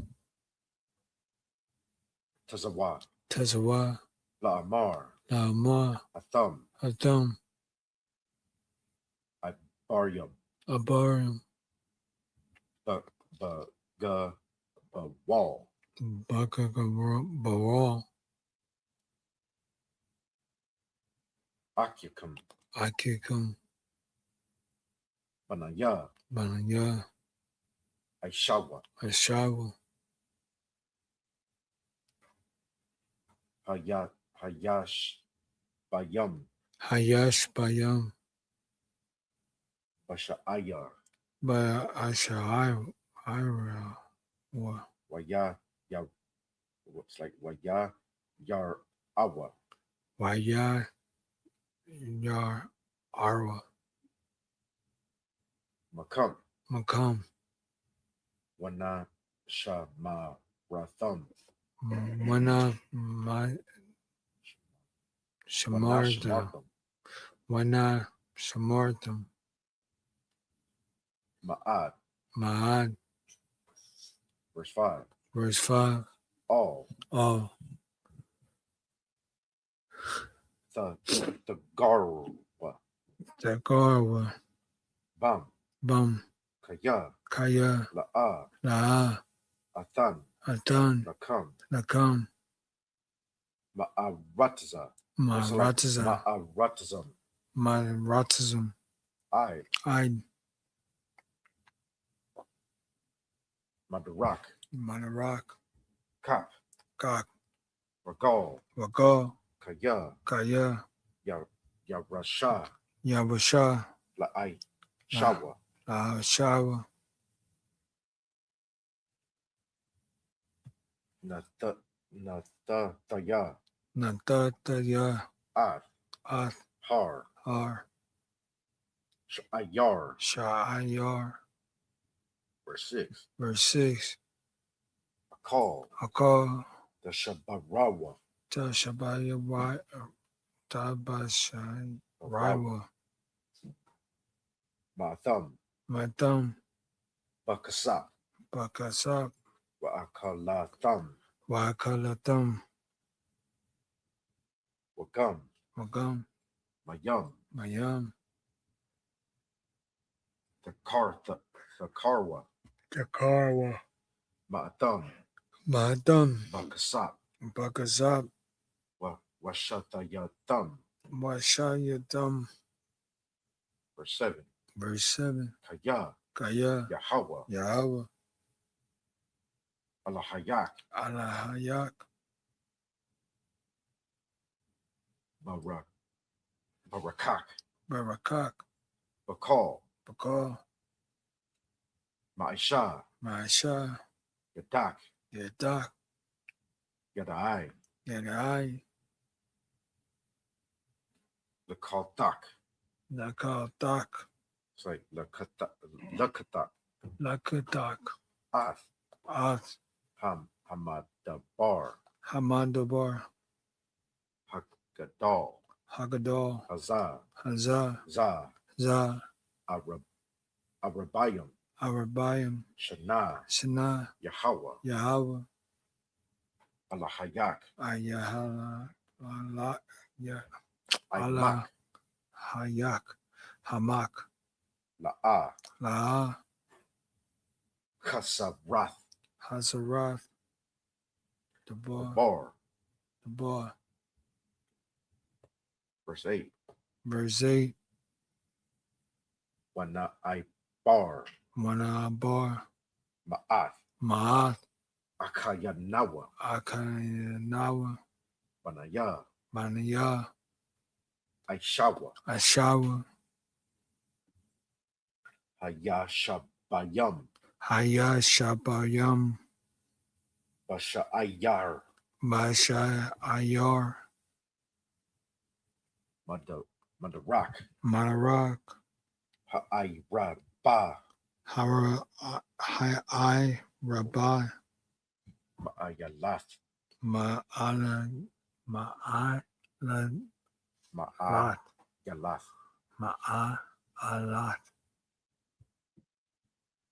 [SPEAKER 2] Tazawa,
[SPEAKER 3] Tazawa,
[SPEAKER 2] La'amar,
[SPEAKER 3] Naamar,
[SPEAKER 2] Atham,
[SPEAKER 3] Atham,
[SPEAKER 2] Baryam,
[SPEAKER 3] Abarim,
[SPEAKER 2] Wall,
[SPEAKER 3] Baral,
[SPEAKER 2] Akyakam,
[SPEAKER 3] Akikam,
[SPEAKER 2] Banaya,
[SPEAKER 3] Banaya,
[SPEAKER 2] Aishawa,
[SPEAKER 3] Ashawa,
[SPEAKER 2] Hayash, Bayam,
[SPEAKER 3] Hayash Bayam,
[SPEAKER 2] Basha'ayar,
[SPEAKER 3] Ashahira,
[SPEAKER 2] Waya, Ya, what's like Waya, Yar, Awa,
[SPEAKER 3] Waya, Yar, Arwa,
[SPEAKER 2] Makam,
[SPEAKER 3] Makam,
[SPEAKER 2] Wana, Shama, Ratham,
[SPEAKER 3] Wana, Shamartham, Wana, Shamartham,
[SPEAKER 2] Ma'ad,
[SPEAKER 3] Ma'ad,
[SPEAKER 2] verse 5.
[SPEAKER 3] verse 5.
[SPEAKER 2] All, the Garwa,
[SPEAKER 3] Tagarwa,
[SPEAKER 2] Bam,
[SPEAKER 3] Bum,
[SPEAKER 2] Kaya,
[SPEAKER 3] Kaya,
[SPEAKER 2] La'a,
[SPEAKER 3] La'a,
[SPEAKER 2] Athan,
[SPEAKER 3] Atan,
[SPEAKER 2] Nakam,
[SPEAKER 3] Nakam,
[SPEAKER 2] Ma'aratza,
[SPEAKER 3] Ma'ratazam,
[SPEAKER 2] Ma'aratzam,
[SPEAKER 3] Ma'ratazam,
[SPEAKER 2] I, Madarak,
[SPEAKER 3] Manarak,
[SPEAKER 2] Kap,
[SPEAKER 3] Gok,
[SPEAKER 2] Ragal,
[SPEAKER 3] Wagal,
[SPEAKER 2] Kaya,
[SPEAKER 3] Kaya,
[SPEAKER 2] Yarasha,
[SPEAKER 3] Yabasha,
[SPEAKER 2] La'ai, Shawa,
[SPEAKER 3] Shawa,
[SPEAKER 2] Natataya,
[SPEAKER 3] Natataya,
[SPEAKER 2] Ath,
[SPEAKER 3] Ath,
[SPEAKER 2] Har,
[SPEAKER 3] Har,
[SPEAKER 2] Sha'ayar,
[SPEAKER 3] Sha'ayar,
[SPEAKER 2] verse 6.
[SPEAKER 3] verse 6.
[SPEAKER 2] Akal, the Shabarawa,
[SPEAKER 3] Tashabaya, Tabashai, Rawa,
[SPEAKER 2] Ma'atham,
[SPEAKER 3] Matam,
[SPEAKER 2] Bakasap,
[SPEAKER 3] Bakasap,
[SPEAKER 2] Wa'akalatham,
[SPEAKER 3] Wakalatam,
[SPEAKER 2] Wagam,
[SPEAKER 3] Magam,
[SPEAKER 2] Mayam,
[SPEAKER 3] Mayam,
[SPEAKER 2] the Karwa,
[SPEAKER 3] Takarwa,
[SPEAKER 2] Ma'atham,
[SPEAKER 3] Matam,
[SPEAKER 2] Bakasap,
[SPEAKER 3] Bakasap,
[SPEAKER 2] Washatayatham,
[SPEAKER 3] Washayatam,
[SPEAKER 2] verse 7.
[SPEAKER 3] verse 7.
[SPEAKER 2] Kaya,
[SPEAKER 3] Kaya,
[SPEAKER 2] Yahweh,
[SPEAKER 3] Yahweh,
[SPEAKER 2] Alahayak,
[SPEAKER 3] Alahayak,
[SPEAKER 2] Barakak,
[SPEAKER 3] Barakak,
[SPEAKER 2] Bakal,
[SPEAKER 3] Bakal,
[SPEAKER 2] Ma'isha,
[SPEAKER 3] Maisha,
[SPEAKER 2] Yadak,
[SPEAKER 3] Yadak,
[SPEAKER 2] Yadai,
[SPEAKER 3] Yadai,
[SPEAKER 2] Lakaltak.
[SPEAKER 3] Nakaltak,
[SPEAKER 2] It's like Lakatak,
[SPEAKER 3] Lakatak,
[SPEAKER 2] Ath,
[SPEAKER 3] Ath,
[SPEAKER 2] Hamadabar,
[SPEAKER 3] Hamadabar,
[SPEAKER 2] Hagadal,
[SPEAKER 3] Hagadol,
[SPEAKER 2] Hazah,
[SPEAKER 3] Hazah,
[SPEAKER 2] Zah,
[SPEAKER 3] Zah,
[SPEAKER 2] Arabayim,
[SPEAKER 3] Arabayim,
[SPEAKER 2] Shana,
[SPEAKER 3] Shana,
[SPEAKER 2] Yahweh,
[SPEAKER 3] Yahweh,
[SPEAKER 2] Alahayak,
[SPEAKER 3] Ayahala, Allah,
[SPEAKER 2] Aimak,
[SPEAKER 3] Hayak, Hamak,
[SPEAKER 2] La'ah,
[SPEAKER 3] La'a,
[SPEAKER 2] Kasavrath,
[SPEAKER 3] Hazarath, the
[SPEAKER 2] Bar,
[SPEAKER 3] bar,
[SPEAKER 2] verse 8.
[SPEAKER 3] verse 8.
[SPEAKER 2] Wana I bar,
[SPEAKER 3] Bar,
[SPEAKER 2] Ma'ath,
[SPEAKER 3] Ma'ath,
[SPEAKER 2] Akayanawa,
[SPEAKER 3] Akayanawa,
[SPEAKER 2] Banaya,
[SPEAKER 3] Banaya,
[SPEAKER 2] Aishawa,
[SPEAKER 3] Ashawa,
[SPEAKER 2] Hayashabayam,
[SPEAKER 3] Hayashabayam.
[SPEAKER 2] Bashayar.
[SPEAKER 3] Bashayar.
[SPEAKER 2] Madarak.
[SPEAKER 3] Madarak.
[SPEAKER 2] Ha'iraba.
[SPEAKER 3] Hai Rabbi.
[SPEAKER 2] Ma'ayalath.
[SPEAKER 3] Ma'alat.
[SPEAKER 2] Ma'ayalath.
[SPEAKER 3] Ma'alat.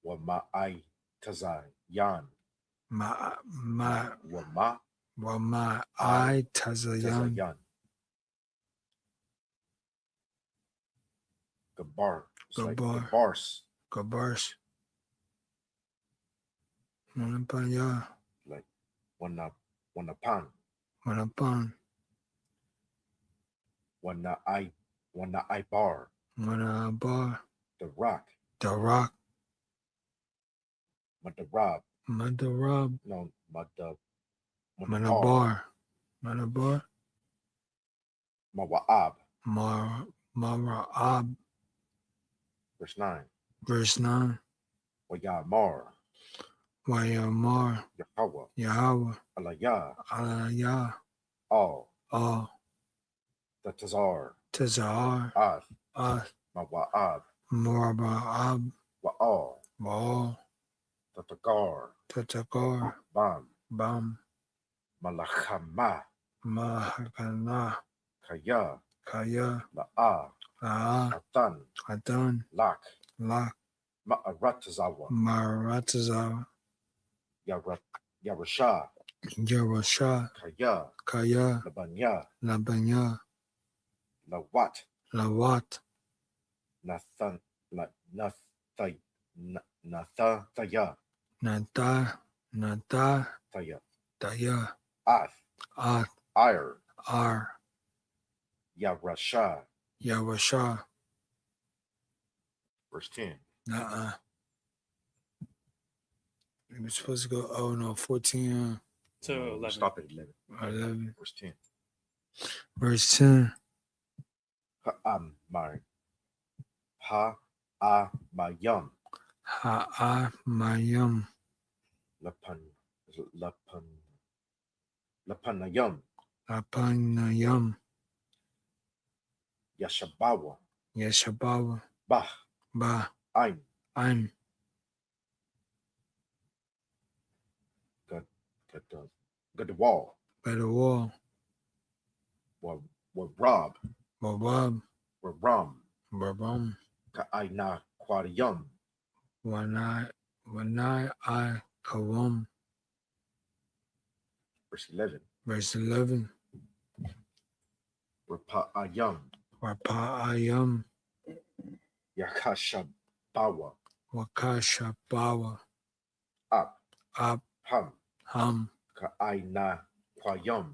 [SPEAKER 2] Wa ma'aytazayan.
[SPEAKER 3] Wa ma'aytazayan.
[SPEAKER 2] Gabar. It's like
[SPEAKER 3] Gabar.
[SPEAKER 2] Gabars.
[SPEAKER 3] Gabars. Manapanya.
[SPEAKER 2] Like Wanapan.
[SPEAKER 3] Manapan.
[SPEAKER 2] Wanaibar.
[SPEAKER 3] Manabar.
[SPEAKER 2] The Rock.
[SPEAKER 3] The Rock.
[SPEAKER 2] Madarab.
[SPEAKER 3] Madarab.
[SPEAKER 2] No,
[SPEAKER 3] Manabar. Manabar.
[SPEAKER 2] Mawa'ab.
[SPEAKER 3] Mara'ab.
[SPEAKER 2] Verse 9.
[SPEAKER 3] Verse 9.
[SPEAKER 2] Wayamar.
[SPEAKER 3] Wayamar.
[SPEAKER 2] Yahweh.
[SPEAKER 3] Yahweh.
[SPEAKER 2] Alayah.
[SPEAKER 3] Alayah.
[SPEAKER 2] All. The
[SPEAKER 3] Tazar.
[SPEAKER 2] Ath.
[SPEAKER 3] Mawa'ab.
[SPEAKER 2] Wa'al. The
[SPEAKER 3] Tagar. Bam.
[SPEAKER 2] Malachama.
[SPEAKER 3] Mahakana.
[SPEAKER 2] Kaya. La'a.
[SPEAKER 3] Atan.
[SPEAKER 2] Lak.
[SPEAKER 3] Ma'aratazawa.
[SPEAKER 2] Yarasha.
[SPEAKER 3] Kaya. Labanya. Lawat. Nata. Taya.
[SPEAKER 2] Ath. Ir.
[SPEAKER 3] Ar.
[SPEAKER 2] Yarasha. Verse 10.
[SPEAKER 3] We were supposed to go, 14.
[SPEAKER 1] To 11.
[SPEAKER 2] Stop at 11.
[SPEAKER 3] Verse 10.
[SPEAKER 2] Ha'amayam.
[SPEAKER 3] Lapanayam.
[SPEAKER 2] Yashabawa.
[SPEAKER 3] Bah.
[SPEAKER 2] Ain. Good wall. Warab. Waram. Ka'aina Quadiyum.
[SPEAKER 3] Wanai I Kawam.
[SPEAKER 2] Verse 11.
[SPEAKER 3] Rapa'ayam. Wakashabawa.
[SPEAKER 2] Up.
[SPEAKER 3] Ham.
[SPEAKER 2] Ka'aina Quayum.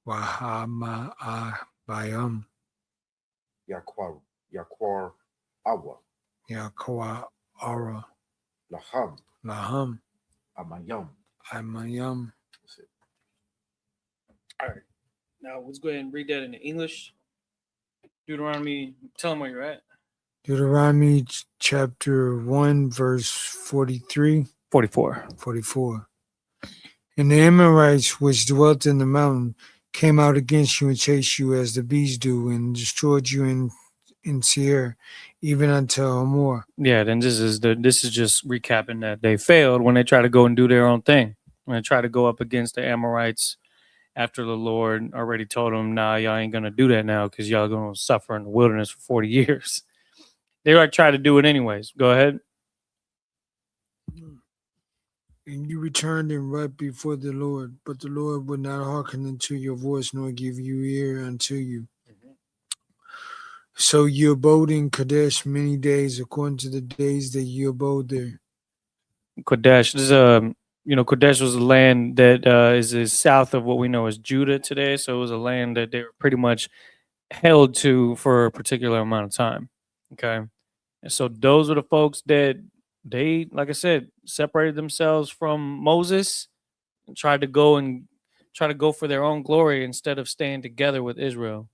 [SPEAKER 3] Wahama'abayam.
[SPEAKER 2] Yakwar Awa.
[SPEAKER 3] Yakwa Ara. Laham.
[SPEAKER 2] Amayam.
[SPEAKER 1] That's it. All right. Now let's go ahead and read that in English. Deuteronomy, tell them where you're at.
[SPEAKER 3] Deuteronomy chapter 1, verse 44. And the Amorites which dwelt in the mountain came out against you and chased you as the bees do, and destroyed you in Seir, even unto Hamor.
[SPEAKER 1] Yeah, then this is just recapping that they failed when they try to go and do their own thing. When they try to go up against the Amorites after the Lord already told them, nah, y'all ain't gonna do that now because y'all gonna suffer in the wilderness for 40 years. They like try to do it anyways. Go ahead.
[SPEAKER 3] And you returned and wept before the Lord, but the Lord would not hearken unto your voice, nor give you ear unto you. Mm-hmm. So you abode in Kadesh many days, according to the days that you abode there.
[SPEAKER 1] Kadesh is Kadesh was a land that is south of what we know as Judah today. So it was a land that they were pretty much held to for a particular amount of time. Okay. And so those were the folks that they, like I said, separated themselves from Moses and tried to go for their own glory instead of staying together with Israel.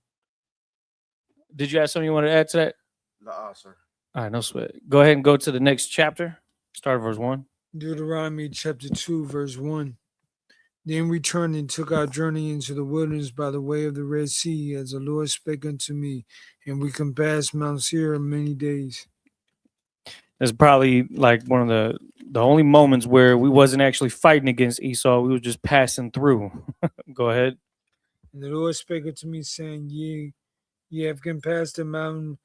[SPEAKER 1] Did you have something you want to add to that?
[SPEAKER 2] Nah, sir.
[SPEAKER 1] All right, no sweat. Go ahead and go to the next chapter. Start verse 1.
[SPEAKER 3] Deuteronomy chapter 2, verse 1. Then we turned and took our journey into the wilderness by the way of the Red Sea, as the Lord spake unto me, and we compassed Mount Seir many days.
[SPEAKER 1] It's probably like one of the only moments where we wasn't actually fighting against Esau. We were just passing through. Go ahead.
[SPEAKER 3] And the Lord spake unto me, saying, Ye have compassed the mountain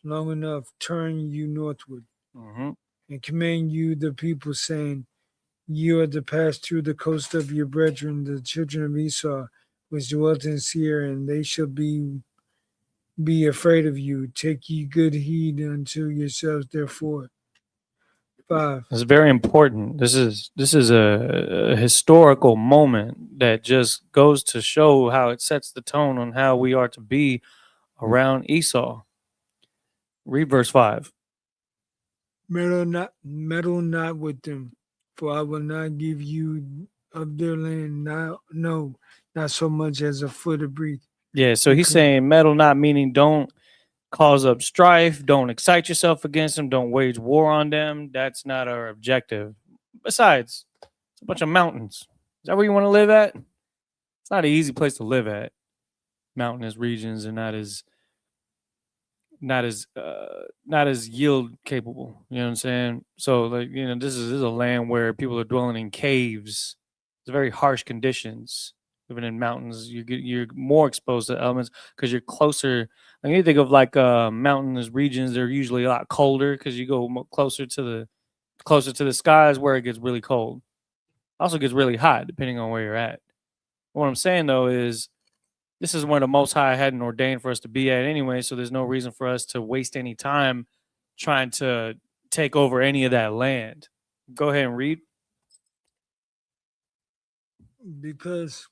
[SPEAKER 3] long enough, turn you northward, and command you the people, saying, Ye are to pass through the coast of your brethren, the children of Esau, which dwelt in Seir, and they shall be afraid of you. Take ye good heed unto yourselves, therefore. 5.
[SPEAKER 1] It's very important. This is a historical moment that just goes to show how it sets the tone on how we are to be around Esau. Read verse 5.
[SPEAKER 3] Meddle not with them, for I will not give you of their land, no, not so much as a foot of breath.
[SPEAKER 1] Yeah, so he's saying meddle not, meaning don't cause up strife, don't excite yourself against them, don't wage war on them. That's not our objective. Besides, it's a bunch of mountains. Is that where you want to live at? It's not an easy place to live at. Mountainous regions are not as yield capable. You know what I'm saying? So like, this is a land where people are dwelling in caves. It's very harsh conditions. Living in mountains, you're more exposed to elements because you're closer. Like you think of like mountainous regions, they're usually a lot colder because you go closer to the skies where it gets really cold. Also gets really hot depending on where you're at. What I'm saying though is this is where the Most High hadn't ordained for us to be at anyway, so there's no reason for us to waste any time trying to take over any of that land. Go ahead and read.
[SPEAKER 3] Because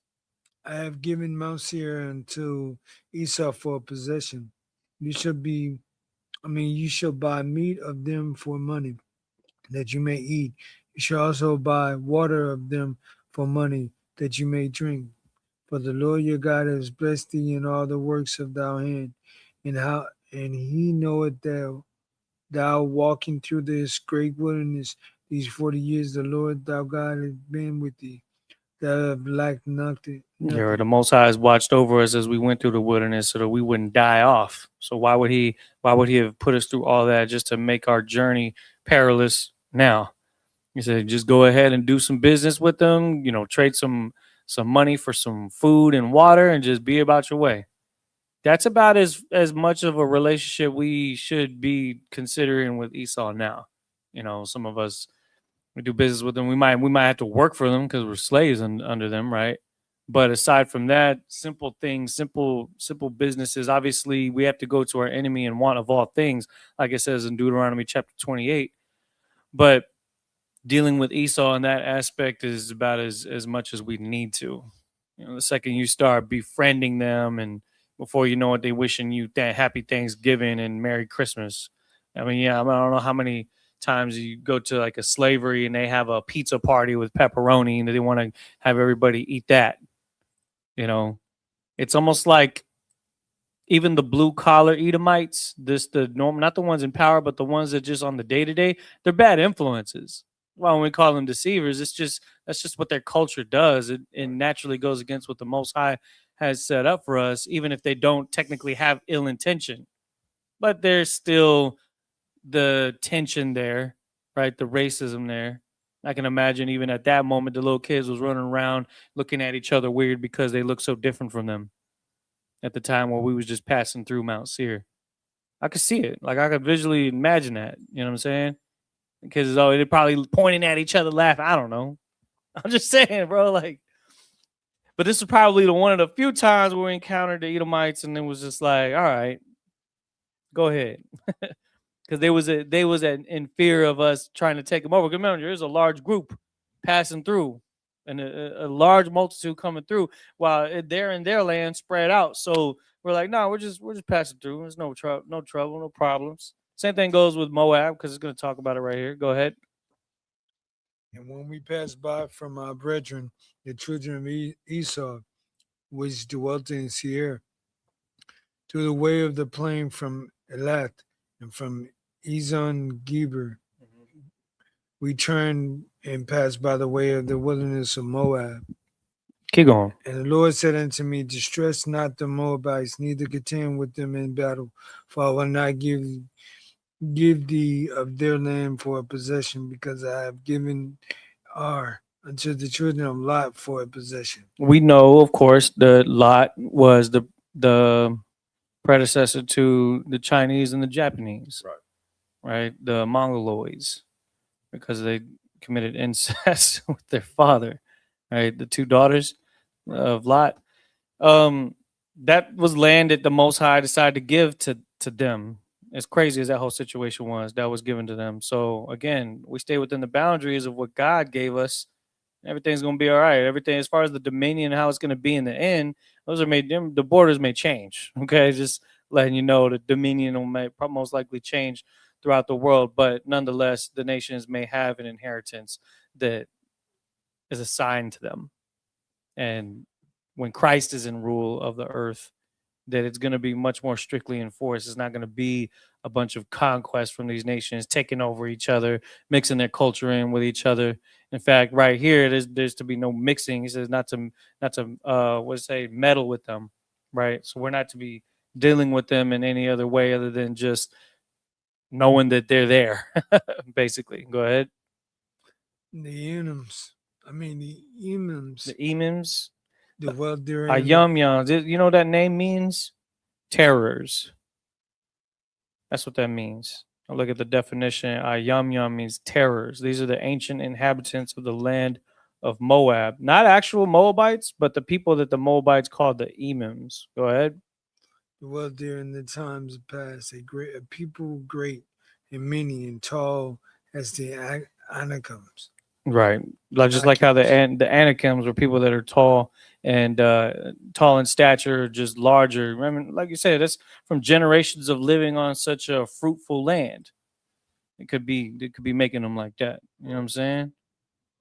[SPEAKER 3] I have given Mount Seir unto Esau for a possession. You shall buy meat of them for money, that you may eat. You shall also buy water of them for money, that you may drink. For the Lord your God has blessed thee in all the works of thy hand, and he knoweth thou walking through this great wilderness these 40 years, the Lord thy God has been with thee. Thou have lacked nothing.
[SPEAKER 1] Yeah, the Most High has watched over us as we went through the wilderness so that we wouldn't die off. So why would he have put us through all that just to make our journey perilous now? He said, just go ahead and do some business with them, trade some money for some food and water and just be about your way. That's about as much of a relationship we should be considering with Esau now. Some of us, we do business with them. We might have to work for them because we're slaves under them, right? But aside from that, simple things, simple businesses. Obviously, we have to go to our enemy and want of all things, like it says in Deuteronomy chapter 28. But dealing with Esau in that aspect is about as much as we need to. The second you start befriending them, and before you know it, they wishing you happy Thanksgiving and Merry Christmas. I don't know how many times you go to like a slavery and they have a pizza party with pepperoni and they want to have everybody eat that. It's almost like even the blue collar Edomites, not the ones in power, but the ones that just on the day to day, they're bad influences. Well, when we call them deceivers, that's just what their culture does. It naturally goes against what the Most High has set up for us, even if they don't technically have ill intention. But there's still the tension there, right? The racism there. I can imagine even at that moment, the little kids was running around looking at each other weird because they look so different from them at the time where we was just passing through Mount Seir. I could see it. Like I could visually imagine that. You know what I'm saying? Because they're probably pointing at each other, laughing. I don't know. I'm just saying, bro. Like, but this is probably one of the few times where we encountered the Edomites, and it was just like, all right, go ahead, because they was in fear of us trying to take them over. Because remember, there's a large group passing through, and a large multitude coming through, while they're in their land spread out. So we're like, no, we're just passing through. There's no trouble, no problems. Same thing goes with Moab, because it's going to talk about it right here. Go ahead.
[SPEAKER 3] And when we passed by from our brethren, the children of Esau, which dwelt in Seir, through the way of the plain from Elath and from Ezon Geber. We turned and passed by the way of the wilderness of Moab.
[SPEAKER 1] Keep going.
[SPEAKER 3] And the Lord said unto me, distress not the Moabites, neither contend with them in battle, for I will not give thee of their land for a possession, because I have given Ar unto the children of Lot for a possession.
[SPEAKER 1] We know, of course, that Lot was the predecessor to the Chinese and the Japanese, right? The Mongoloids, because they committed incest with their father, right? The two daughters of Lot. That was land that the Most High decided to give to them. As crazy as that whole situation was, that was given to them. So again, we stay within the boundaries of what God gave us. Everything's going to be all right. Everything, as far as the dominion and how it's going to be in the end, those are made. The borders may change. Okay, just letting you know, the dominion will most likely change throughout the world, but nonetheless, the nations may have an inheritance that is assigned to them. And when Christ is in rule of the earth, that it's going to be much more strictly enforced. It's not going to be a bunch of conquests from these nations taking over each other, mixing their culture in with each other. In fact, right here, there's to be no mixing. He says not to meddle with them, right? So we're not to be dealing with them in any other way other than just knowing that they're there, basically. Go ahead.
[SPEAKER 3] The Emims.
[SPEAKER 1] The Emims.
[SPEAKER 3] The
[SPEAKER 1] Ayam. You know what that name means? Terrors. That's what that means. I'll look at the definition. Ayam means terrors. These are the ancient inhabitants of the land of Moab. Not actual Moabites, but the people that the Moabites called the Emims. Go ahead.
[SPEAKER 3] Dwelt there in the times past, a people great and many and tall as the Anakims.
[SPEAKER 1] Right. Just like how the Anakims were people that are tall and tall in stature, just larger. Remember, like you said, that's from generations of living on such a fruitful land. It could be making them like that. You know what I'm saying?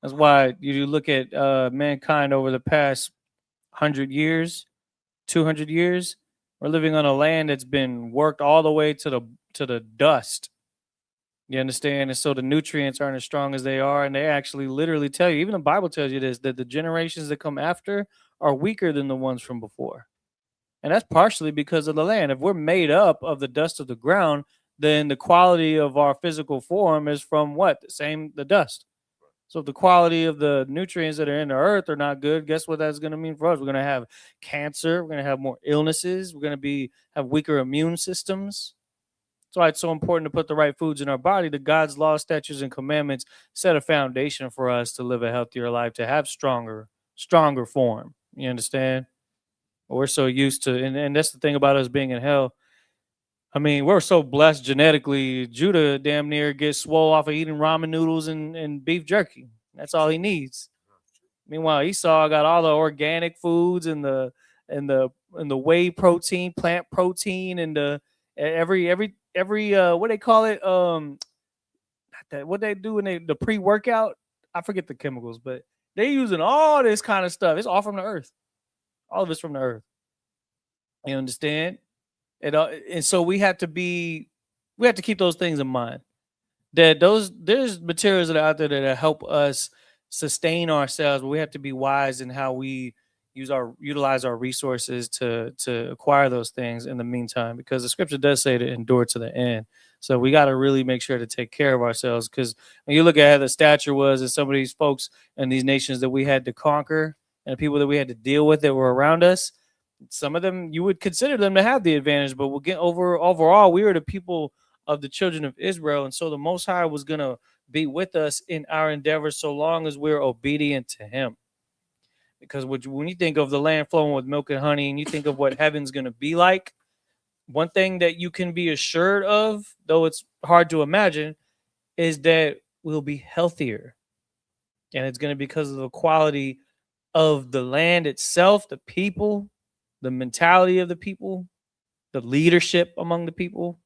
[SPEAKER 1] That's why you look at mankind over the past 100 years, 200 years, we're living on a land that's been worked all the way to the dust. You understand? And so the nutrients aren't as strong as they are. And they actually literally tell you, even the Bible tells you this, that the generations that come after are weaker than the ones from before. And that's partially because of the land. If we're made up of the dust of the ground, then the quality of our physical form is from what? The dust. So if the quality of the nutrients that are in the earth are not good, guess what that's going to mean for us? We're going to have cancer. We're going to have more illnesses. We're going to have weaker immune systems. That's why it's so important to put the right foods in our body. The God's laws, statutes, and commandments set a foundation for us to live a healthier life, to have stronger form. You understand? We're so used to, and that's the thing about us being in hell. I mean, we're so blessed genetically. Judah damn near gets swole off of eating ramen noodles and beef jerky. That's all he needs. Meanwhile, Esau got all the organic foods and the whey protein, plant protein, and the every what they call it, what they do in the pre-workout, I forget the chemicals, but they using all this kind of stuff. It's all from the earth. All of it's from the earth. You understand? And so we have to keep those things in mind. That there's materials that are out there that help us sustain ourselves, but we have to be wise in how we utilize our resources to acquire those things in the meantime, because the scripture does say to endure to the end. So we got to really make sure to take care of ourselves, because when you look at how the stature was in some of these folks and these nations that we had to conquer and the people that we had to deal with that were around us, some of them you would consider them to have the advantage, but we'll get overall we were the people of the children of Israel, and so the Most High was going to be with us in our endeavors so long as we're obedient to him. Because when you think of the land flowing with milk and honey, and you think of what heaven's going to be like, one thing that you can be assured of, though it's hard to imagine, is that we'll be healthier. And it's going to be because of the quality of the land itself, the people, the mentality of the people, the leadership among the people.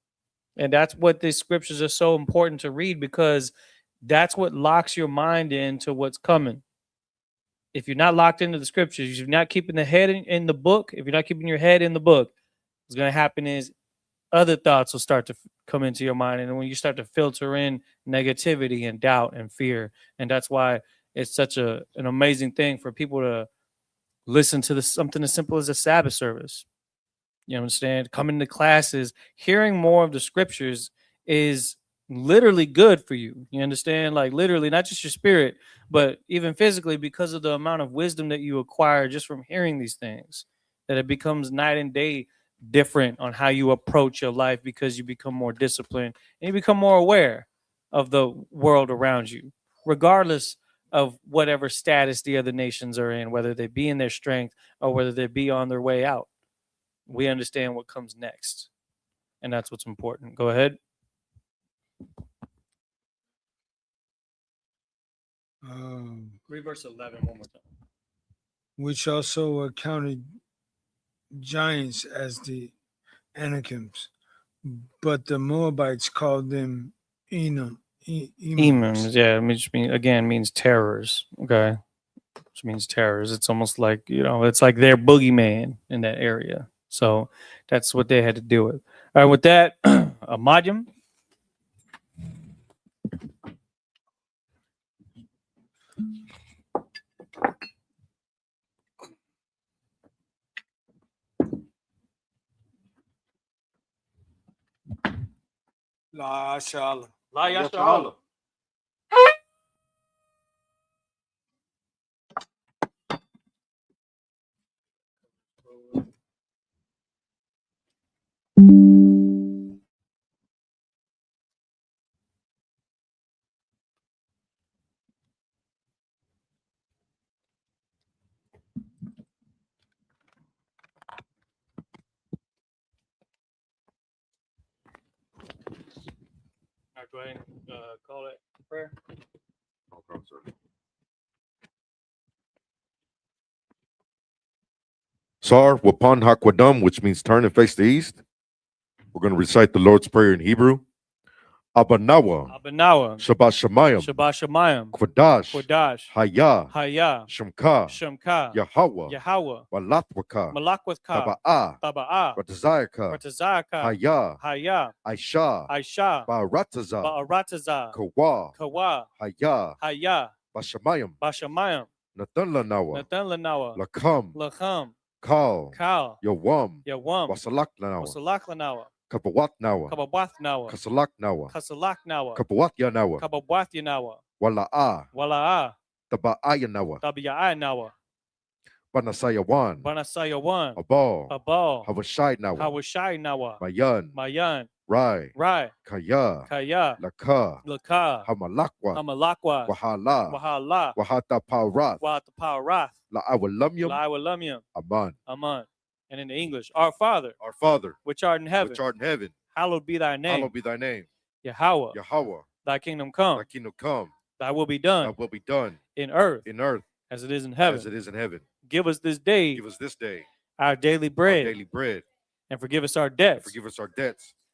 [SPEAKER 1] And that's what these scriptures are so important to read, because that's what locks your mind into what's coming. If you're not locked into the scriptures, if you're not keeping the head in the book, if you're not keeping your head in the book, what's going to happen is other thoughts will start to come into your mind. And when you start to filter in negativity and doubt and fear, and that's why it's such an amazing thing for people to listen to something as simple as a Sabbath service. You understand? Coming to classes, hearing more of the scriptures is literally good for you. You understand? Like literally, not just your spirit, but even physically, because of the amount of wisdom that you acquire just from hearing these things, that it becomes night and day different on how you approach your life, because you become more disciplined and you become more aware of the world around you, regardless of whatever status the other nations are in, whether they be in their strength or whether they be on their way out. We understand what comes next, and that's what's important. Go ahead. Read verse 11 one more time.
[SPEAKER 3] Which also accounted giants as the Anakims, but the Moabites called them Emims.
[SPEAKER 1] Yeah, which means terrors. Okay, which means terrors. It's almost like, it's like their boogeyman in that area. So that's what they had to deal with. All right, with that, a Madhyam.
[SPEAKER 3] La Shala.
[SPEAKER 1] La Yashala. All right, go ahead and call it prayer.
[SPEAKER 2] Okay, sir. Sar, Wapan Hakwadam, which means turn and face the east. We're going to recite the Lord's Prayer in Hebrew. Abanawa, Shabbat Shemayim, Kwadash, Haya, Shemka, Yahweh, Malakwaka, Taba'a, Ratazayaka, Haya, Aisha, Ba'arataza, Kawa, Haya, Bashamayim, Nathan Lanawa, Lakam, Kal, Yawam, Wasalak Lanawa, Kabawat Nawa, Kasalak Nawa, Kabawat Yanawa, Wala'a, Taba'aya Nawa, Banasayawan, Abal, Hawashai Nawa, Mayan, Rai, Kaya, Laka, Hamalakwa, Wahala, Wahata Parath, La'awalamyam, Aman. And in the English, our Father, which art in heaven, hallowed be thy name. Yahweh, thy kingdom come. Thy will be done. In earth, as it is in heaven. Give us this day our daily bread. And forgive us our debts.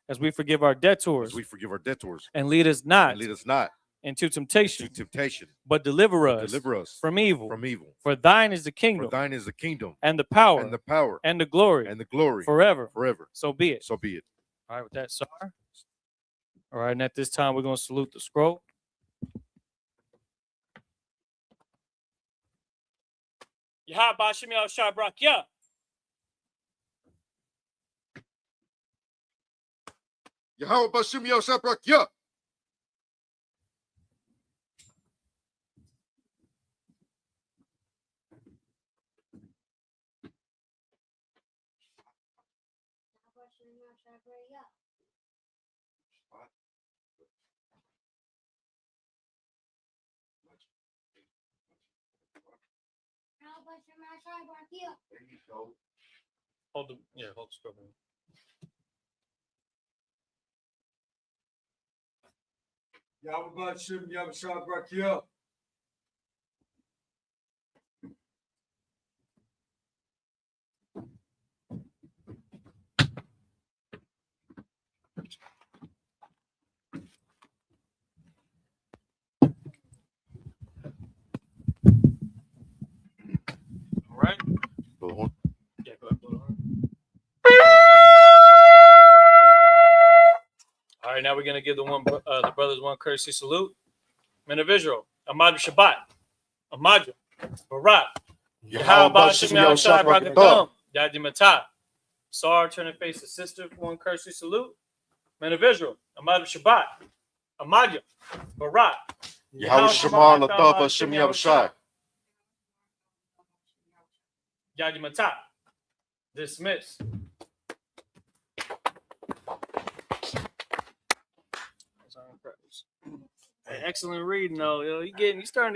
[SPEAKER 2] As we forgive our debtors. And lead us not into temptation. But deliver us from evil. For thine is the kingdom. And the power. And the glory. Forever. So be it. All right, with that, Sar. All right, and at this time, we're going to salute the scroll. Yah Bashim Yah Shabrak Yah. Yahweh Bashim Yah Shabrak Yah.
[SPEAKER 1] Hold the scroll.
[SPEAKER 3] Yahweh Bashim Yah Shabrak Yah.
[SPEAKER 1] All right.
[SPEAKER 2] Go on.
[SPEAKER 1] Yeah, go ahead. we're gonna give the brothers one courtesy salute. Men of Israel, Ahmad Shabbat, Ahmad Barak, Yahweh Shem Yahushua Barakatam, Yadi Matah. Sar, turn and face the sister for one courtesy salute. Men of Israel, Ahmad Shabbat, Ahmad Barak,
[SPEAKER 2] Yahweh Shemar Latava Shem Yahushua.
[SPEAKER 1] Yadi Matah. Dismiss. Excellent reading, though. You starting to get